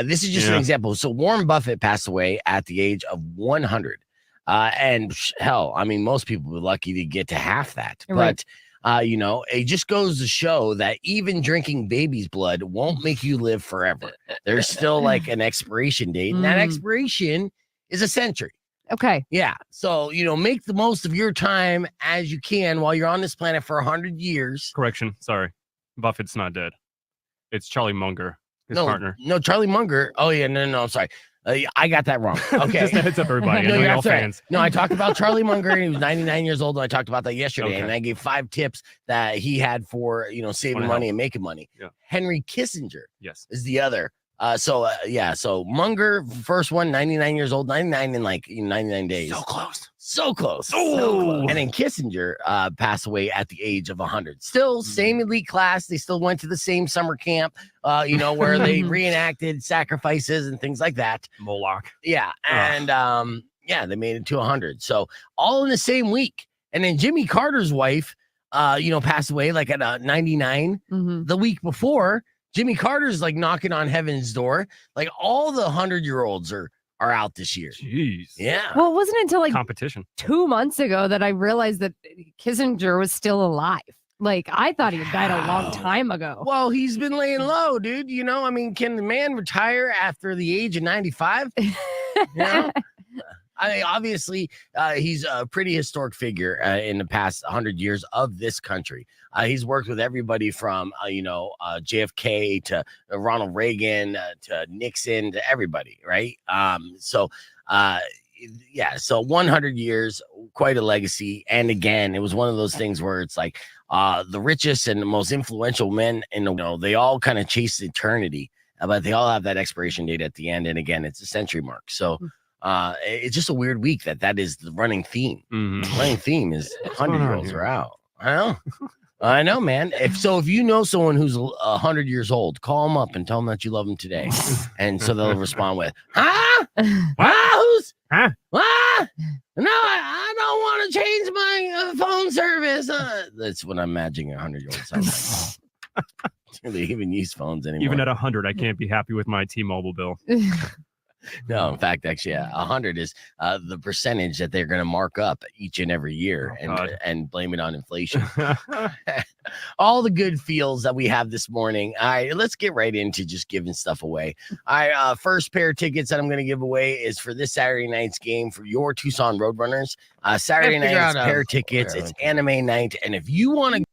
Speaker 1: This is just an example. So Warren Buffett passed away at the age of 100. And hell, I mean, most people were lucky to get to half that.
Speaker 2: Right.
Speaker 1: But, it just goes to show that even drinking baby's blood won't make you live forever. There's still like an expiration date, and that expiration is a century.
Speaker 2: Okay.
Speaker 1: Yeah. So, make the most of your time as you can while you're on this planet for 100 years.
Speaker 3: Correction. Sorry. Buffett's not dead. It's Charlie Munger, his partner.
Speaker 1: No, Charlie Munger. Oh, yeah. No, I'm sorry. I got that wrong. Okay.
Speaker 3: Just a heads up, everybody. I know you're all fans.
Speaker 1: No, I talked about Charlie Munger, and he was 99 years old, and I talked about that yesterday, and I gave 5 tips that he had for, saving money and making money.
Speaker 3: Yeah.
Speaker 1: Henry Kissinger is the other. So Munger, first one, 99 years old, 99 in like 99 days. So close. And then Kissinger passed away at the age of 100. Still same elite class. They still went to the same summer camp, where they reenacted sacrifices and things like that.
Speaker 3: Moloch.
Speaker 1: Yeah. And they made it to 100. So all in the same week. And then Jimmy Carter's wife, passed away like at 99 the week before. Jimmy Carter's like knocking on heaven's door. Like all the 100-year-olds are out this year.
Speaker 3: Jeez.
Speaker 1: Yeah.
Speaker 2: Well, it wasn't until like
Speaker 3: competition
Speaker 2: 2 months ago that I realized that Kissinger was still alive. Like I thought he had died a long time ago.
Speaker 1: Well, he's been laying low, dude. Can the man retire after the age of 95? I mean, obviously, he's a pretty historic figure in the past 100 years of this country. He's worked with everybody from, JFK to Ronald Reagan to Nixon to everybody, right? So 100 years, quite a legacy. And again, it was one of those things where it's like the richest and the most influential men in the world, they all kind of chase eternity, but they all have that expiration date at the end. And again, it's a century mark. So it's just a weird week that is the running theme. The running theme is 100-year-olds are out. I know, man. If you know someone who's 100 years old, call them up and tell them that you love them today. And so they'll respond with, huh? Who's?
Speaker 3: Huh?
Speaker 1: What? No, I don't want to change my phone service. That's what I'm imagining a 100-year-old sounds like. They even use phones anymore.
Speaker 3: Even at 100, I can't be happy with my T-Mobile bill.
Speaker 1: No, in fact, actually, 100 is the percentage that they're going to mark up each and every year and blame it on inflation. All the good feels that we have this morning. All right, let's get right into just giving stuff away. All right, first pair of tickets that I'm going to give away is for this Saturday night's game for your Tucson Roadrunners. Saturday night's pair of tickets. It's anime night. And if you want to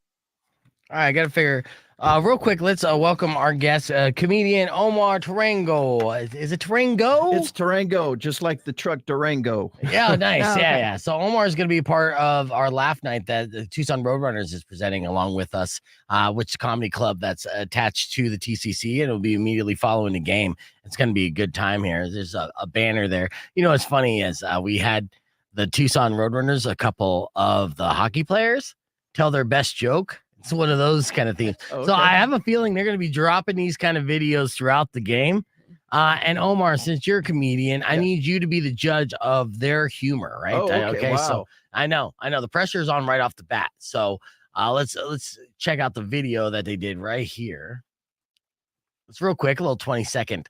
Speaker 1: All right, I got to figure. Real quick, let's welcome our guest, comedian Omar Tarango. Is it Tarango?
Speaker 12: It's Tarango, just like the truck Durango.
Speaker 1: Yeah, nice.
Speaker 2: Oh, okay.
Speaker 1: Yeah. So Omar is going to be a part of our laugh night that the Tucson Roadrunners is presenting along with us, which is a comedy club that's attached to the TCC, and it'll be immediately following the game. It's going to be a good time here. There's a banner there. You know, what's funny is we had the Tucson Roadrunners, a couple of the hockey players, tell their best joke. It's one of those kind of things.
Speaker 12: Okay.
Speaker 1: So I have a feeling they're going to be dropping these kind of videos throughout the game. And Omar, since you're a comedian, I need you to be the judge of their humor, right?
Speaker 12: Oh, okay. Wow.
Speaker 1: So I know the pressure is on right off the bat. So let's check out the video that they did right here. It's real quick, a little 20-second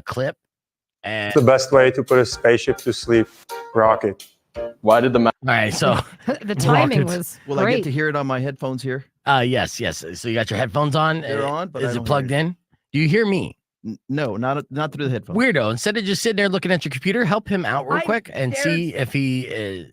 Speaker 1: clip. And
Speaker 13: the best way to put a spaceship to sleep? Rocket. Why did the
Speaker 1: all right, so
Speaker 2: the timing was
Speaker 12: Will
Speaker 2: great.
Speaker 12: I get to hear it on my headphones here?
Speaker 1: yes. So you got your headphones on.
Speaker 12: They're on, but
Speaker 1: is it plugged in? Do you hear me?
Speaker 12: No, not through the headphones.
Speaker 1: Weirdo, instead of just sitting there looking at your computer, help him out real
Speaker 2: I
Speaker 1: quick and
Speaker 2: dared-
Speaker 1: see if he is.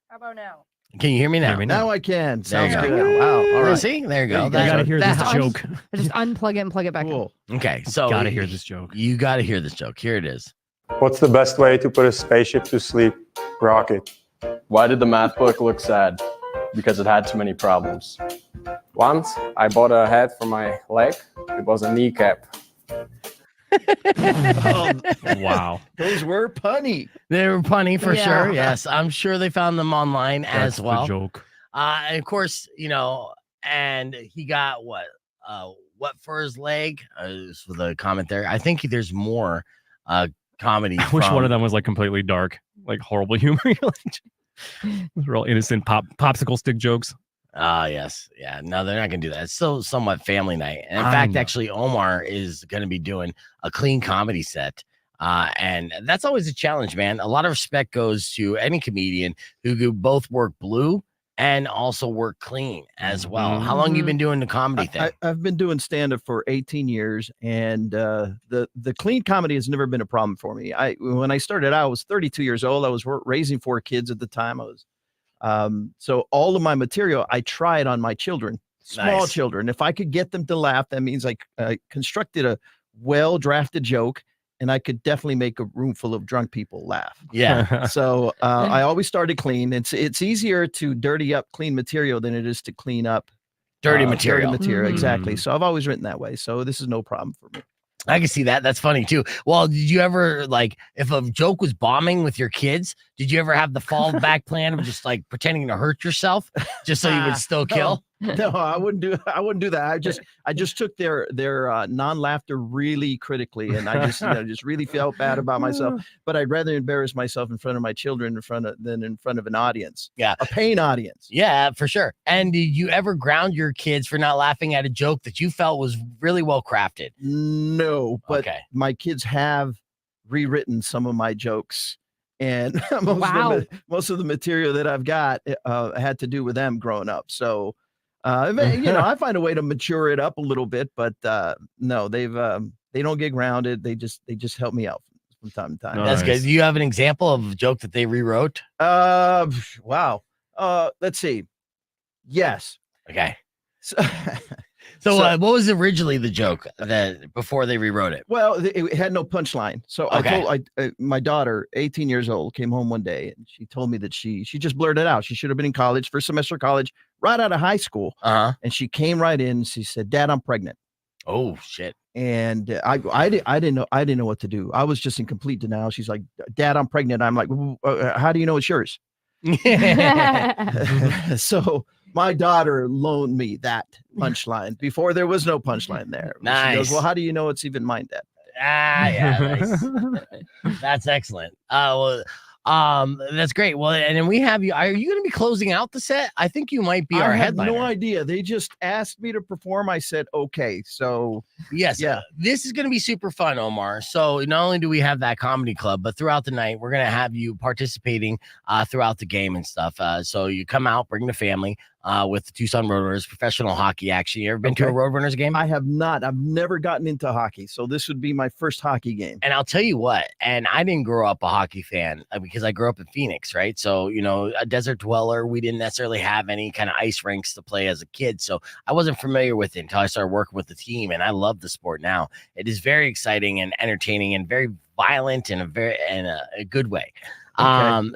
Speaker 2: How about now?
Speaker 1: Can you hear me now?
Speaker 12: Now I can.
Speaker 1: There you
Speaker 12: Sounds
Speaker 1: go.
Speaker 12: good. Wow. All right.
Speaker 1: See, there you go.
Speaker 3: You gotta hear this
Speaker 2: that
Speaker 3: joke.
Speaker 2: Just unplug it and plug it back in.
Speaker 12: Cool.
Speaker 1: Okay, so
Speaker 3: Gotta hear this joke.
Speaker 1: You got to hear this joke. Here it is.
Speaker 13: What's the best way to put a spaceship to sleep? Rocket.
Speaker 14: Why did the math book look sad? Because it had too many problems. Once I bought a hat for my leg. It was a kneecap.
Speaker 3: Wow.
Speaker 12: Those were punny.
Speaker 1: They were punny for
Speaker 2: Yeah.
Speaker 1: sure. Yes, I'm sure they found them online
Speaker 3: That's
Speaker 1: as well.
Speaker 3: the joke.
Speaker 1: And of course, and he got what for his leg? For the comment there. I think there's more comedy.
Speaker 3: I wish one of them was like completely dark, like horrible humor. Real innocent popsicle stick jokes.
Speaker 1: Yes. Yeah. No, they're not going to do that. It's still somewhat family night. And in
Speaker 3: I
Speaker 1: fact,
Speaker 3: know.
Speaker 1: actually, Omar is going to be doing a clean comedy set. And that's always a challenge, man. A lot of respect goes to any comedian who both work blue and also work clean as well. How long you been doing the comedy thing?
Speaker 12: I've been doing stand-up for 18 years, and the clean comedy has never been a problem for me. When I started out, I was 32 years old. I was raising 4 kids at the time. I was so all of my material I tried on my children, small
Speaker 1: Nice.
Speaker 12: children. If I could get them to laugh, that means I constructed a well-drafted joke, and I could definitely make a room full of drunk people laugh.
Speaker 1: Yeah.
Speaker 12: So I always started clean. It's easier to dirty up clean material than it is to clean up
Speaker 1: Dirty material.
Speaker 12: Dirty material, exactly.
Speaker 3: Mm.
Speaker 12: So I've always written that way. So this is no problem for me.
Speaker 1: I can see that. That's funny too. Well, did you ever if a joke was bombing with your kids, did you ever have the fallback plan of just like pretending to hurt yourself just so you would still kill?
Speaker 12: No, I wouldn't do that. I just took their non-laughter really critically, and I just really felt bad about myself. But I'd rather embarrass myself in front of my children than in front of an audience.
Speaker 1: Yeah.
Speaker 12: A paying audience.
Speaker 1: Yeah, for sure. And did you ever ground your kids for not laughing at a joke that you felt was really well crafted?
Speaker 12: No, but
Speaker 1: Okay.
Speaker 12: my kids have rewritten some of my jokes. And
Speaker 2: Wow.
Speaker 12: most of the material that I've got had to do with them growing up. So, I find a way to mature it up a little bit, but no, they don't get grounded. They just help me out from time to time.
Speaker 1: That's good. Do you have an example of a joke that they rewrote?
Speaker 12: Wow. Let's see. Yes.
Speaker 1: Okay.
Speaker 12: So,
Speaker 1: So, what was originally the joke that before they rewrote it?
Speaker 12: well, it had no punchline. So
Speaker 1: Okay.
Speaker 12: my daughter, 18 years old, came home one day and she told me that she just blurted out. She should have been in college, first semester of college, right out of high school.
Speaker 1: Uh-huh.
Speaker 12: And she came right in and she said, "Dad, I'm pregnant."
Speaker 1: Oh shit.
Speaker 12: And I didn't know what to do. I was just in complete denial. She's like, "Dad, I'm pregnant." I'm like, "How do you know it's yours?" So my daughter loaned me that punchline before there was no punchline there. She
Speaker 1: Nice.
Speaker 12: goes, "Well, how do you know it's even mine, Dad?"
Speaker 1: Yeah, nice. That's excellent. That's great. Well, and then we have you. Are you going to be closing out the set? I think you might be
Speaker 12: I
Speaker 1: our
Speaker 12: have
Speaker 1: headliner.
Speaker 12: no idea. They just asked me to perform. I said, okay. So
Speaker 1: Yes.
Speaker 12: Yeah.
Speaker 1: This is going to be super fun, Omar. So not only do we have that comedy club, but throughout the night, we're going to have you participating throughout the game and stuff. So you come out, bring the family. with the Tucson Roadrunners, professional hockey action. You ever been to a Roadrunners game?
Speaker 12: I have not. I've never gotten into hockey, so this would be my first hockey game.
Speaker 1: And I'll tell you what, and I didn't grow up a hockey fan because I grew up in Phoenix, right? So, a desert dweller, we didn't necessarily have any kind of ice rinks to play as a kid. So I wasn't familiar with it until I started working with the team, and I love the sport now. It is very exciting and entertaining and very violent in a good way.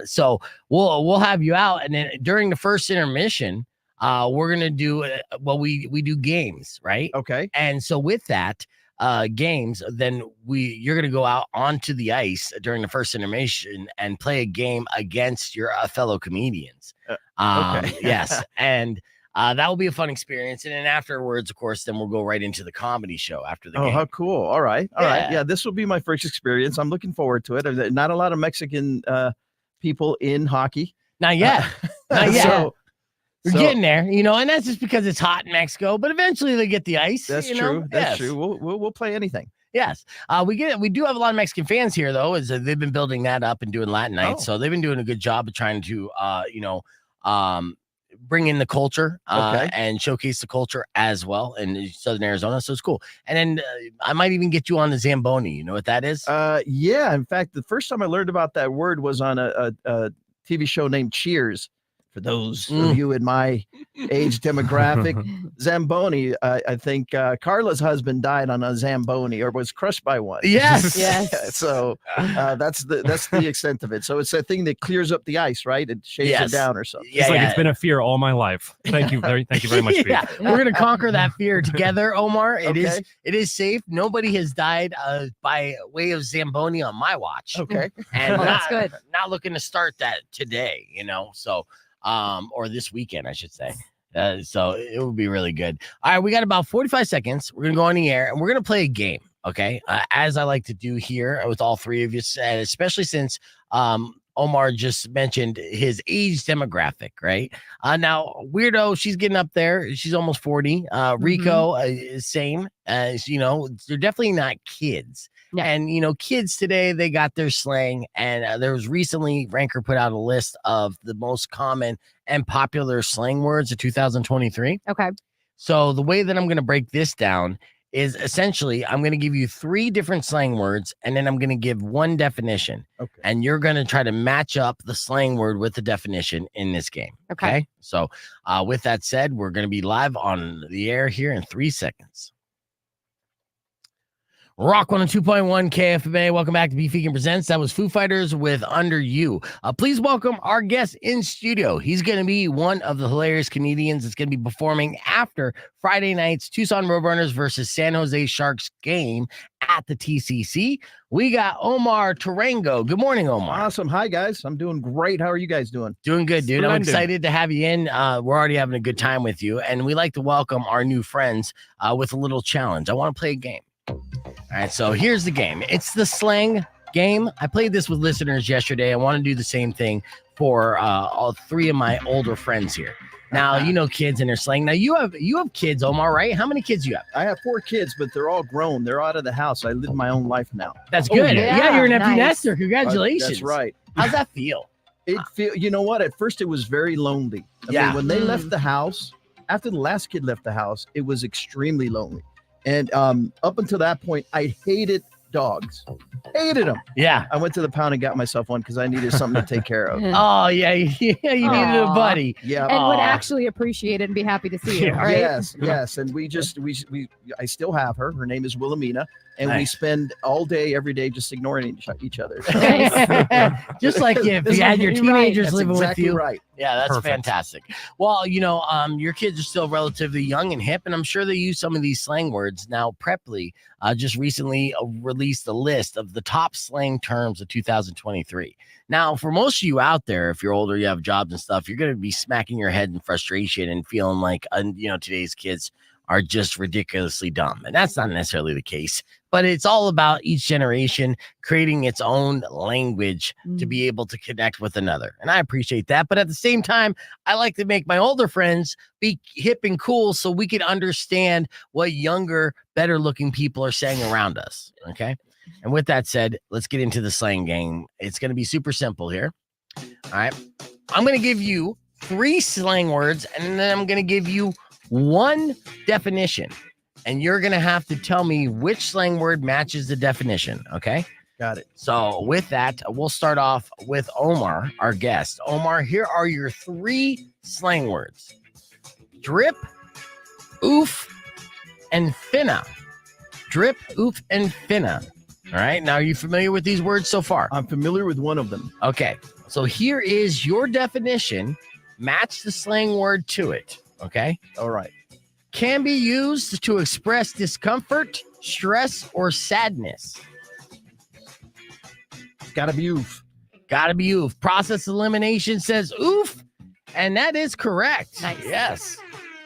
Speaker 1: So we'll have you out, and then during the first intermission, we're gonna do we do games, right?
Speaker 12: Okay.
Speaker 1: And so with that games, then you're gonna go out onto the ice during the first intermission and play a game against your fellow comedians. Yes, and that will be a fun experience. And then afterwards, of course, then we'll go right into the comedy show after the game.
Speaker 12: Oh, how cool! All right. Yeah, this will be my first experience. I'm looking forward to it. Not a lot of Mexican people in hockey.
Speaker 1: Not yet. Not yet. We're
Speaker 12: So-
Speaker 1: getting there, and that's just because it's hot in Mexico. But eventually they get the ice.
Speaker 12: That's
Speaker 1: you
Speaker 12: true.
Speaker 1: know?
Speaker 12: That's
Speaker 1: Yes.
Speaker 12: true. We'll play anything.
Speaker 1: Yes, we get it. We do have a lot of Mexican fans here, though, as they've been building that up and doing Latin nights. So they've been doing a good job of trying to, bring in the culture and showcase the culture as well in Southern Arizona. So it's cool. And then I might even get you on the Zamboni. You know what that is?
Speaker 12: Yeah. In fact, the first time I learned about that word was on a TV show named Cheers. For those of you in my age demographic, Zamboni, I think Carla's husband died on a Zamboni or was crushed by one.
Speaker 1: Yes.
Speaker 2: Yes.
Speaker 12: So that's the extent of it. So it's a thing that clears up the ice, right? It shaves it down or something.
Speaker 3: It's like it's been a fear all my life. Thank you very much, Pete.
Speaker 1: Yeah, we're gonna conquer that fear together, Omar. It
Speaker 12: Okay.
Speaker 1: is safe. Nobody has died by way of Zamboni on my watch.
Speaker 12: Okay.
Speaker 1: And
Speaker 2: Well, that's good.
Speaker 1: Not looking to start that today, so or this weekend, I should say. So it would be really good. All right, we got about 45 seconds. We're gonna go on the air and we're gonna play a game. Okay, as I like to do here with all three of you, especially since Omar just mentioned his age demographic, right? Now, Weirdo, she's getting up there. She's almost 40. Rico, same. They're definitely not kids.
Speaker 2: Yeah.
Speaker 1: And, kids today, they got their slang. And there was recently, Ranker put out a list of the most common and popular slang words of 2023.
Speaker 2: Okay.
Speaker 1: So the way that I'm going to break this down is essentially I'm going to give you 3 different slang words, and then I'm going to give one definition.
Speaker 12: Okay.
Speaker 1: And you're going to try to match up the slang word with the definition in this game.
Speaker 2: Okay.
Speaker 1: So with that said, we're going to be live on the air here in 3 seconds. Rock 102.1 KFMA. Welcome back to Beef Vegan Presents. That was Foo Fighters with Under You. Please welcome our guest in studio. He's going to be one of the hilarious comedians that's going to be performing after Friday night's Tucson Roadrunners versus San Jose Sharks game at the TCC. We got Omar Tarango. Good morning, Omar.
Speaker 12: Awesome. Hi, guys. I'm doing great. How are you guys doing?
Speaker 1: Doing good, dude. I'm
Speaker 3: Splendid.
Speaker 1: excited to have you in. We're already having a good time with you, and we like to welcome our new friends with a little challenge. I want to play a game. All right, so here's the game. It's the slang game. I played this with listeners yesterday. I want to do the same thing for all 3 of my older friends here. Now, kids and their slang. Now, you have kids, Omar, right? How many kids do you have?
Speaker 12: I have 4 kids, but they're all grown. They're out of the house. I live my own life now.
Speaker 1: That's good.
Speaker 2: yeah.
Speaker 1: You're an empty
Speaker 2: Nice.
Speaker 1: nester. Congratulations.
Speaker 12: That's right.
Speaker 1: How's that feel?
Speaker 12: You know what? At first, it was very lonely. I
Speaker 1: Yeah.
Speaker 12: mean, when they left the house, after the last kid left the house, it was extremely lonely. And up until that point, I hated dogs. Hated them.
Speaker 1: Yeah.
Speaker 12: I went to the pound and got myself one because I needed something to take care of.
Speaker 1: Oh, yeah. You needed a
Speaker 2: Aw.
Speaker 1: buddy.
Speaker 12: Yeah.
Speaker 2: And would
Speaker 1: Aw.
Speaker 2: actually appreciate it and be happy to see you,
Speaker 3: Yeah.
Speaker 2: right?
Speaker 12: Yes. And I still have her. Her name is Wilhelmina. And we
Speaker 1: Nice.
Speaker 12: spend all day, every day, just ignoring each other.
Speaker 1: Just like if you had your
Speaker 2: Right.
Speaker 1: teenagers
Speaker 12: That's
Speaker 1: living
Speaker 12: exactly
Speaker 1: with you.
Speaker 12: right.
Speaker 1: Yeah, that's
Speaker 3: Perfect.
Speaker 1: fantastic. Well, your kids are still relatively young and hip, and I'm sure they use some of these slang words. Now, Preply just recently released a list of the top slang terms of 2023. Now, for most of you out there, if you're older, you have jobs and stuff, you're going to be smacking your head in frustration and feeling like, today's kids are just ridiculously dumb. And that's not necessarily the case, but it's all about each generation creating its own language to be able to connect with another. And I appreciate that. But at the same time, I like to make my older friends be hip and cool so we can understand what younger, better looking people are saying around us. Okay. And with that said, let's get into the slang game. It's going to be super simple here. All right. I'm going to give you 3 slang words, and then I'm going to give you 1 definition. And you're going to have to tell me which slang word matches the definition, okay?
Speaker 12: Got it.
Speaker 1: So with that, we'll start off with Omar, our guest. Omar, here are your 3 slang words. Drip, oof, and finna. Drip, oof, and finna. All right. Now, are you familiar with these words so far?
Speaker 12: I'm familiar with one of them.
Speaker 1: Okay. So here is your definition. Match the slang word to it. Okay.
Speaker 12: All right.
Speaker 1: Can be used to express discomfort, stress, or sadness.
Speaker 12: Gotta be oof.
Speaker 1: Gotta be oof. Process elimination says oof. And that is correct.
Speaker 2: Nice.
Speaker 1: Yes.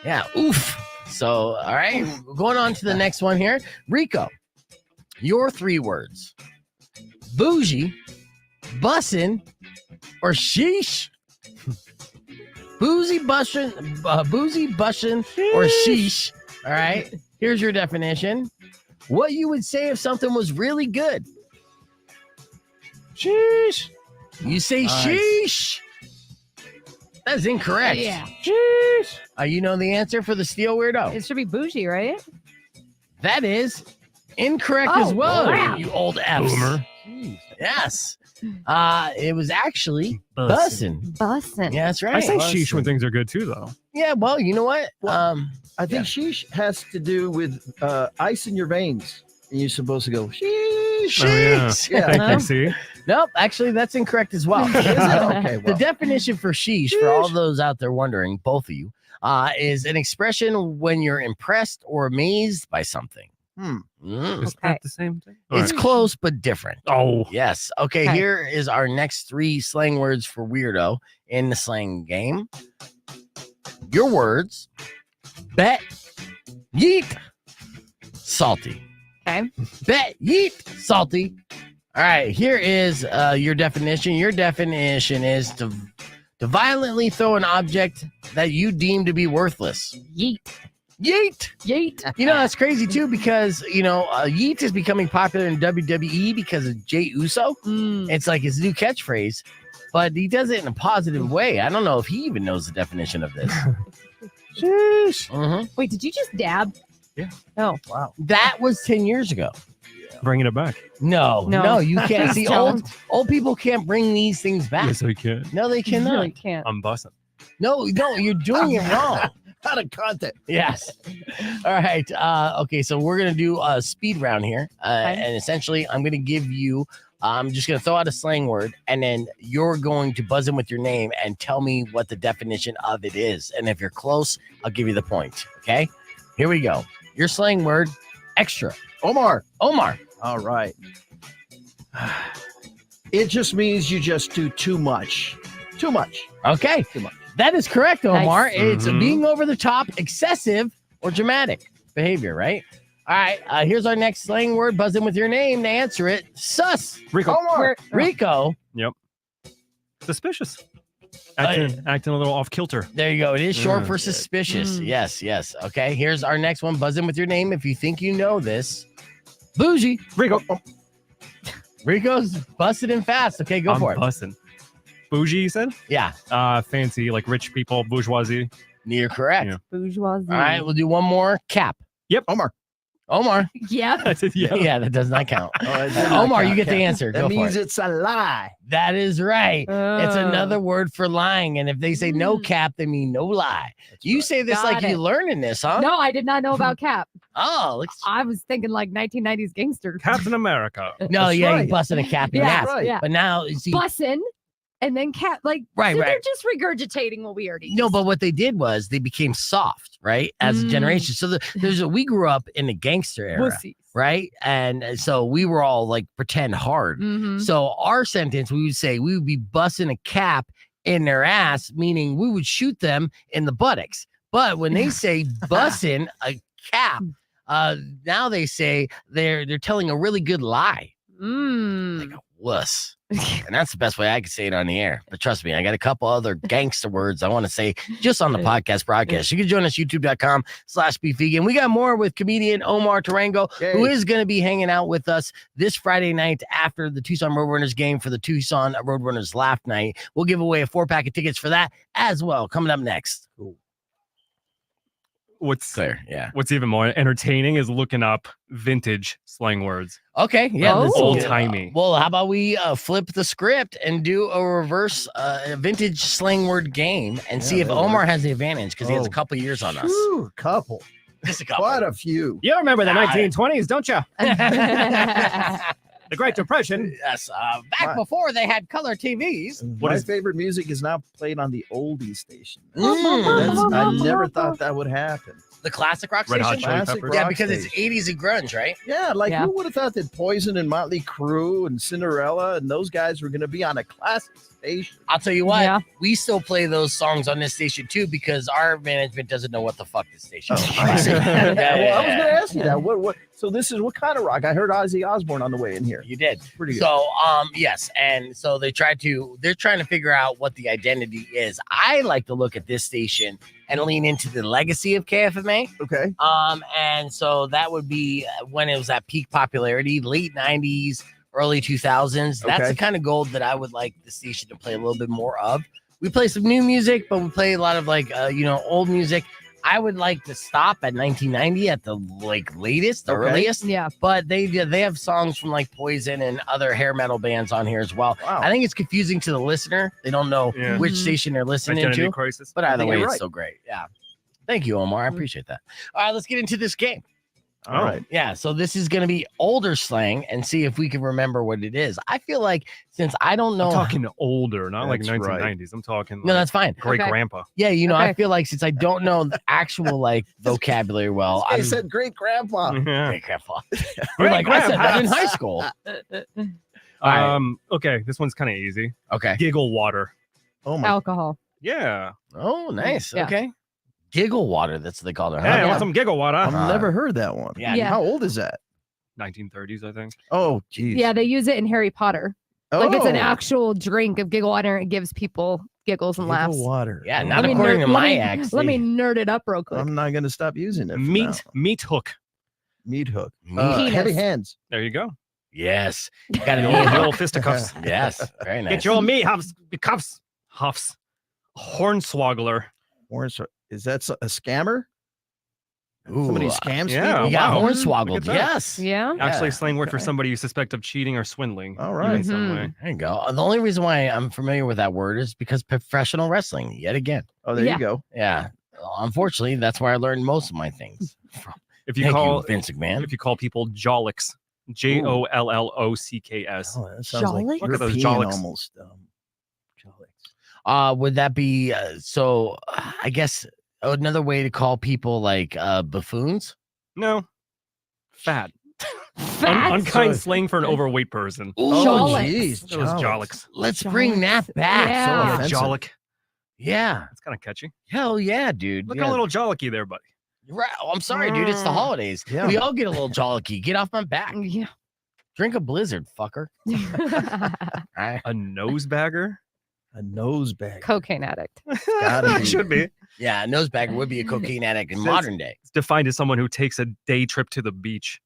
Speaker 1: Yeah. Oof. So, all right. Going on to the next one here. Rico, your 3 words. Bougie, bussin', or sheesh. Boozy bussin', or sheesh. All right. Here's your definition. What you would say if something was really good. Sheesh. You say sheesh. That's incorrect.
Speaker 2: Yeah.
Speaker 1: Sheesh. You know the answer for the steel weirdo?
Speaker 2: It should be bougie, right?
Speaker 1: That is incorrect as well,
Speaker 2: wow.
Speaker 1: you old F's.
Speaker 3: Boomer.
Speaker 1: Yes. It was actually bussin'.
Speaker 2: Bussin'.
Speaker 1: Yeah, that's right.
Speaker 3: I say sheesh when things are good too, though.
Speaker 1: Yeah, well, you know what?
Speaker 12: I think sheesh has to do with ice in your veins. And you're supposed to go, sheesh.
Speaker 3: Oh, yeah.
Speaker 1: Yeah.
Speaker 3: Thank you, see?
Speaker 1: Nope, actually, that's incorrect as well.
Speaker 12: Okay,
Speaker 1: The
Speaker 12: well.
Speaker 1: definition for sheesh, for all those out there wondering, both of you, is an expression when you're impressed or amazed by something.
Speaker 12: Hmm.
Speaker 1: Mm.
Speaker 3: Is that the same thing?
Speaker 1: It's close, but different.
Speaker 3: Oh.
Speaker 1: Yes. Okay, here is our next 3 slang words for weirdo in the slang game. Your words: bet, yeet, salty.
Speaker 2: Okay.
Speaker 1: Bet, yeet, salty. All right, here is your definition. Your definition is to violently throw an object that you deem to be worthless.
Speaker 2: Yeet.
Speaker 1: Yeet.
Speaker 2: Yeet.
Speaker 1: You know, that's crazy too because, yeet is becoming popular in WWE because of Jey Uso. It's like his new catchphrase, but he does it in a positive way. I don't know if he even knows the definition of this.
Speaker 2: Sheesh.
Speaker 1: Mhm.
Speaker 2: Wait, did you just dab?
Speaker 3: Yeah.
Speaker 2: Oh, wow.
Speaker 1: That was 10 years ago.
Speaker 3: Bringing it back.
Speaker 1: No, you can't. See,
Speaker 2: Don't.
Speaker 1: old people can't bring these things back.
Speaker 3: Yes, we can.
Speaker 1: No, they
Speaker 2: You
Speaker 1: cannot.
Speaker 2: really can't.
Speaker 3: I'm bussing.
Speaker 1: No, you're doing it wrong.
Speaker 12: Out of context.
Speaker 1: Yes. All right. Okay, so we're going to do a speed round here. And essentially, I'm going to give you, I'm just going to throw out a slang word, and then you're going to buzz in with your name and tell me what the definition of it is. And if you're close, I'll give you the point. Okay? Here we go. Your slang word, extra.
Speaker 12: Omar.
Speaker 1: All
Speaker 12: right. It just means you just do too much. Too much.
Speaker 1: Okay.
Speaker 12: Too much.
Speaker 1: That is correct, Omar.
Speaker 2: Nice.
Speaker 1: It's being over the top, excessive, or dramatic behavior, right? All right. Here's our next slang word. Buzz in with your name to answer it. Sus.
Speaker 3: Rico.
Speaker 12: Omar.
Speaker 1: Rico.
Speaker 3: Yep. Suspicious. Acting a little off kilter.
Speaker 1: There you go. It is short
Speaker 3: Yeah.
Speaker 1: for suspicious. Yes. Okay. Here's our next one. Buzz in with your name if you think you know this. Bougie.
Speaker 3: Rico.
Speaker 1: Rico's busted in fast. Okay, go for it.
Speaker 3: Bussin'. Bougie, you said?
Speaker 1: Yeah.
Speaker 3: Fancy, like rich people, bourgeoisie.
Speaker 1: You're correct.
Speaker 3: Yeah.
Speaker 2: Bourgeoisie.
Speaker 1: All right. We'll do one more. Cap.
Speaker 3: Yep.
Speaker 12: Omar.
Speaker 2: Yep.
Speaker 3: I said, yeah.
Speaker 1: Yeah, that does not count.
Speaker 12: That
Speaker 1: Omar, you get the answer.
Speaker 12: That
Speaker 1: Go
Speaker 12: means
Speaker 1: for it.
Speaker 12: it's a lie.
Speaker 1: That is right. It's
Speaker 2: Oh.
Speaker 1: another word for lying. And if they say no cap, they mean no lie. You say this
Speaker 2: Got
Speaker 1: like
Speaker 2: it.
Speaker 1: you learning this, huh?
Speaker 2: No, I did not know about Cap.
Speaker 1: Oh, look.
Speaker 2: I was thinking like 1990s gangster.
Speaker 3: Captain America.
Speaker 1: No,
Speaker 12: That's
Speaker 1: yeah,
Speaker 12: right.
Speaker 1: you busted a cap in
Speaker 2: Yeah,
Speaker 1: half.
Speaker 12: right.
Speaker 2: Yeah.
Speaker 1: But now, you see,
Speaker 2: Bussin', and then Cap. Like,
Speaker 1: Right,
Speaker 2: so
Speaker 1: right.
Speaker 2: they're just regurgitating what we already
Speaker 1: no,
Speaker 2: used.
Speaker 1: but what they did was they became soft, right? As a generation. So we grew up in the gangster era,
Speaker 2: Wussies.
Speaker 1: right? And so we were all like pretend hard.
Speaker 2: Mhm.
Speaker 1: So our sentence, we would say we would be busting a cap in their ass, meaning we would shoot them in the buttocks. But when they say busting a cap, now they say they're telling a really good lie. Like a wuss. And that's the best way I can say it on the air. But trust me, I got a couple other gangster words I want to say just on the podcast broadcast. You can join us, youtube.com/beefvegan. We got more with comedian Omar Tarango, who is going to be hanging out with us this Friday night after the Tucson Roadrunners game for the Tucson Roadrunners Laugh Night. We'll give away a 4-pack of tickets for that as well. Coming up next. Cool.
Speaker 3: What's even more entertaining is looking up vintage slang words.
Speaker 1: Okay, yeah,
Speaker 3: old timey.
Speaker 1: Well, how about we flip the script and do a reverse vintage slang word game and see if Omar has the advantage because he has a couple years on us.
Speaker 12: Ooh, couple.
Speaker 1: Just a couple.
Speaker 12: Quite a few.
Speaker 15: You remember the 1920s, don't you? The Great Depression.
Speaker 1: Yes, back before they had color TVs.
Speaker 12: My favorite music is now played on the oldie station. I never thought that would happen.
Speaker 1: The classic rock
Speaker 12: Red Hot
Speaker 1: station?
Speaker 12: Chili Peppers.
Speaker 1: Yeah, because it's 80s and grunge, right?
Speaker 12: Yeah, who would have thought that Poison and Motley Crue and Cinderella and those guys were going to be on a classic station?
Speaker 1: I'll tell you what, we still play those songs on this station too because our management doesn't know what the fuck this station is.
Speaker 12: I see. Well, I was going to ask you that. What? So this is what kind of rock? I heard Ozzy Osbourne on the way in here.
Speaker 1: You did.
Speaker 12: Pretty good.
Speaker 1: So, yes, and so they're trying to figure out what the identity is. I like to look at this station and lean into the legacy of KFMA.
Speaker 12: Okay.
Speaker 1: And so that would be when it was at peak popularity, late 90s, early 2000s. That's the kind of gold that I would like the station to play a little bit more of. We play some new music, but we play a lot of old music. I would like to stop at 1990 at the latest, the earliest.
Speaker 2: Yeah.
Speaker 1: But they have songs from like Poison and other hair metal bands on here as well.
Speaker 12: Wow.
Speaker 1: I think it's confusing to the listener. They don't know which station they're listening
Speaker 3: Identity
Speaker 1: to.
Speaker 3: crisis.
Speaker 1: But either way,
Speaker 12: you're
Speaker 1: it's
Speaker 12: right.
Speaker 1: so great. Yeah. Thank you, Omar. I appreciate that. All right, let's get into this game.
Speaker 12: All right.
Speaker 1: Yeah, so this is going to be older slang and see if we can remember what it is. I feel like since I don't know.
Speaker 3: I'm talking older, not like
Speaker 12: That's
Speaker 3: 1990s.
Speaker 12: right.
Speaker 3: I'm talking.
Speaker 1: No, that's fine.
Speaker 3: Great grandpa.
Speaker 1: Yeah, I
Speaker 2: Okay.
Speaker 1: feel like since I don't know the actual vocabulary well,
Speaker 12: I
Speaker 1: I'm
Speaker 12: said great grandpa.
Speaker 3: Yeah.
Speaker 1: great grandpa. You're like, I said that in high school. All right.
Speaker 3: Okay, this one's kind of easy.
Speaker 1: Okay.
Speaker 3: Giggle water.
Speaker 12: Oh my.
Speaker 2: Alcohol.
Speaker 3: Yeah.
Speaker 1: Oh, nice.
Speaker 2: Yeah.
Speaker 1: Okay. Giggle water. That's what they call it.
Speaker 3: Hey, I want some giggle water.
Speaker 12: I've never heard that one.
Speaker 1: Yeah.
Speaker 12: How old is that?
Speaker 3: 1930s, I think.
Speaker 12: Oh, geez.
Speaker 2: Yeah, they use it in Harry Potter. Like it's an
Speaker 12: Oh.
Speaker 2: actual drink of giggle water. And it gives people giggles and laughs.
Speaker 12: Giggle water.
Speaker 1: Yeah,
Speaker 12: Oh.
Speaker 1: not according to my ex.
Speaker 2: Let me nerd it up real quick.
Speaker 12: I'm not going to stop using it. from now.
Speaker 3: Meat hook.
Speaker 12: Meat hook.
Speaker 1: Meat.
Speaker 12: Heavy hands.
Speaker 3: There you go.
Speaker 1: Yes. You got
Speaker 3: The old fisticuffs.
Speaker 1: Yes. Very nice.
Speaker 3: Get your meat huffs. Hornswoggler.
Speaker 12: Is that a scammer?
Speaker 1: Ooh,
Speaker 12: Somebody scams
Speaker 3: yeah.
Speaker 12: people?
Speaker 1: You got
Speaker 3: Wow.
Speaker 1: hornswoggled.
Speaker 3: Look at that.
Speaker 1: Yes.
Speaker 2: Yeah.
Speaker 3: Actually, a
Speaker 1: Yeah.
Speaker 3: slang word for
Speaker 12: Okay.
Speaker 3: somebody you suspect of cheating or swindling.
Speaker 12: All
Speaker 3: in
Speaker 12: right.
Speaker 3: some way.
Speaker 1: There you go. The only reason why I'm familiar with that word is because professional wrestling, yet again.
Speaker 12: Oh, there
Speaker 2: Yeah.
Speaker 12: you go.
Speaker 1: Yeah. Unfortunately, that's where I learned most of my things.
Speaker 3: If you
Speaker 1: Thank
Speaker 3: call
Speaker 1: you, Vince McMahon.
Speaker 3: if you call people jollicks, JOLLOCKS.
Speaker 12: Oh, that sounds like
Speaker 2: Jolly?
Speaker 3: Look at those
Speaker 12: European
Speaker 3: jollicks.
Speaker 12: almost.
Speaker 1: Would that be I guess another way to call people like buffoons?
Speaker 3: No. Fat.
Speaker 2: Fat.
Speaker 3: Unkind slang for an overweight person.
Speaker 12: Oh,
Speaker 2: Jollicks.
Speaker 12: jeez.
Speaker 3: Those jollicks.
Speaker 1: Let's bring that back.
Speaker 2: Yeah.
Speaker 12: offensive.
Speaker 3: Jollick.
Speaker 1: Yeah.
Speaker 3: That's kind of catchy.
Speaker 1: Hell yeah, dude.
Speaker 3: Look
Speaker 1: yeah.
Speaker 3: a little jollicky there, buddy.
Speaker 1: Right. Oh, I'm sorry, dude. It's the holidays.
Speaker 12: Yeah.
Speaker 1: We all get a little jollicky. Get off my back.
Speaker 2: Yeah.
Speaker 1: Drink a blizzard, fucker. All right.
Speaker 3: A nosebagger?
Speaker 12: A nose bag.
Speaker 2: Cocaine addict.
Speaker 12: Gotta be.
Speaker 3: Should be.
Speaker 1: Yeah, a nosebagger would be a cocaine addict in
Speaker 3: Says-
Speaker 1: modern day.
Speaker 3: It's defined as someone who takes a day trip to the beach,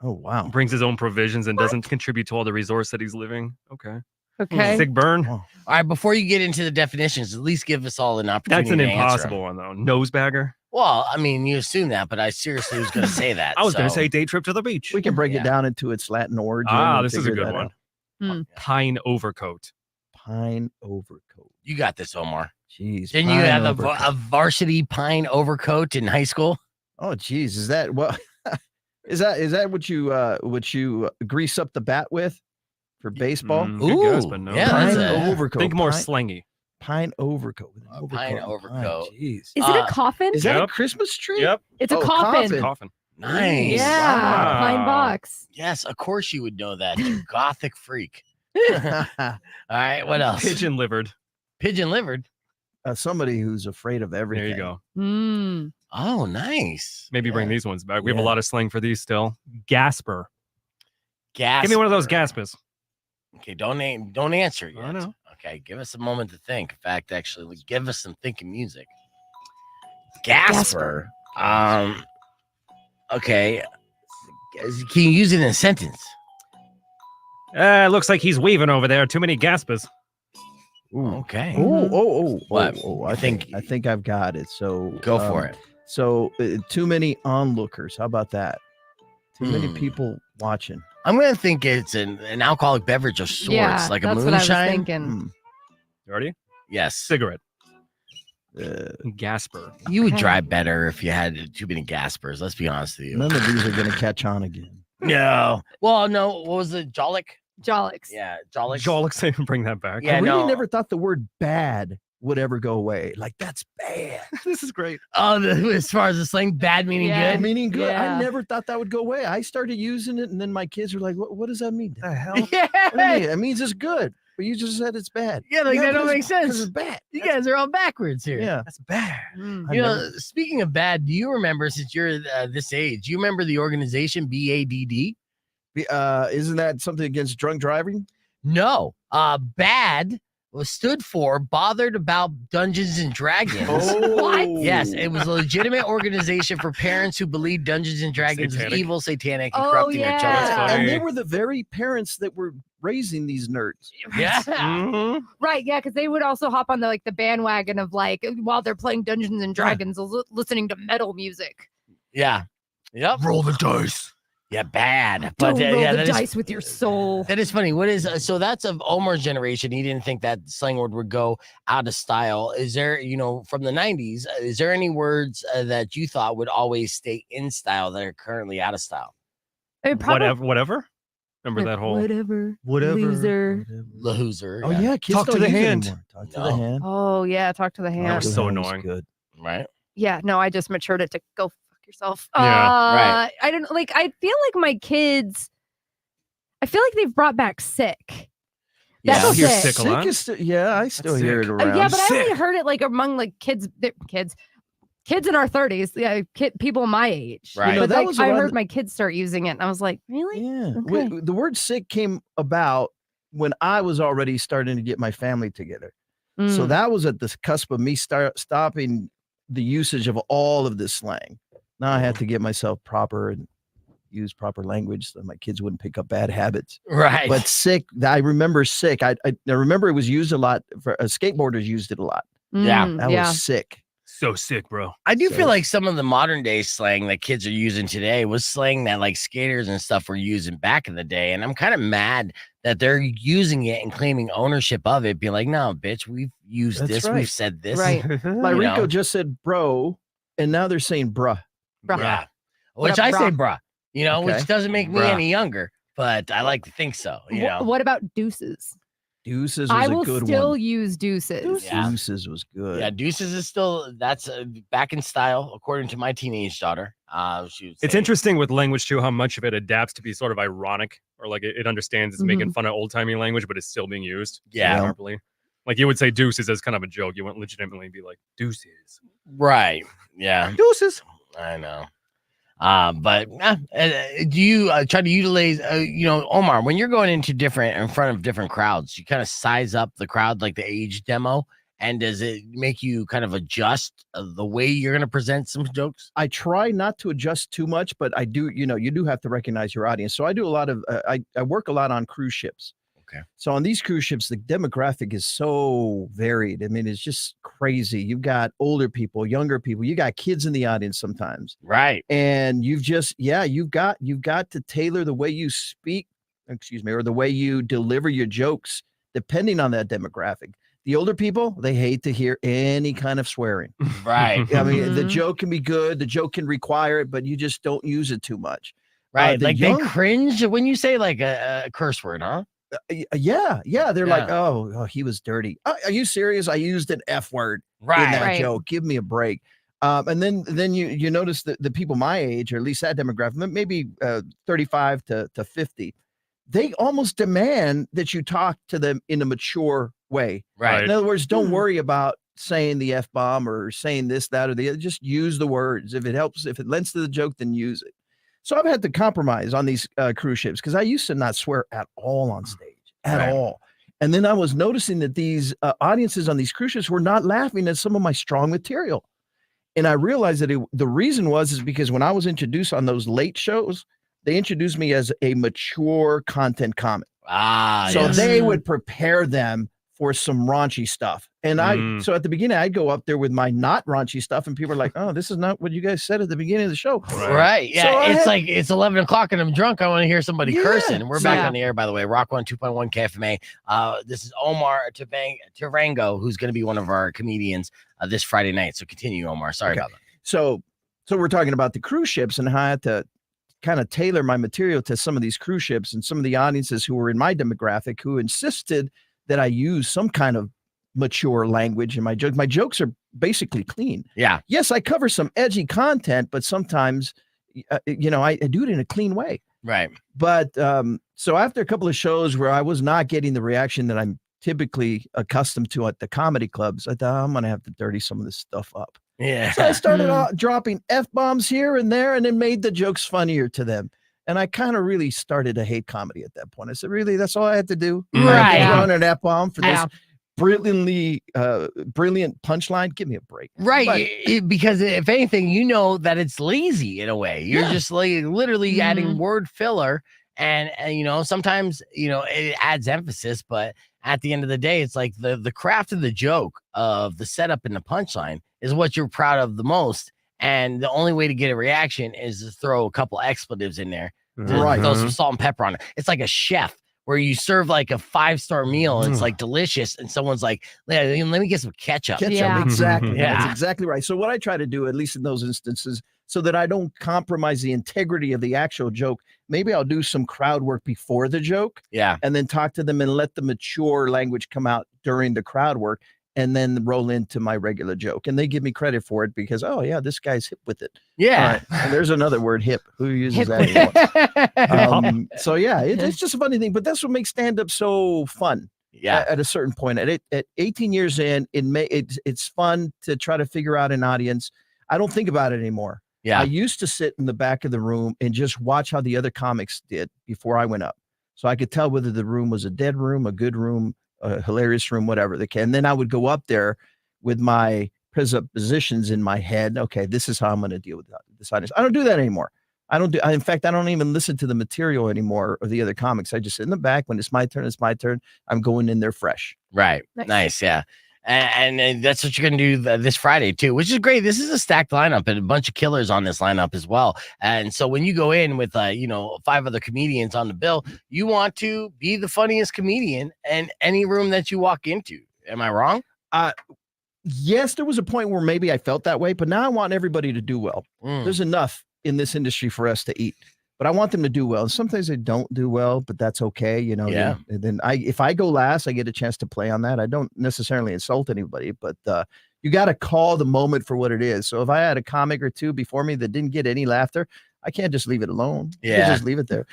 Speaker 12: Oh, wow.
Speaker 3: brings his own provisions, and doesn't contribute to all the resorts that he's living. Okay.
Speaker 2: Okay.
Speaker 3: Sick burn.
Speaker 12: Oh.
Speaker 1: All right, before you get into the definitions, at least give us all an opportunity.
Speaker 3: That's an
Speaker 1: to answer 'em.
Speaker 3: impossible one, though. Nosebagger.
Speaker 1: Well, I mean, you assume that, but I seriously was going to say that.
Speaker 3: I was going to
Speaker 1: so-
Speaker 3: say day trip to the beach.
Speaker 12: We can break
Speaker 1: Yeah.
Speaker 12: it down into its Latin origin.
Speaker 3: Ah,
Speaker 12: and
Speaker 3: this is a
Speaker 12: figure
Speaker 3: good
Speaker 12: that
Speaker 3: one.
Speaker 12: out.
Speaker 2: Hmm.
Speaker 3: Pine overcoat.
Speaker 12: Pine overcoat.
Speaker 1: You got this, Omar.
Speaker 12: Jeez.
Speaker 1: Didn't you
Speaker 12: pine
Speaker 1: have
Speaker 12: overcoat.
Speaker 1: a varsity pine overcoat in high school?
Speaker 12: Oh, geez. Is that what? Is that what you grease up the bat with for baseball?
Speaker 3: Good guess, but no.
Speaker 1: yeah,
Speaker 12: Pine
Speaker 1: that's a
Speaker 12: overcoat.
Speaker 3: Think more
Speaker 12: Pine,
Speaker 3: slangy.
Speaker 12: pine overcoat. With an
Speaker 1: A pine overcoat.
Speaker 12: Jeez.
Speaker 2: Is it
Speaker 1: Uh,
Speaker 2: a coffin?
Speaker 12: Is that a
Speaker 3: Yep.
Speaker 12: Christmas tree?
Speaker 3: Yep.
Speaker 2: It's a
Speaker 12: Oh,
Speaker 2: coffin.
Speaker 3: Coffin.
Speaker 1: nice.
Speaker 2: Yeah.
Speaker 3: Wow.
Speaker 2: Pine box.
Speaker 1: Yes, of course you would know that, you gothic freak. All right, what else?
Speaker 3: Pigeon livered.
Speaker 1: Pigeon livered.
Speaker 12: Somebody who's afraid of everything.
Speaker 3: There you go.
Speaker 2: Mm.
Speaker 1: Oh, nice.
Speaker 3: Maybe bring
Speaker 1: Yeah.
Speaker 3: these ones back. We have a
Speaker 12: Yeah.
Speaker 3: lot of slang for these still. Gasper.
Speaker 1: Gas.
Speaker 3: Give me one of those gaspers.
Speaker 1: Okay, don't answer yet.
Speaker 3: I know.
Speaker 1: Okay, give us a moment to think. In fact, actually, give us some thinking music. Gasper. Okay. Can you use it in a sentence?
Speaker 15: Looks like he's weaving over there. Too many gaspers.
Speaker 1: Okay.
Speaker 12: What?
Speaker 1: I think
Speaker 12: I've got it. So
Speaker 1: go for it.
Speaker 12: So too many onlookers. How about that? Too many people watching.
Speaker 1: I'm gonna think it's an alcoholic beverage of sorts, like a moonshine.
Speaker 2: That's what I was thinking.
Speaker 3: You ready?
Speaker 1: Yes.
Speaker 3: Cigarette. Gasper.
Speaker 1: You would drive better if you had too many gaspers. Let's be honest with you.
Speaker 12: None of these are going to catch on again.
Speaker 1: No. Well, no. What was it? Jollick?
Speaker 2: Jollicks.
Speaker 1: Yeah, Jollicks.
Speaker 3: Jollicks even bring that back.
Speaker 1: Yeah,
Speaker 12: I really never thought the word bad would ever go away. Like, that's bad.
Speaker 3: This is great.
Speaker 1: Oh, as far as the slang, bad meaning good?
Speaker 12: Meaning good.
Speaker 2: Yeah.
Speaker 12: I never thought that would go away. I started using it, and then my kids were like, what does that mean?
Speaker 3: The hell?
Speaker 1: Yeah.
Speaker 12: What do you mean? It means it's good. But you just said it's bad.
Speaker 1: Yeah, like that don't
Speaker 12: because-
Speaker 1: make sense.
Speaker 12: because It's bad.
Speaker 1: You guys are all backwards here.
Speaker 12: Yeah.
Speaker 3: That's bad.
Speaker 1: You know, speaking of bad, do you remember, since you're this age, do you remember the organization BADD?
Speaker 12: Isn't that something against drunk driving?
Speaker 1: No. BAD was stood for Bothered About Dungeons and Dragons.
Speaker 2: What?
Speaker 1: Yes, it was a legitimate organization for parents who believed Dungeons and Dragons was
Speaker 3: Satanic.
Speaker 1: evil, satanic, and
Speaker 2: Oh,
Speaker 1: corrupting their
Speaker 2: yeah.
Speaker 1: children.
Speaker 3: funny.
Speaker 12: And they were the very parents that were raising these nerds.
Speaker 1: Yeah.
Speaker 3: Mhm.
Speaker 2: Right, yeah, because they would also hop on the bandwagon of while they're playing Dungeons and Dragons, listening to metal music.
Speaker 1: Yeah. Yep.
Speaker 3: Roll the dice.
Speaker 1: Yeah, bad.
Speaker 2: Don't roll
Speaker 1: yeah,
Speaker 2: the
Speaker 1: that is-
Speaker 2: dice with your soul.
Speaker 1: That is funny. What is so that's of Omar's generation. He didn't think that slang word would go out of style. Is there, from the 90s, is there any words that you thought would always stay in style that are currently out of style?
Speaker 3: Whatever. Remember that whole
Speaker 2: whatever.
Speaker 12: Whatever.
Speaker 1: Lahoozer.
Speaker 12: Oh, yeah. Kids
Speaker 3: Talk to
Speaker 12: don't
Speaker 3: the
Speaker 12: use it
Speaker 3: hand.
Speaker 12: anymore. Talk to
Speaker 1: No.
Speaker 12: the hand.
Speaker 2: Oh yeah, talk to the
Speaker 3: That
Speaker 2: hand.
Speaker 3: was
Speaker 12: Talk to
Speaker 3: so
Speaker 12: the hand was
Speaker 3: annoying.
Speaker 12: Good.
Speaker 1: Right.
Speaker 2: Yeah, no, I just matured it to go fuck yourself.
Speaker 3: Yeah,
Speaker 1: right.
Speaker 2: I don't I feel like my kids. I feel like they've brought back sick.
Speaker 1: Yeah.
Speaker 2: That's
Speaker 3: You're
Speaker 2: sick.
Speaker 3: sick a lot?
Speaker 12: Sick is still, yeah, I still
Speaker 3: That's
Speaker 12: hear it
Speaker 3: sick.
Speaker 12: around.
Speaker 2: Yeah, but I
Speaker 3: Sick.
Speaker 2: only heard it among kids in our 30s. Yeah, people my age.
Speaker 1: Right.
Speaker 12: You know,
Speaker 2: But
Speaker 12: that was
Speaker 2: I
Speaker 12: around
Speaker 2: heard
Speaker 12: the-
Speaker 2: my kids start using it, and I was like, really?
Speaker 12: Yeah.
Speaker 2: Okay.
Speaker 12: The word sick came about when I was already starting to get my family together. So
Speaker 2: Mm.
Speaker 12: that was at the cusp of me stopping the usage of all of this slang. Now I had to get myself proper and use proper language so my kids wouldn't pick up bad habits.
Speaker 1: Right.
Speaker 12: But sick, I remember sick. I remember it was used a lot for skateboarders used it a lot.
Speaker 1: Yeah.
Speaker 12: That was sick.
Speaker 3: So sick, bro.
Speaker 1: I do
Speaker 12: So-
Speaker 1: feel like some of the modern day slang that kids are using today was slang that skaters and stuff were using back in the day. And I'm kind of mad that they're using it and claiming ownership of it. Be like, no, bitch, we've used
Speaker 12: That's
Speaker 1: this.
Speaker 12: right.
Speaker 1: We've said this.
Speaker 2: Right.
Speaker 12: My
Speaker 1: You
Speaker 12: Rico
Speaker 1: know.
Speaker 12: just said bro, and now they're saying bruh.
Speaker 2: Bruh.
Speaker 1: Yeah.
Speaker 2: What
Speaker 1: Which
Speaker 2: up,
Speaker 1: I say,
Speaker 2: bruh?
Speaker 1: bruh,
Speaker 12: Okay.
Speaker 1: which doesn't make me
Speaker 3: Bruh.
Speaker 1: any younger, but I like to think so. You know.
Speaker 2: What about deuces?
Speaker 12: Deuces was
Speaker 2: I
Speaker 12: a
Speaker 2: will
Speaker 12: good
Speaker 2: still
Speaker 12: one.
Speaker 2: use deuces.
Speaker 1: Yeah.
Speaker 12: Deuces was good.
Speaker 1: Yeah, deuces is still that's back in style, according to my teenage daughter. She would
Speaker 3: It's
Speaker 1: say-
Speaker 3: interesting with language too, how much of it adapts to be sort of ironic, or it understands it's making fun of old timey language, but it's still being used.
Speaker 1: Yeah.
Speaker 3: properly. Like you would say deuces as kind of a joke. You wouldn't legitimately be like deuces.
Speaker 1: Right. Yeah.
Speaker 3: Deuces.
Speaker 1: I know. But do you try to utilize, Omar, when you're going in front of different crowds, you kind of size up the crowd, like the age demo, and does it make you kind of adjust the way you're going to present some jokes?
Speaker 12: I try not to adjust too much, but I do, you do have to recognize your audience. So I do a lot of, I work a lot on cruise ships.
Speaker 1: Okay.
Speaker 12: So on these cruise ships, the demographic is so varied. I mean, it's just crazy. You've got older people, younger people, you got kids in the audience sometimes.
Speaker 1: Right.
Speaker 12: And you've got to tailor the way you speak, or the way you deliver your jokes, depending on that demographic. The older people, they hate to hear any kind of swearing.
Speaker 1: Right.
Speaker 12: I mean, the joke can be good, the joke can require it, but you just don't use it too much.
Speaker 1: Right.
Speaker 12: The
Speaker 1: They cringe when you say like a curse word, huh?
Speaker 12: Yeah. They're like, oh, he was dirty. Are you serious? I used an F word in that
Speaker 2: Right.
Speaker 12: joke. Give me a break. And then you notice that the people my age, or at least that demographic, maybe 35 to 50, they almost demand that you talk to them in a mature way.
Speaker 1: Right.
Speaker 12: In other words, don't worry about saying the F-bomb or saying this, that, or the other. Just use the words. If it helps, if it lends to the joke, then use it. So I've had to compromise on these cruise ships because I used to not swear at all on stage. at all. And then I was noticing that these audiences on these cruise ships were not laughing at some of my strong material. And I realized that the reason is because when I was introduced on those late shows, they introduced me as a mature content comic. So they would prepare them for some raunchy stuff. And so at the beginning, I'd go up there with my not raunchy stuff, and people are like, oh, this is not what you guys said at the beginning of the show.
Speaker 1: Right. Yeah.
Speaker 12: So
Speaker 1: like it's 11 o'clock and I'm drunk. I want to hear somebody cursing. We're back on the air, by the way. Rock 102.1 KFMA. This is Omar Tarango, who's going to be one of our comedians this Friday night. So continue, Omar. Sorry about that.
Speaker 12: So we're talking about the cruise ships and how I had to kind of tailor my material to some of these cruise ships and some of the audiences who were in my demographic who insisted that I use some kind of mature language in my jokes. My jokes are basically clean.
Speaker 1: Yeah.
Speaker 12: Yes, I cover some edgy content, but sometimes, I do it in a clean way.
Speaker 1: Right.
Speaker 12: But so after a couple of shows where I was not getting the reaction that I'm typically accustomed to at the comedy clubs, I thought I'm going to have to dirty some of this stuff up.
Speaker 1: Yeah.
Speaker 12: So I started dropping F-bombs here and there and then made the jokes funnier to them. And I kind of really started to hate comedy at that point. I said, really, that's all I had to do?
Speaker 1: Right.
Speaker 12: Throwing an F-bomb for this brilliant punchline? Give me a break.
Speaker 1: Right. Because if anything, you know that it's lazy in a way. You're just like literally adding word filler. And sometimes, it adds emphasis, but at the end of the day, it's like the craft of the joke of the setup and the punchline is what you're proud of the most. And the only way to get a reaction is to throw a couple expletives in there. Throw some salt and pepper on it. It's like a chef where you serve like a 5-star meal and it's like delicious. And someone's like, let me get some ketchup.
Speaker 12: Exactly.
Speaker 1: Yeah.
Speaker 12: That's exactly right. So what I try to do, at least in those instances, so that I don't compromise the integrity of the actual joke, maybe I'll do some crowd work before the joke.
Speaker 1: Yeah.
Speaker 12: And then talk to them and let the mature language come out during the crowd work and then roll into my regular joke. And they give me credit for it because, oh, yeah, this guy's hip with it.
Speaker 1: Yeah.
Speaker 12: Right. And there's another word, hip. Who uses that anymore? So, yeah, it's just a funny thing. But that's what makes stand-up so fun.
Speaker 1: Yeah.
Speaker 12: At a certain point. At 18 years in, it's fun to try to figure out an audience. I don't think about it anymore.
Speaker 1: Yeah.
Speaker 12: I used to sit in the back of the room and just watch how the other comics did before I went up. So I could tell whether the room was a dead room, a good room, a hilarious room, whatever they can. And then I would go up there with my presuppositions in my head. Okay, this is how I'm going to deal with this audience. I don't do that anymore. In fact, I don't even listen to the material anymore or the other comics. I just sit in the back. When it's my turn, it's my turn. I'm going in there fresh.
Speaker 1: Right. Nice. Yeah. And that's what you're going to do this Friday too, which is great. This is a stacked lineup and a bunch of killers on this lineup as well. And so when you go in with, 5 other comedians on the bill, you want to be the funniest comedian in any room that you walk into. Am I wrong?
Speaker 12: Yes, there was a point where maybe I felt that way, but now I want everybody to do well. There's enough in this industry for us to eat, but I want them to do well. And sometimes they don't do well, but that's okay.
Speaker 1: Yeah.
Speaker 12: Then if I go last, I get a chance to play on that. I don't necessarily insult anybody, but you got to call the moment for what it is. So if I had a comic or two before me that didn't get any laughter, I can't just leave it alone.
Speaker 1: Yeah.
Speaker 12: Just leave it there.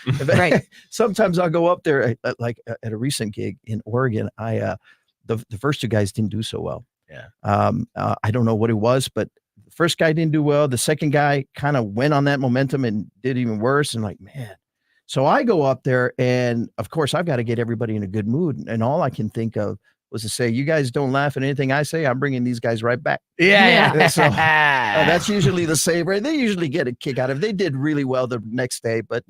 Speaker 12: Sometimes I'll go up there, like at a recent gig in Oregon. The first 2 guys didn't do so well.
Speaker 1: Yeah.
Speaker 12: I don't know what it was, but the first guy didn't do well. The second guy kind of went on that momentum and did even worse. And like, man. So I go up there and of course I've got to get everybody in a good mood. And all I can think of was to say, you guys don't laugh at anything I say. I'm bringing these guys right back.
Speaker 1: Yeah.
Speaker 12: So that's usually the saver. They usually get a kick out of it. They did really well the next day, but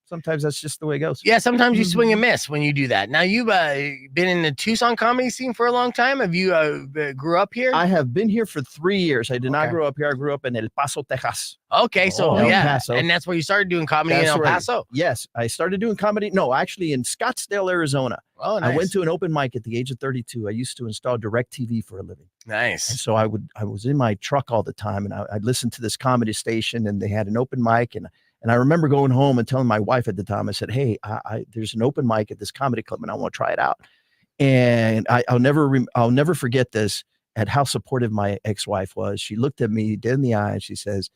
Speaker 12: sometimes that's just the way it goes.
Speaker 1: Yeah, sometimes you swing and miss when you do that. Now, you've been in the Tucson comedy scene for a long time. Have you grew up here?
Speaker 12: I have been here for 3 years. I did not grow up here. I grew up in El Paso, Texas.
Speaker 1: Okay, so
Speaker 12: El
Speaker 1: yeah,
Speaker 12: Paso.
Speaker 1: and that's where you started doing comedy in El Paso?
Speaker 12: Yes, I started doing comedy. No, actually in Scottsdale, Arizona.
Speaker 1: Oh, nice.
Speaker 12: I went to an open mic at the age of 32. I used to install DirecTV for a living.
Speaker 1: Nice.
Speaker 12: And so I was in my truck all the time, and I'd listen to this comedy station, and they had an open mic, and I remember going home and telling my wife at the time, I said, hey, there's an open mic at this comedy club and I want to try it out. And I'll never forget this, at how supportive my ex-wife was. She looked at me dead in the eye and she says,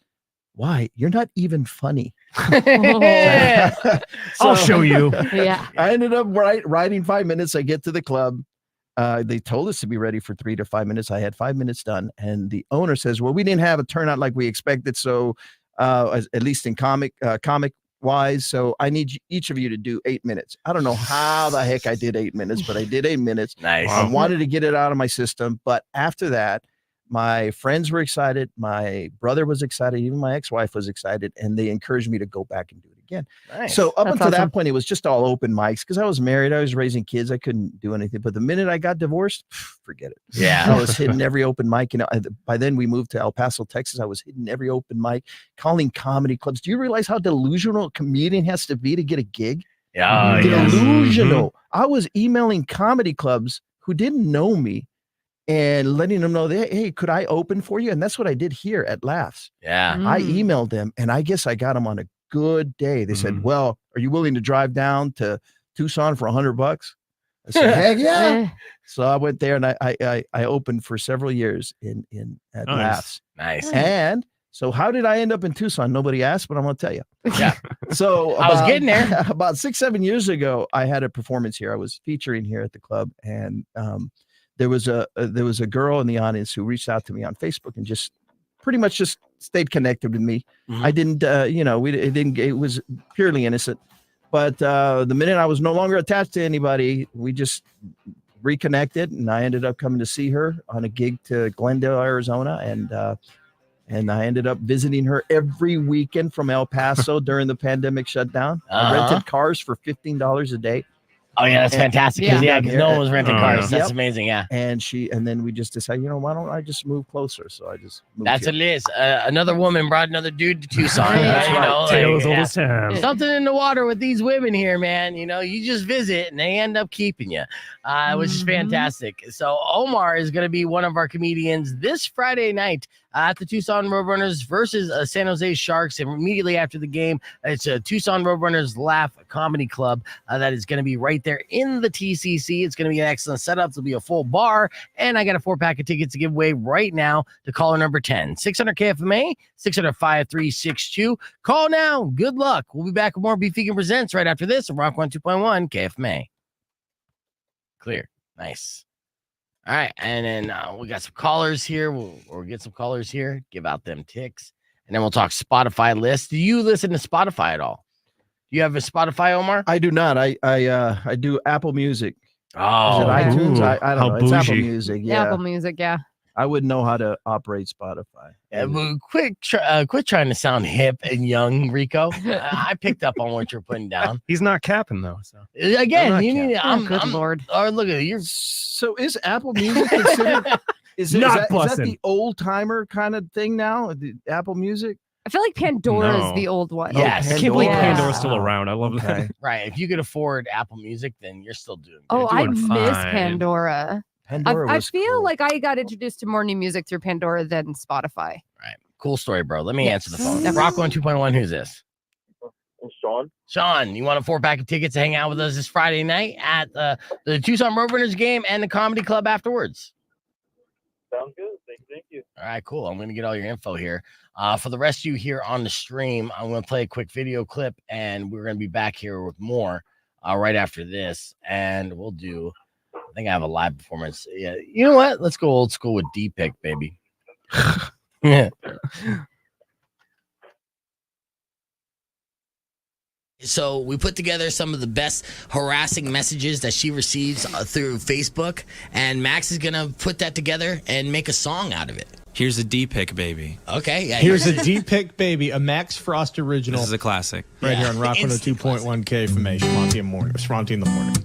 Speaker 12: why? You're not even funny.
Speaker 15: I'll show you.
Speaker 2: Yeah.
Speaker 12: I ended up riding 5 minutes. I get to the club. They told us to be ready for 3 to 5 minutes. I had 5 minutes done. And the owner says, well, we didn't have a turnout like we expected. So at least in comic wise. So I need each of you to do 8 minutes. I don't know how the heck I did 8 minutes, but I did 8 minutes.
Speaker 1: Nice.
Speaker 12: I wanted to get it out of my system. But after that, my friends were excited. My brother was excited. Even my ex-wife was excited. And they encouraged me to go back and do it again.
Speaker 1: Nice.
Speaker 12: So up
Speaker 2: That's
Speaker 12: until
Speaker 2: awesome.
Speaker 12: that point, it was just all open mics because I was married. I was raising kids. I couldn't do anything. But the minute I got divorced, forget it.
Speaker 1: Yeah.
Speaker 12: I was hitting every open mic. You know, by then we moved to El Paso, Texas. I was hitting every open mic, calling comedy clubs. Do you realize how delusional a comedian has to be to get a gig?
Speaker 1: Yeah. Yes.
Speaker 12: Delusional. I was emailing comedy clubs who didn't know me and letting them know that, hey, could I open for you? And that's what I did here at Laughs.
Speaker 1: Yeah.
Speaker 12: I emailed them, and I guess I got them on a good day. They said, well, are you willing to drive down to Tucson for $100? I said, heck yeah. So I went there, and I opened for several years at Laughs.
Speaker 1: Nice.
Speaker 12: And so how did I end up in Tucson? Nobody asked, but I'm going to tell you.
Speaker 1: Yeah.
Speaker 12: So
Speaker 1: I was getting there.
Speaker 12: About 6-7 years ago, I had a performance here. I was featuring here at the club, and there was a girl in the audience who reached out to me on Facebook and just pretty much just stayed connected with me. I didn't, it was purely innocent. But the minute I was no longer attached to anybody, we just reconnected, and I ended up coming to see her on a gig to Glendale, Arizona, and I ended up visiting her every weekend from El Paso during the pandemic shutdown. I rented cars for $15 a day.
Speaker 1: Oh yeah, that's fantastic. Yeah, because no one was renting cars. That's amazing. Yeah.
Speaker 12: And then we just decided, why don't I just move closer? So I just moved
Speaker 1: That's
Speaker 12: here.
Speaker 1: what it is. Another woman brought another dude to Tucson.
Speaker 3: Tales all the time.
Speaker 1: Something in the water with these women here, man. You just visit and they end up keeping you, which is fantastic. So Omar is going to be one of our comedians this Friday night at the Tucson Roadrunners versus San Jose Sharks. And immediately after the game, it's a Tucson Roadrunners Laugh Comedy Club that is going to be right there in the TCC. It's going to be an excellent setup. There'll be a full bar. And I got a 4-pack of tickets to give away right now to caller number 10. 600 KFMA, 600-5362. Call now. Good luck. We'll be back with more Beef Vegan Presents right after this on Rock 102.1 KFMA. Clear. Nice. All right, and then we got some callers here. We'll get some callers here, give out them ticks, and then we'll talk Spotify list. Do you listen to Spotify at all? Do you have a Spotify, Omar?
Speaker 12: I do not. I do Apple Music.
Speaker 1: Oh,
Speaker 12: is it iTunes? I don't know. It's Apple
Speaker 3: bougie.
Speaker 12: Music. Yeah.
Speaker 2: Apple Music, yeah.
Speaker 12: I wouldn't know how to operate Spotify.
Speaker 1: Yeah, well, quit trying to sound hip and young, Rico. I picked up on what you're putting down.
Speaker 3: He's not capping though. So
Speaker 1: Again, you need.
Speaker 2: Good Lord.
Speaker 1: Oh, look at you.
Speaker 12: So is Apple Music considered? Is that the old timer kind of thing now? The Apple Music?
Speaker 2: I feel like Pandora
Speaker 3: No.
Speaker 2: is the old one.
Speaker 1: Yes.
Speaker 3: I can't believe
Speaker 2: Yeah.
Speaker 3: Pandora's still around. I love that.
Speaker 1: Right. If you could afford Apple Music, then you're still doing good.
Speaker 2: Oh, I
Speaker 3: doing
Speaker 2: miss
Speaker 3: fine.
Speaker 2: Pandora.
Speaker 12: Pandora
Speaker 2: I
Speaker 12: was
Speaker 2: feel
Speaker 12: cool.
Speaker 2: like I got introduced to more new music through Pandora than Spotify.
Speaker 1: Right. Cool story, bro. Let me
Speaker 2: Yes.
Speaker 1: answer the phone.
Speaker 2: Okay.
Speaker 1: Rock 102.1. Who's this?
Speaker 8: Sean.
Speaker 1: Sean, you want a 4-pack of tickets to hang out with us this Friday night at the Tucson Roadrunners game and the comedy club afterwards?
Speaker 8: Sounds good. Thank you.
Speaker 1: All right, cool. I'm going to get all your info here. For the rest of you here on the stream, I'm going to play a quick video clip, and we're going to be back here with more right after this. And we'll do, I think I have a live performance. Yeah, you know what? Let's go old school with D-Pick, baby. Yeah. So we put together some of the best harassing messages that she receives through Facebook, and Max is gonna put that together and make a song out of it.
Speaker 16: Here's a D-Pick, baby.
Speaker 1: Okay, yeah.
Speaker 17: Here's a D-Pick, baby, a Max Frost original.
Speaker 16: This is a classic.
Speaker 17: Right here on Rock
Speaker 1: Instant
Speaker 17: 102.1 KFMA, Schmonty in the morning.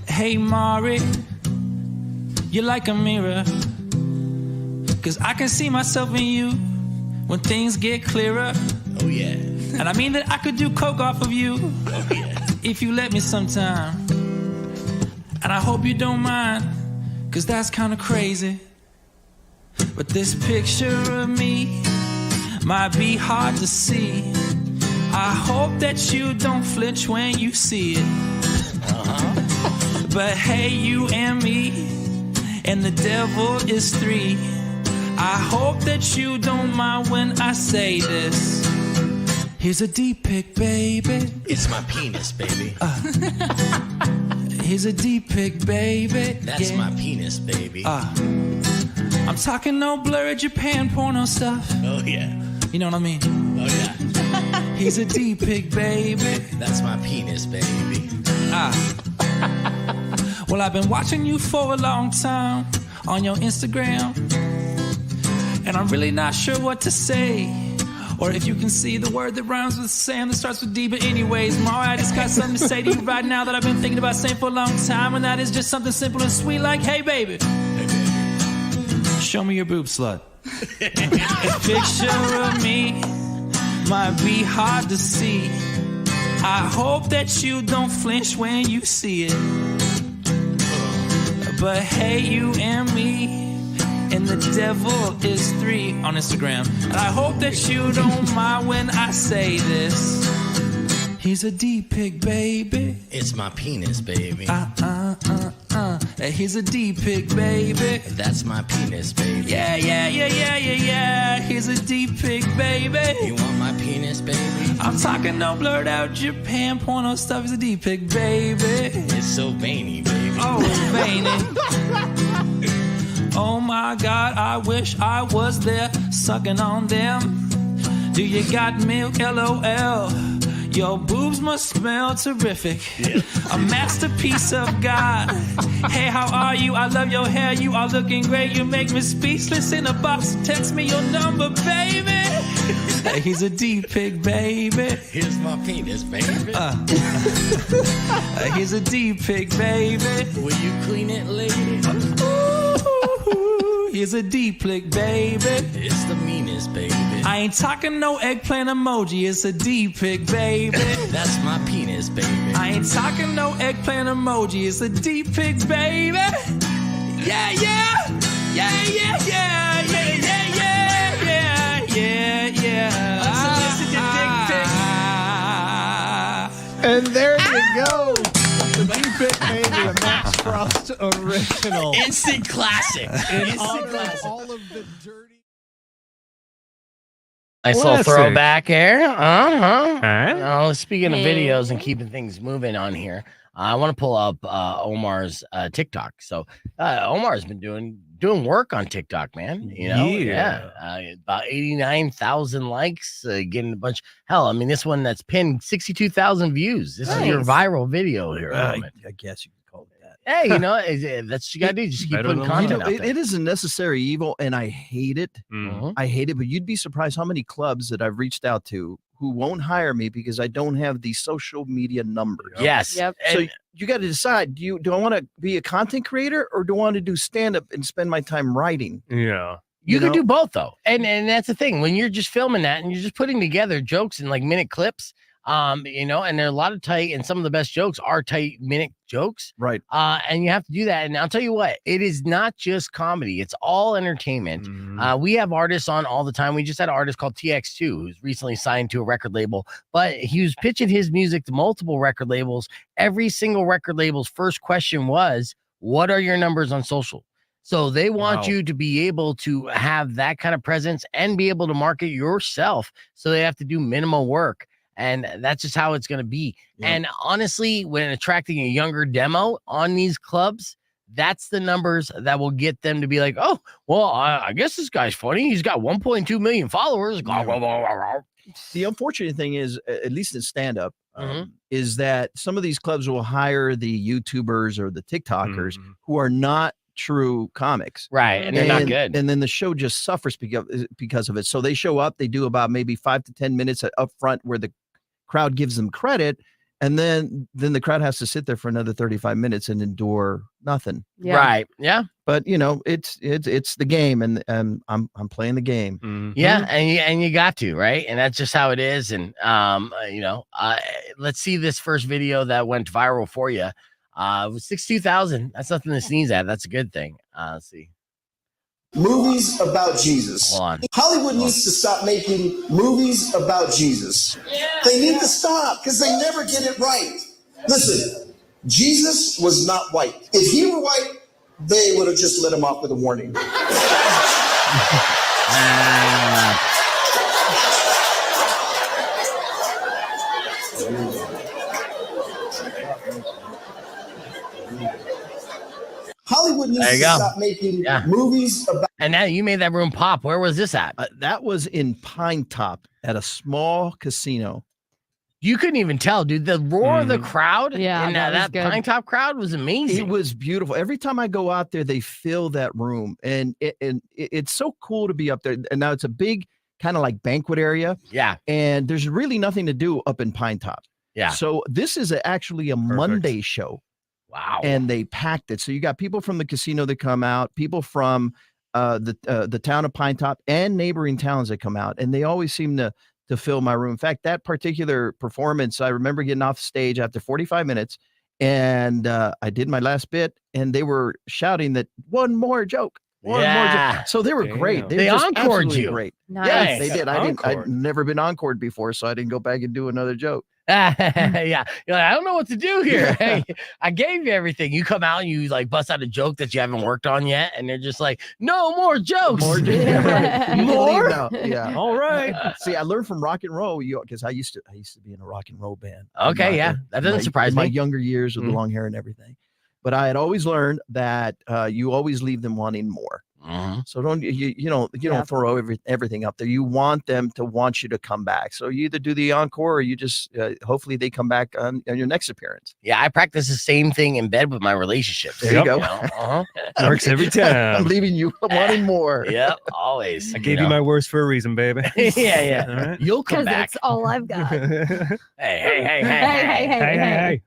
Speaker 18: Hey Mari, you're like a mirror, 'cause I can see myself in you when things get clearer.
Speaker 1: Oh yeah.
Speaker 18: And I mean that I could do coke off of you.
Speaker 1: Oh yeah.
Speaker 18: If you let me sometime. And I hope you don't mind, 'cause that's kind of crazy. But this picture of me might be hard to see. I hope that you don't flinch when you see it. But hey, you and me, and the devil is 3. I hope that you don't mind when I say this. Here's a D-Pick, baby.
Speaker 1: It's my penis, baby.
Speaker 18: Here's a D-Pick, baby.
Speaker 1: That's my penis, baby.
Speaker 18: I'm talking no blurry Japan porno stuff.
Speaker 19: Oh yeah.
Speaker 18: You know what I mean?
Speaker 19: Oh yeah.
Speaker 18: He's a D-pic, baby.
Speaker 19: That's my penis, baby.
Speaker 18: Well, I've been watching you for a long time on your Instagram, and I'm really not sure what to say, or if you can see the word that rhymes with Sam that starts with D. But anyways, Mara, I just got something to say to you right now that I've been thinking about saying for a long time, and that is just something simple and sweet like, hey baby, show me your boob, slut. A picture of me might be hard to see. I hope that you don't flinch when you see it. But hey, you and me, and the devil is 3 on Instagram. And I hope that you don't mind when I say this. He's a D-pic, baby.
Speaker 19: It's my penis, baby.
Speaker 18: He's a D-pic, baby.
Speaker 19: That's my penis, baby.
Speaker 18: Yeah. He's a D-pic, baby.
Speaker 19: You want my penis, baby?
Speaker 18: I'm talking no blurred out Japan porno stuff. He's a D-pic, baby.
Speaker 19: It's so veiny, baby.
Speaker 18: Oh, veiny. Oh my God, I wish I was there sucking on them. Do you got milk? LOL. Your boobs must smell terrific. Yeah. A masterpiece of God. Hey, how are you? I love your hair. You are looking great. You make me speechless. In a box, text me your number, baby. Hey, he's a D-pic, baby.
Speaker 19: Here's my penis, baby.
Speaker 18: He's a D-pic, baby.
Speaker 19: Will you clean it, lady?
Speaker 18: He's a D-pic, baby.
Speaker 19: It's the meanest, baby.
Speaker 18: I ain't talking no eggplant emoji. It's a D-pic, baby.
Speaker 19: That's my penis, baby.
Speaker 18: I ain't talking no eggplant emoji. It's a D-pic, baby. Yeah.
Speaker 17: And there you go. The D-pic baby, a Max Frost original.
Speaker 19: Instant classic.
Speaker 17: All of the dirty.
Speaker 1: Nice little throwback here. Speaking of
Speaker 2: Hey.
Speaker 1: videos and keeping things moving on here, I want to pull up Omar's TikTok. So Omar's been doing work on TikTok, man. You know, about 89,000 likes, getting a bunch. Hell, I mean, this one that's pinned 62,000 views. This is your viral video here.
Speaker 12: I guess you could call it that.
Speaker 1: Hey, you know, that's what you gotta do. Just keep putting content out there.
Speaker 12: It is a necessary evil, and I hate it. I hate it, but you'd be surprised how many clubs that I've reached out to who won't hire me because I don't have the social media numbers.
Speaker 1: Yes.
Speaker 2: Yep.
Speaker 12: So you got to decide: do I want to be a content creator or do I want to do stand up and spend my time writing?
Speaker 3: Yeah.
Speaker 1: You
Speaker 12: know?
Speaker 1: could do both though. And that's the thing. When you're just filming that and you're just putting together jokes in like minute clips, you know, and there are a lot of tight, and some of the best jokes are tight minute jokes.
Speaker 12: Right.
Speaker 1: And you have to do that. And I'll tell you what, it is not just comedy, it's all entertainment. We have artists on all the time. We just had an artist called TX2 who's recently signed to a record label, but he was pitching his music to multiple record labels. Every single record label's first question was, what are your numbers on social? So they want you to be able to have that kind of presence and be able to market yourself. So they have to do minimal work. And that's just how it's going to be. Yeah. And honestly, when attracting a younger demo on these clubs, that's the numbers that will get them to be like, oh, well, I guess this guy's funny. He's got 1.2 million followers.
Speaker 12: The unfortunate thing is, at least in stand-up, is that some of these clubs will hire the YouTubers or the TikTokers who are not true comics.
Speaker 1: Right. And they're not good.
Speaker 12: And then the show just suffers because of it. So they show up, they do about maybe 5 to 10 minutes up front where the crowd gives them credit. And then the crowd has to sit there for another 35 minutes and endure nothing.
Speaker 1: Yeah. Right. Yeah.
Speaker 12: But you know, it's the game, and I'm playing the game.
Speaker 1: Yeah, and you got to, right? And that's just how it is. And you know, let's see this first video that went viral for you. 62,000. That's nothing to sneeze at. That's a good thing. Let's see.
Speaker 20: Movies about Jesus.
Speaker 1: Hold on.
Speaker 20: Hollywood needs to stop making movies about Jesus. They need to stop because they never get it right. Listen, Jesus was not white. If he were white, they would have just let him off with a warning. Hollywood needs to stop making movies about.
Speaker 1: And now you made that room pop. Where was this at?
Speaker 12: That was in Pine Top at a small casino.
Speaker 1: You couldn't even tell, dude. The roar of the crowd in that Pine Top crowd was amazing.
Speaker 12: It was beautiful. Every time I go out there, they fill that room, and it's so cool to be up there. And now it's a big kind of like banquet area.
Speaker 1: Yeah.
Speaker 12: And there's really nothing to do up in Pine Top.
Speaker 1: Yeah.
Speaker 12: So this is actually a Monday show.
Speaker 1: Wow.
Speaker 12: And they packed it. So you got people from the casino that come out, people from the town of Pine Top and neighboring towns that come out, and they always seem to fill my room. In fact, that particular performance, I remember getting off stage after 45 minutes, and I did my last bit, and they were shouting that one more joke. One more joke. So they were great.
Speaker 1: They
Speaker 12: were just
Speaker 1: encored
Speaker 12: absolutely
Speaker 1: you.
Speaker 12: Great.
Speaker 2: Nice.
Speaker 12: Yes, they did. I'd never been encored before, so I didn't go back and do another joke.
Speaker 1: Yeah. You're like, I don't know what to do here. Hey, I gave you everything. You come out and you like bust out a joke that you haven't worked on yet, and they're just like, no more jokes.
Speaker 12: More jokes.
Speaker 1: More?
Speaker 12: Yeah.
Speaker 3: All right.
Speaker 12: See, I learned from rock and roll, because I used to be in a rock and roll band.
Speaker 1: Okay, yeah. That doesn't surprise
Speaker 12: in
Speaker 1: me.
Speaker 12: my younger years with the long hair and everything. But I had always learned that you always leave them wanting more. So don't don't throw everything up there. You want them to want you to come back. So you either do the encore or you just hopefully they come back on your next appearance.
Speaker 1: Yeah, I practice the same thing in bed with my relationships.
Speaker 12: There you go.
Speaker 3: Works every time.
Speaker 12: I'm leaving you wanting more.
Speaker 1: Yep, always.
Speaker 3: I gave you my worst for a reason, baby.
Speaker 1: Yeah.
Speaker 3: All right.
Speaker 1: You'll come back.
Speaker 2: That's all I've got.
Speaker 1: Hey.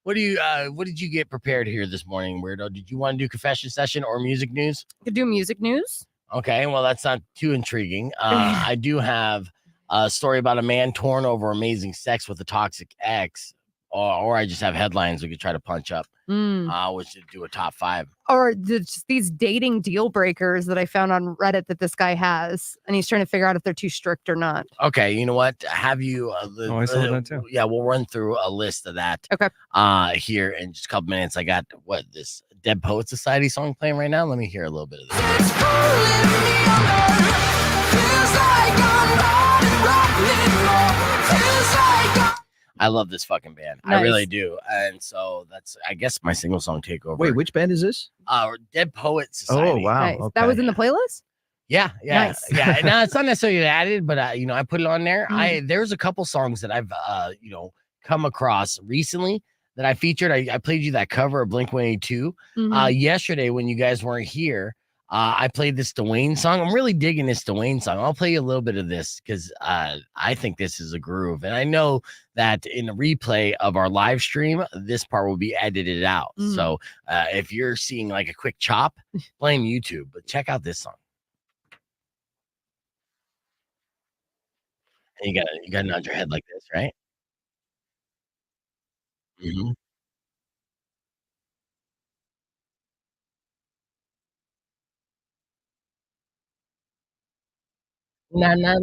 Speaker 1: What did you get prepared here this morning, Weirdo? Did you want to do confession session or music news?
Speaker 2: Could do music news.
Speaker 1: Okay, well, that's not too intriguing. I do have a story about a man torn over amazing sex with a toxic ex, or I just have headlines we could try to punch up, which should do a top 5.
Speaker 2: Or just these dating deal breakers that I found on Reddit that this guy has, and he's trying to figure out if they're too strict or not.
Speaker 1: Okay, you know what? Have you?
Speaker 3: I saw that too.
Speaker 1: Yeah, we'll run through a list of that.
Speaker 2: Okay.
Speaker 1: Here in just a couple minutes. I got this Dead Poet Society song playing right now. Let me hear a little bit of this. I love this fucking band.
Speaker 2: Nice.
Speaker 1: I really do. And so that's, I guess, my single song takeover.
Speaker 12: Wait, which band is this?
Speaker 1: Dead Poet Society.
Speaker 12: Oh, wow.
Speaker 2: Nice.
Speaker 12: Okay.
Speaker 2: That was in the playlist?
Speaker 1: Yeah.
Speaker 2: Nice.
Speaker 1: Yeah. No, it's not necessarily added, but I put it on there. There's a couple songs that I've come across recently that I featured. I played you that cover of Blink-182 yesterday when you guys weren't here. I played this Dwayne song. I'm really digging this Dwayne song. I'll play you a little bit of this because I think this is a groove. And I know that in the replay of our live stream, this part will be edited out. So if you're seeing like a quick chop, blame YouTube. But check out this song. And you gotta nod your head like this, right? Nah. Nah.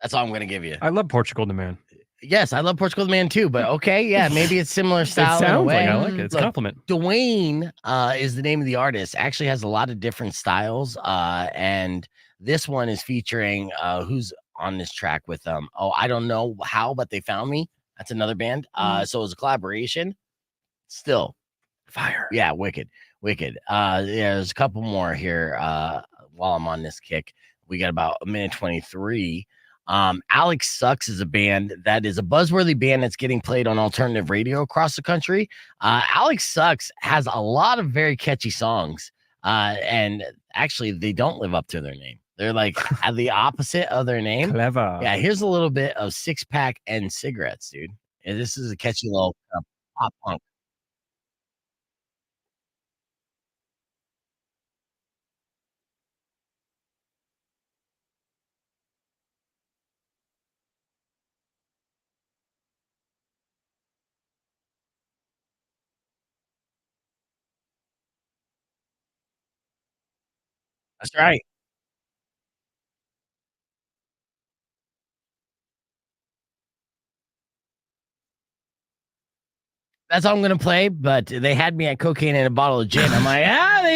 Speaker 1: That's all I'm gonna give you.
Speaker 3: I love Portugal the Man.
Speaker 1: Yes, I love Portugal the Man too, but okay, yeah, maybe it's similar style.
Speaker 3: It sounds
Speaker 1: in a way.
Speaker 3: like I like it. It's a compliment.
Speaker 1: Dwayne is the name of the artist. Actually has a lot of different styles. And this one is featuring who's on this track with them. Oh, I don't know how, but they found me. That's another band. So it was a collaboration. Still fire. Yeah, wicked. Yeah, there's a couple more here while I'm on this kick. We got about a minute 23. Alex Sucks is a band that is a buzzworthy band that's getting played on alternative radio across the country. Alex Sucks has a lot of very catchy songs, and actually they don't live up to their name. They're like the opposite of their name.
Speaker 3: Clever.
Speaker 1: Yeah, here's a little bit of Six Pack and Cigarettes, dude. And this is a catchy little pop punk. That's right. That's all I'm gonna play, but they had me at cocaine and a bottle of gin. I'm like,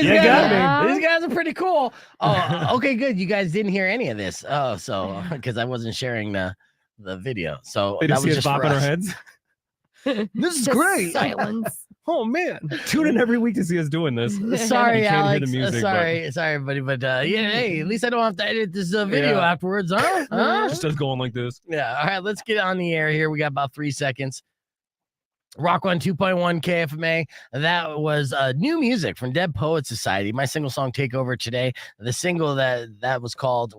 Speaker 1: these guys guys are pretty cool. Oh, okay, good. You guys didn't hear any of this. Oh, so because I wasn't sharing the video. So
Speaker 3: They
Speaker 1: that
Speaker 3: just
Speaker 1: was
Speaker 3: see us
Speaker 1: just for
Speaker 3: bopping our
Speaker 1: us.
Speaker 3: heads.
Speaker 12: This is
Speaker 2: Just
Speaker 12: great.
Speaker 2: Silence.
Speaker 3: Oh man, tune in every week to see us doing this.
Speaker 1: Sorry,
Speaker 3: You can't hear
Speaker 1: Alex.
Speaker 3: the music,
Speaker 1: sorry, everybody. But yeah, hey, at least I don't have to edit this video
Speaker 3: Yeah.
Speaker 1: afterwards, huh? Huh?
Speaker 3: Just us going like this.
Speaker 1: Yeah. All right, let's get on the air here. We got about 3 seconds. Rock 1 2.1 KFMA. That was new music from Dead Poet Society. My single song takeover today. The single that was called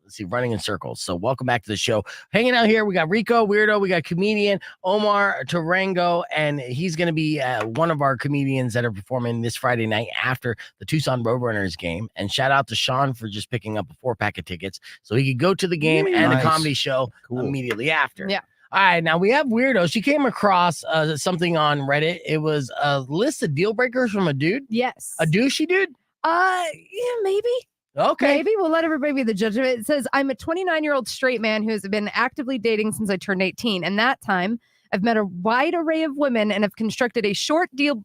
Speaker 1: let's see, Running in Circles. So welcome back to the show. Hanging out here, we got Rico, Weirdo, we got comedian Omar Tarango, and he's going to be one of our comedians that are performing this Friday night after the Tucson Roadrunners game. And shout out to Sean for just picking up a 4-pack of tickets so he could go to the game and the comedy show immediately after.
Speaker 2: Yeah.
Speaker 1: All right, now we have Weirdo. She came across something on Reddit. It was a list of deal breakers from a dude.
Speaker 2: Yes.
Speaker 1: A douchey dude?
Speaker 2: Yeah, maybe.
Speaker 1: Okay.
Speaker 2: Maybe we'll let everybody be the judge of it. It says, I'm a 29-year-old straight man who has been actively dating since I turned 18. And that time, I've met a wide array of women and have constructed a short deal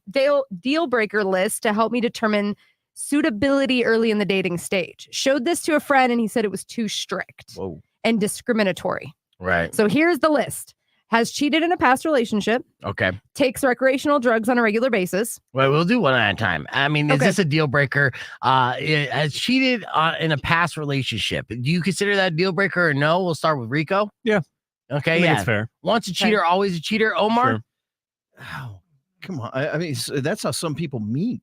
Speaker 2: breaker list to help me determine suitability early in the dating stage. Showed this to a friend and he said it was too strict and discriminatory.
Speaker 1: Right.
Speaker 2: So here's the list. Has cheated in a past relationship.
Speaker 1: Okay.
Speaker 2: Takes recreational drugs on a regular basis.
Speaker 1: Well, we'll do one at a time. I mean, is this a deal breaker? Has cheated in a past relationship. Do you consider that a deal breaker or no? We'll start with Rico.
Speaker 3: Yeah.
Speaker 1: Okay.
Speaker 3: I think
Speaker 1: Yeah.
Speaker 3: it's fair.
Speaker 1: Once a cheater, always a cheater. Omar?
Speaker 3: Sure.
Speaker 12: Oh, come on. I mean, that's how some people meet.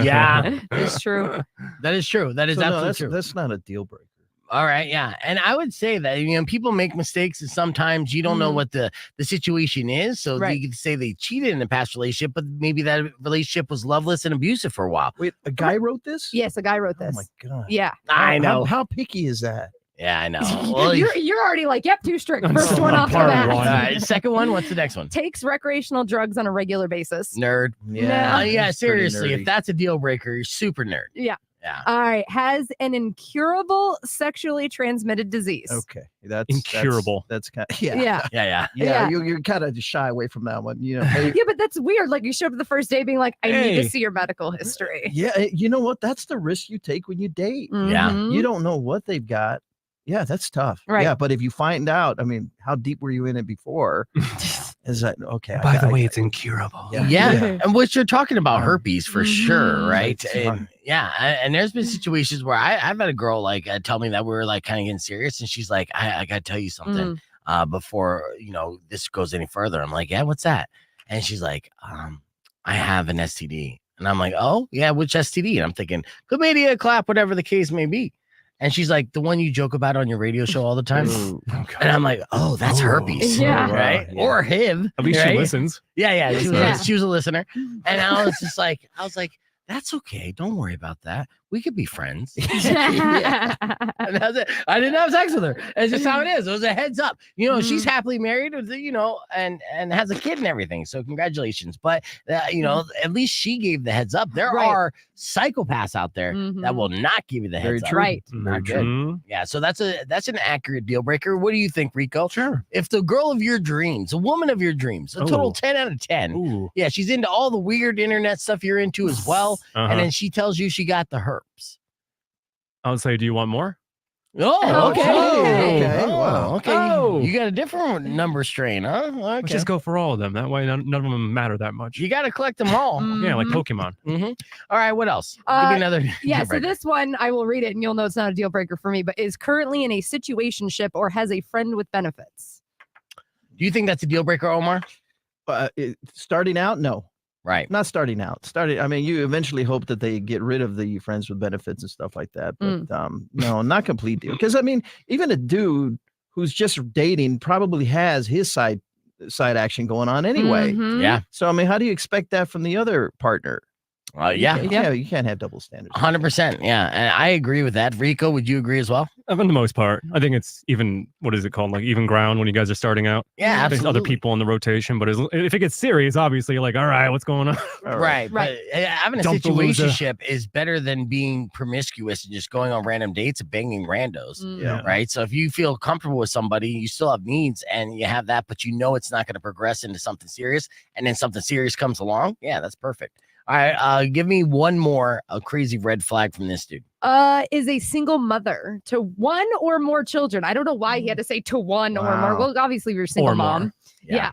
Speaker 1: Yeah.
Speaker 2: It's true.
Speaker 1: That is true. That is
Speaker 12: So, no,
Speaker 1: absolutely true.
Speaker 12: That's not a deal breaker.
Speaker 1: All right, yeah. And I would say that, people make mistakes and sometimes you don't know what the situation is. So
Speaker 2: Right.
Speaker 1: you could say they cheated in a past relationship, but maybe that relationship was loveless and abusive for a while.
Speaker 12: Wait, a guy wrote this?
Speaker 2: Yes, a guy wrote this.
Speaker 12: Oh my God.
Speaker 2: Yeah.
Speaker 1: I know.
Speaker 12: How picky is that?
Speaker 1: Yeah, I know. Well,
Speaker 2: You're already like, yep, too strict. First one off the bat.
Speaker 1: All right, second one, what's the next one?
Speaker 2: Takes recreational drugs on a regular basis.
Speaker 1: Nerd.
Speaker 2: Yeah.
Speaker 1: Yeah,
Speaker 12: It's pretty
Speaker 1: seriously. If
Speaker 12: nerdy.
Speaker 1: that's a deal breaker, you're super nerd.
Speaker 2: Yeah.
Speaker 1: Yeah.
Speaker 2: All right. Has an incurable sexually transmitted disease.
Speaker 12: Okay, that's
Speaker 3: Incurable.
Speaker 12: That's kind of
Speaker 2: Yeah.
Speaker 1: Yeah.
Speaker 12: You're kind of shy away from that one. Hey,
Speaker 2: Yeah, but that's weird. Like you showed up the first day being like, I need
Speaker 3: Hey.
Speaker 2: to see your medical history.
Speaker 12: yeah, you know what? That's the risk you take when you date.
Speaker 1: Yeah.
Speaker 2: Mhm.
Speaker 12: You don't know what they've got. Yeah, that's tough.
Speaker 2: Right.
Speaker 12: Yeah, but if you find out, I mean, how deep were you in it before? Is that okay?
Speaker 3: By the way, it's incurable.
Speaker 1: Yeah. And what you're talking about, herpes for sure, right?
Speaker 12: It's
Speaker 1: And
Speaker 12: hard.
Speaker 1: yeah. And there's been situations where I've had a girl like tell me that we were like kind of getting serious. And she's like, I got to tell you something before, this goes any further. I'm like, yeah, what's that? And she's like, I have an STD. And I'm like, oh, yeah, which STD? And I'm thinking, chlamydia, clap, whatever the case may be. And she's like, the one you joke about on your radio show all the time. And I'm like, oh, that's herpes.
Speaker 2: Yeah.
Speaker 1: Right.
Speaker 12: Yeah.
Speaker 1: Or HIV.
Speaker 3: At least
Speaker 1: right?
Speaker 3: she listens.
Speaker 1: Yeah.
Speaker 2: Yeah.
Speaker 1: She was a listener. And I was like, that's okay. Don't worry about that. We could be friends. And that's it. I didn't have sex with her. It's just how it is. It was a heads up. She's happily married, and has a kid and everything. So congratulations. But at least she gave the heads up. There
Speaker 2: Right.
Speaker 1: are psychopaths out there that will not give you the
Speaker 12: Very
Speaker 1: heads up.
Speaker 12: true.
Speaker 2: Right.
Speaker 1: Not good. Yeah. So that's an accurate deal breaker. What do you think, Rico?
Speaker 3: Sure.
Speaker 1: If the girl of your dreams, a woman of your dreams, a total
Speaker 3: Ooh.
Speaker 1: 10 out of 10.
Speaker 3: Ooh.
Speaker 1: Yeah, she's into all the weird internet stuff you're into as well.
Speaker 3: Uh-huh.
Speaker 1: And then she tells you she got the herpes.
Speaker 3: I would say, do you want more?
Speaker 1: Oh, okay.
Speaker 12: Okay.
Speaker 1: Oh,
Speaker 12: Wow.
Speaker 1: okay.
Speaker 3: Oh.
Speaker 1: You got a different number strain, huh? Okay.
Speaker 3: Let's just go for all of them. That way, none of them matter that much.
Speaker 1: You got to collect them all.
Speaker 3: Yeah, like
Speaker 2: Mhm.
Speaker 3: Pokemon.
Speaker 1: Mm-hmm. All right. What else? Give me another.
Speaker 2: Yeah,
Speaker 1: deal
Speaker 2: so
Speaker 1: breaker.
Speaker 2: this one, I will read it and you'll know it's not a deal breaker for me, but is currently in a situationship or has a friend with benefits.
Speaker 1: Do you think that's a deal breaker, Omar?
Speaker 12: Starting out, no.
Speaker 1: Right.
Speaker 12: Not starting out. I mean, you eventually hope that they get rid of the friends with benefits and stuff like that. But no, not complete deal. Because I mean, even a dude who's just dating probably has his side action going on anyway.
Speaker 2: Mhm.
Speaker 1: Yeah.
Speaker 12: So I mean, how do you expect that from the other partner?
Speaker 1: Yeah.
Speaker 12: You can't have double standards.
Speaker 1: 100%. Yeah. And I agree with that. Rico, would you agree as well?
Speaker 3: For the most part, I think it's even, what is it called? Like even ground when you guys are starting out.
Speaker 1: Yeah,
Speaker 3: There's other
Speaker 1: absolutely.
Speaker 3: people in the rotation, but if it gets serious, obviously you're like, all right, what's going on?
Speaker 1: Right. But having a
Speaker 3: Dump the loser.
Speaker 1: situationship is better than being promiscuous and just going on random dates and banging randos.
Speaker 12: Yeah.
Speaker 1: Right. So if you feel comfortable with somebody, you still have needs and you have that, but it's not going to progress into something serious. And then something serious comes along. Yeah, that's perfect. All right, give me one more crazy red flag from this dude.
Speaker 2: Is a single mother to one or more children. I don't know why he had to say to one or more. Well, obviously you're a single mom. Yeah.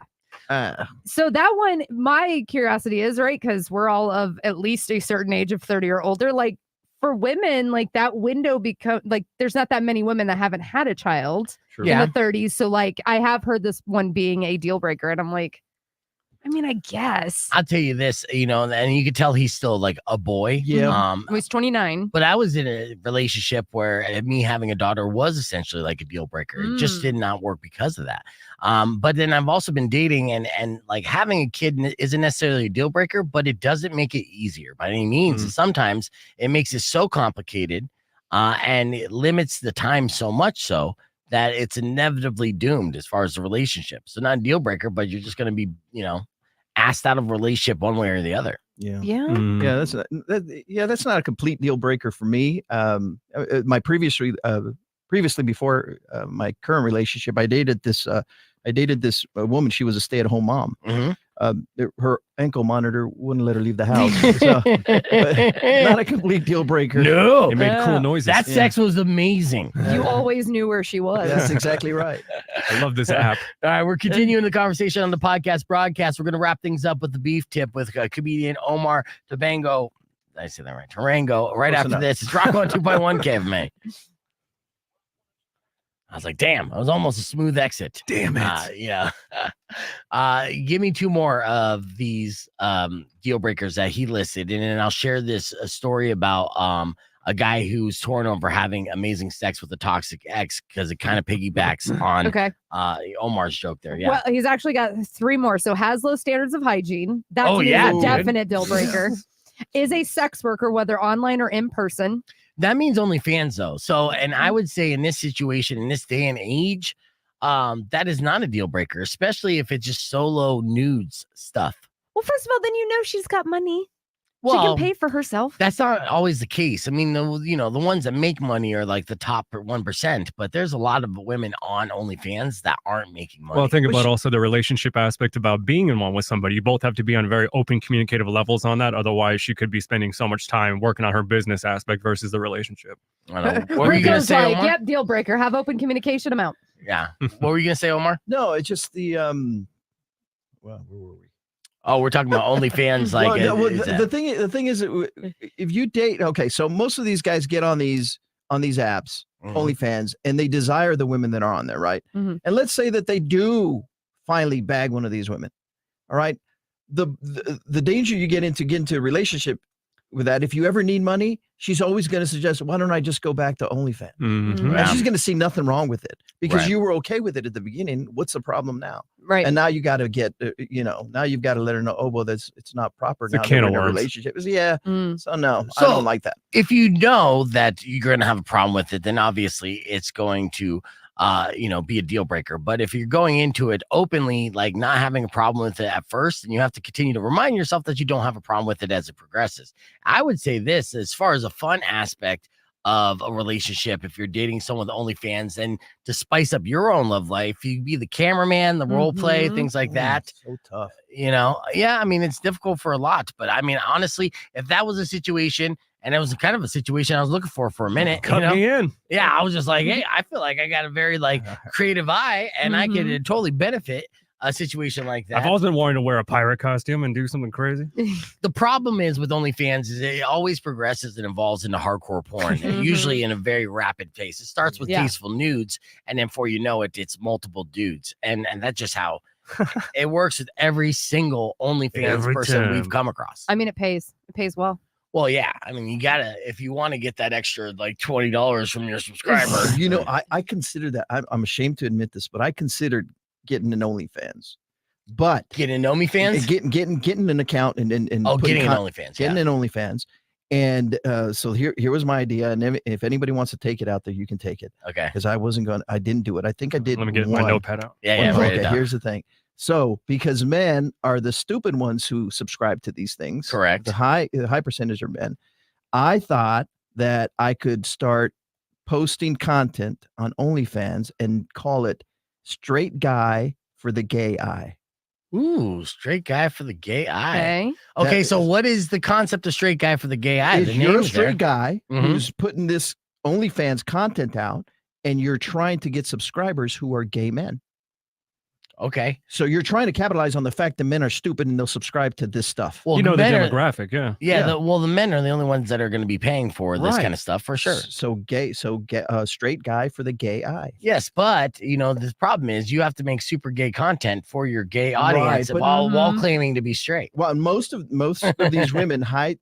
Speaker 2: So that one, my curiosity is, right, because we're all of at least a certain age of 30 or older. Like for women, like that window like there's not that many women that haven't had a child in the 30s. So like I have heard this one being a deal breaker, and I'm like, I mean, I guess.
Speaker 1: I'll tell you this, and you could tell he's still like a boy.
Speaker 2: Yeah. He's 29.
Speaker 1: But I was in a relationship where me having a daughter was essentially like a deal breaker. It just did not work because of that. But then I've also been dating, and like having a kid isn't necessarily a deal breaker, but it doesn't make it easier by any means. Sometimes it makes it so complicated and it limits the time so much so that it's inevitably doomed as far as the relationship. So not a deal breaker, but you're just going to be, asked out of a relationship one way or the other.
Speaker 12: Yeah, that's not a complete deal breaker for me. My previously before my current relationship, I dated this woman. She was a stay-at-home mom. Her ankle monitor wouldn't let her leave the house. So, but not a complete deal breaker.
Speaker 1: No,
Speaker 3: it made cool noises.
Speaker 1: That sex was amazing.
Speaker 2: You always knew where she was.
Speaker 12: That's exactly right.
Speaker 3: I love this app.
Speaker 1: All right, we're continuing the conversation on the podcast broadcast. We're going to wrap things up with the beef tip with comedian Omar Tarango. Did I say that right? Tarango. Right after this, it's Rock on 2.1 KFMA. I was like, damn, I was almost a smooth exit.
Speaker 3: Damn it.
Speaker 1: Yeah. Give me two more of these deal breakers that he listed. And then I'll share this story about a guy who's torn over having amazing sex with a toxic ex because it kind of piggybacks on Omar's joke there. Yeah.
Speaker 2: Well, he's actually got three more. So has low standards of hygiene. That's a definite deal breaker. Is a sex worker, whether online or in person.
Speaker 1: That means OnlyFans, though. So, and I would say in this situation, in this day and age, that is not a deal breaker, especially if it's just solo nudes stuff.
Speaker 2: Well, first of all, then she's got money.
Speaker 1: Well,
Speaker 2: she can pay for herself.
Speaker 1: That's not always the case. I mean, the ones that make money are like the top 1%, but there's a lot of women on OnlyFans that aren't making money.
Speaker 3: Well, think about also the relationship aspect about being in one with somebody. You both have to be on very open communicative levels on that. Otherwise, she could be spending so much time working on her business aspect versus the relationship.
Speaker 1: I know. What were you going to say, Omar?
Speaker 2: Yep, deal breaker. Have open communication amount.
Speaker 1: Yeah. What were you going to say, Omar?
Speaker 12: No, it's just the well, where were we?
Speaker 1: Oh, we're talking about OnlyFans. Like
Speaker 12: the thing is, if you date, okay, so most of these guys get on these apps, OnlyFans, and they desire the women that are on there, right? And let's say that they do finally bag one of these women. All right, the danger you get into a relationship with that, if you ever need money, she's always going to suggest, why don't I just go back to OnlyFans? And she's going to see nothing wrong with it because you were okay with it at the beginning. What's the problem now?
Speaker 2: Right.
Speaker 12: And now you got to get, now you've got to let her know, oh, well, it's not proper
Speaker 3: it's
Speaker 12: now.
Speaker 3: A can of
Speaker 12: worms.
Speaker 1: relationship.
Speaker 12: So no, I don't like that.
Speaker 1: If you know that you're going to have a problem with it, then obviously it's going to, be a deal breaker. But if you're going into it openly, like not having a problem with it at first, and you have to continue to remind yourself that you don't have a problem with it as it progresses. I would say this, as far as a fun aspect of a relationship, if you're dating someone with OnlyFans, and to spice up your own love life, you be the cameraman, the role play, things like that.
Speaker 12: So tough.
Speaker 1: I mean, it's difficult for a lot, but I mean, honestly, if that was a situation, and it was kind of a situation I was looking for a minute.
Speaker 3: Cut me in.
Speaker 1: Yeah, I was just like, hey, I feel like I got a very creative eye, and I could totally benefit a situation like that.
Speaker 3: I've always been wanting to wear a pirate costume and do something crazy.
Speaker 1: The problem is with OnlyFans is it always progresses and evolves into hardcore porn, and usually in a very rapid pace. It starts with tasteful nudes, and then before you know it, it's multiple dudes, and that's just how it works with every single OnlyFans person we've come across.
Speaker 2: I mean, it pays. It pays well.
Speaker 1: Well, yeah. I mean, you gotta, if you want to get that extra like $20 from your subscriber.
Speaker 12: I consider that. I'm ashamed to admit this, but I considered getting an OnlyFans. But
Speaker 1: getting an OnlyFans,
Speaker 12: getting an account and
Speaker 1: getting an OnlyFans,
Speaker 12: getting an OnlyFans. And so here was my idea. And if anybody wants to take it out there, you can take it.
Speaker 1: Okay.
Speaker 12: Because I didn't do it. I think I did.
Speaker 3: Let me get my notepad out.
Speaker 1: Yeah.
Speaker 12: Okay. Here's the thing. So, because men are the stupid ones who subscribe to these things,
Speaker 1: correct?
Speaker 12: The high percentage are men. I thought that I could start posting content on OnlyFans and call it "Straight Guy for the Gay Eye."
Speaker 1: Ooh, straight guy for the gay eye.
Speaker 2: Okay.
Speaker 1: Okay, so what is the concept of straight guy for the gay eye?
Speaker 12: Is you're a straight guy
Speaker 1: Mhm.
Speaker 12: who's putting this OnlyFans content out, and you're trying to get subscribers who are gay men.
Speaker 1: Okay.
Speaker 12: So you're trying to capitalize on the fact that men are stupid and they'll subscribe to this stuff.
Speaker 1: Well,
Speaker 3: You know the
Speaker 1: men are-
Speaker 3: demographic, yeah.
Speaker 1: Yeah, the men are the only ones that are going to be paying for this
Speaker 12: Right.
Speaker 1: kind of stuff for sure.
Speaker 12: So straight guy for the gay eye.
Speaker 1: Yes, but the problem is you have to make super gay content for your gay audience
Speaker 12: Right, but-
Speaker 1: while claiming to be straight.
Speaker 12: Well, most of these women hide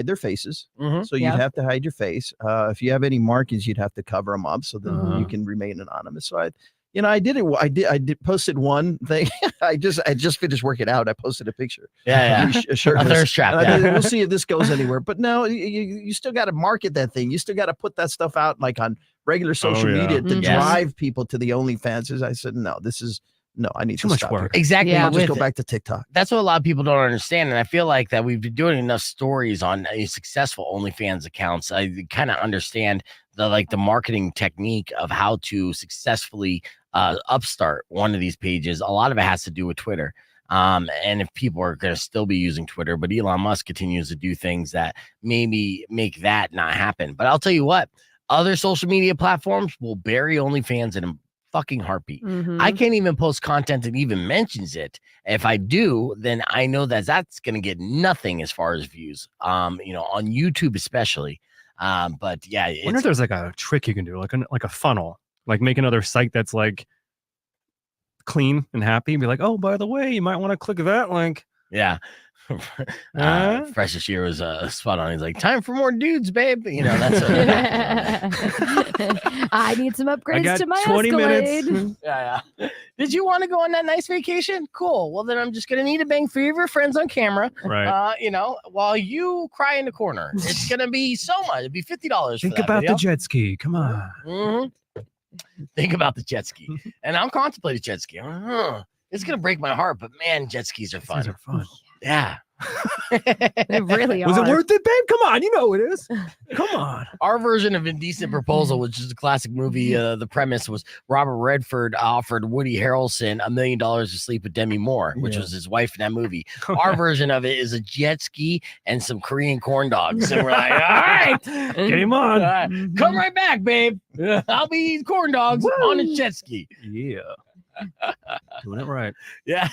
Speaker 12: their faces,
Speaker 1: Mhm.
Speaker 12: so you'd
Speaker 2: Yeah.
Speaker 12: have to hide your face. If you have any markings, you'd have to cover them up so that
Speaker 1: Uh-huh.
Speaker 12: you can remain anonymous. So I did it. I did posted one thing. I just finished working out. I posted a picture.
Speaker 1: Yeah.
Speaker 12: A shirtless.
Speaker 1: A thirst trap,
Speaker 12: And I
Speaker 1: yeah.
Speaker 12: did, we'll see if this goes anywhere. But no, you still got to market that thing. You still got to put that stuff out like on regular social
Speaker 3: yeah.
Speaker 12: media to
Speaker 1: Mhm. Yes.
Speaker 12: drive people to the OnlyFans. I said, no, I need
Speaker 3: Too
Speaker 12: to
Speaker 3: much
Speaker 12: stop
Speaker 3: work.
Speaker 12: here.
Speaker 1: Exactly.
Speaker 2: Yeah.
Speaker 12: I'll just
Speaker 1: with-
Speaker 12: go back to TikTok.
Speaker 1: That's what a lot of people don't understand. And I feel like that we've been doing enough stories on successful OnlyFans accounts. I kind of understand the marketing technique of how to successfully upstart one of these pages. A lot of it has to do with Twitter. And if people are going to still be using Twitter, but Elon Musk continues to do things that maybe make that not happen. But I'll tell you what, other social media platforms will bury OnlyFans in a fucking heartbeat.
Speaker 2: Mhm.
Speaker 1: I can't even post content that even mentions it. If I do, then I know that that's going to get nothing as far as views. On YouTube especially. But yeah,
Speaker 3: I wonder if there's like a trick you can do, like a funnel, like make another site that's like clean and happy and be like, oh, by the way, you might want to click that link.
Speaker 1: yeah. Precious Year was spot on. He's like, time for more dudes, babe. That's
Speaker 2: I need some upgrades
Speaker 3: got
Speaker 2: to my
Speaker 3: 20
Speaker 2: Escalade.
Speaker 3: minutes.
Speaker 1: yeah. Did you want to go on that nice vacation? Cool. Well, then I'm just gonna need to bang 3 of your friends on camera.
Speaker 3: Right.
Speaker 1: While you cry in the corner. It's gonna be so much. It'd be $50.
Speaker 3: Think
Speaker 1: for that
Speaker 3: about
Speaker 1: video.
Speaker 3: the jet ski. Come on.
Speaker 1: Mhm. Think about the jet ski. And I'm contemplating jet ski. It's gonna break my heart, but man, jet skis are fun.
Speaker 3: These are fun.
Speaker 1: Yeah.
Speaker 2: They really are.
Speaker 3: Was it worth it, babe? Come on, you know it is. Come on.
Speaker 1: Our version of Indecent Proposal, which is a classic movie, the premise was Robert Redford offered Woody Harrelson $1 million to sleep with Demi Moore, which was his wife in that movie. Our version of it is a jet ski and some Korean corn dogs. And we're like, all right,
Speaker 3: Get him on.
Speaker 1: come right back, babe. I'll be eating corn dogs on a jet ski.
Speaker 3: Yeah. Doing it right.
Speaker 1: Yeah.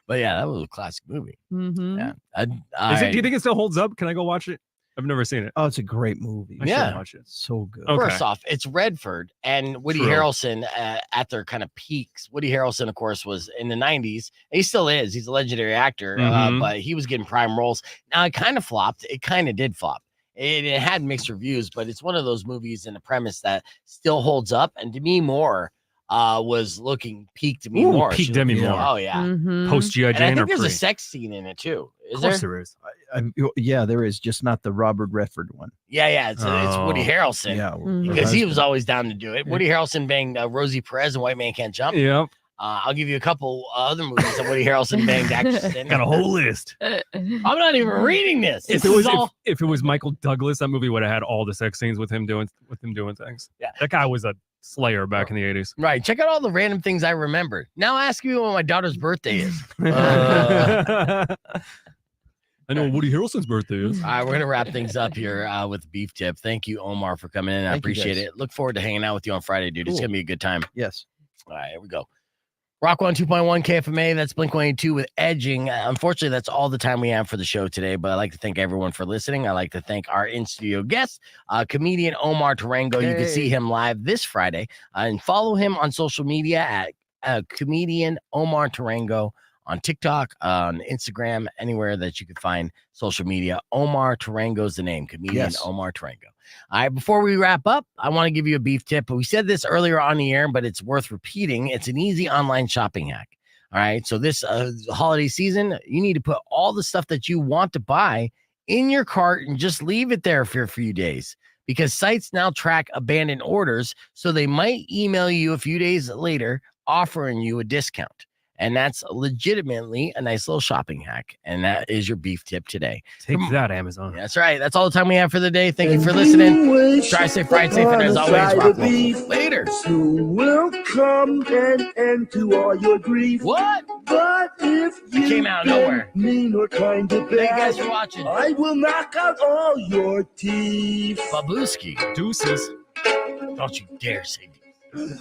Speaker 1: But yeah, that was a classic movie.
Speaker 2: Mhm.
Speaker 1: Yeah.
Speaker 3: Do you think it still holds up? Can I go watch it? I've never seen it.
Speaker 12: Oh, it's a great movie.
Speaker 3: I should
Speaker 1: Yeah.
Speaker 3: watch it.
Speaker 12: So good.
Speaker 3: Okay.
Speaker 1: First off, it's Redford and Woody
Speaker 3: True.
Speaker 1: Harrelson at their kind of peaks. Woody Harrelson, of course, was in the 90s. He still is. He's a legendary actor,
Speaker 3: Mhm.
Speaker 1: but he was getting prime roles. Now, it kind of flopped. It kind of did flop. It had mixed reviews, but it's one of those movies in the premise that still holds up. And Demi Moore was looking peak Demi
Speaker 3: Ooh,
Speaker 1: Moore.
Speaker 3: peak
Speaker 1: She
Speaker 3: Demi
Speaker 1: looked-
Speaker 3: Moore.
Speaker 1: Oh, yeah.
Speaker 2: Mhm.
Speaker 3: Post G.I.
Speaker 1: And I
Speaker 3: Jane or
Speaker 1: think there's
Speaker 3: pre?
Speaker 1: a sex scene in it, too. Is
Speaker 3: Of course
Speaker 1: there?
Speaker 3: there is.
Speaker 12: Yeah, there is, just not the Robert Redford one.
Speaker 1: Yeah. It's Woody
Speaker 3: Oh.
Speaker 1: Harrelson.
Speaker 12: Yeah,
Speaker 2: Mhm.
Speaker 1: Because he was always down to do it. Woody Harrelson banged Rosie Perez and White Man Can't Jump.
Speaker 3: Yep.
Speaker 1: I'll give you a couple other movies that Woody Harrelson banged actresses in.
Speaker 3: Got a whole list.
Speaker 1: I'm not even reading this.
Speaker 3: If it was Michael Douglas, that movie would have had all the sex scenes with him doing things.
Speaker 1: Yeah.
Speaker 3: That guy was a slayer back in the 80s.
Speaker 1: Right. Check out all the random things I remember. Now ask me when my daughter's birthday is.
Speaker 3: I know what Woody Harrelson's birthday is.
Speaker 1: All right, we're gonna wrap things up here with Beef Tip. Thank you, Omar, for coming in. I
Speaker 12: Thank you,
Speaker 1: appreciate
Speaker 12: guys.
Speaker 1: it. Look forward to hanging out with you on Friday, dude. It's
Speaker 12: Cool.
Speaker 1: gonna be a good time.
Speaker 12: Yes.
Speaker 1: All right, here we go. Rock 102.1 KFMA. That's Blink-182 with Edging. Unfortunately, that's all the time we have for the show today, but I'd like to thank everyone for listening. I'd like to thank our in-studio guest, comedian Omar Tarango. You can see him live this Friday and follow him on social media at comedian Omar Tarango on TikTok, on Instagram, anywhere that you can find social media. Omar Tarango's the name, comedian
Speaker 12: Yes.
Speaker 1: Omar Tarango. All right, before we wrap up, I want to give you a beef tip. We said this earlier on the air, but it's worth repeating. It's an easy online shopping hack. All right, so this holiday season, you need to put all the stuff that you want to buy in your cart and just leave it there for a few days, because sites now track abandoned orders, so they might email you a few days later offering you a discount. And that's legitimately a nice little shopping hack. And that is your beef tip today.
Speaker 3: Take that, Amazon.
Speaker 1: That's right. That's all the time we have for the day. Thank you for listening. Drive safe, ride safe, and as always, rock local. Later.
Speaker 6: Soon will come an end to all your grief.
Speaker 1: What?
Speaker 6: But if you
Speaker 1: came out of nowhere.
Speaker 6: Mean or kind of bad,
Speaker 1: Thank you guys for watching.
Speaker 6: I will knock out all your teeth.
Speaker 1: Babuski.
Speaker 3: Deuces.
Speaker 1: Don't you dare say deuces.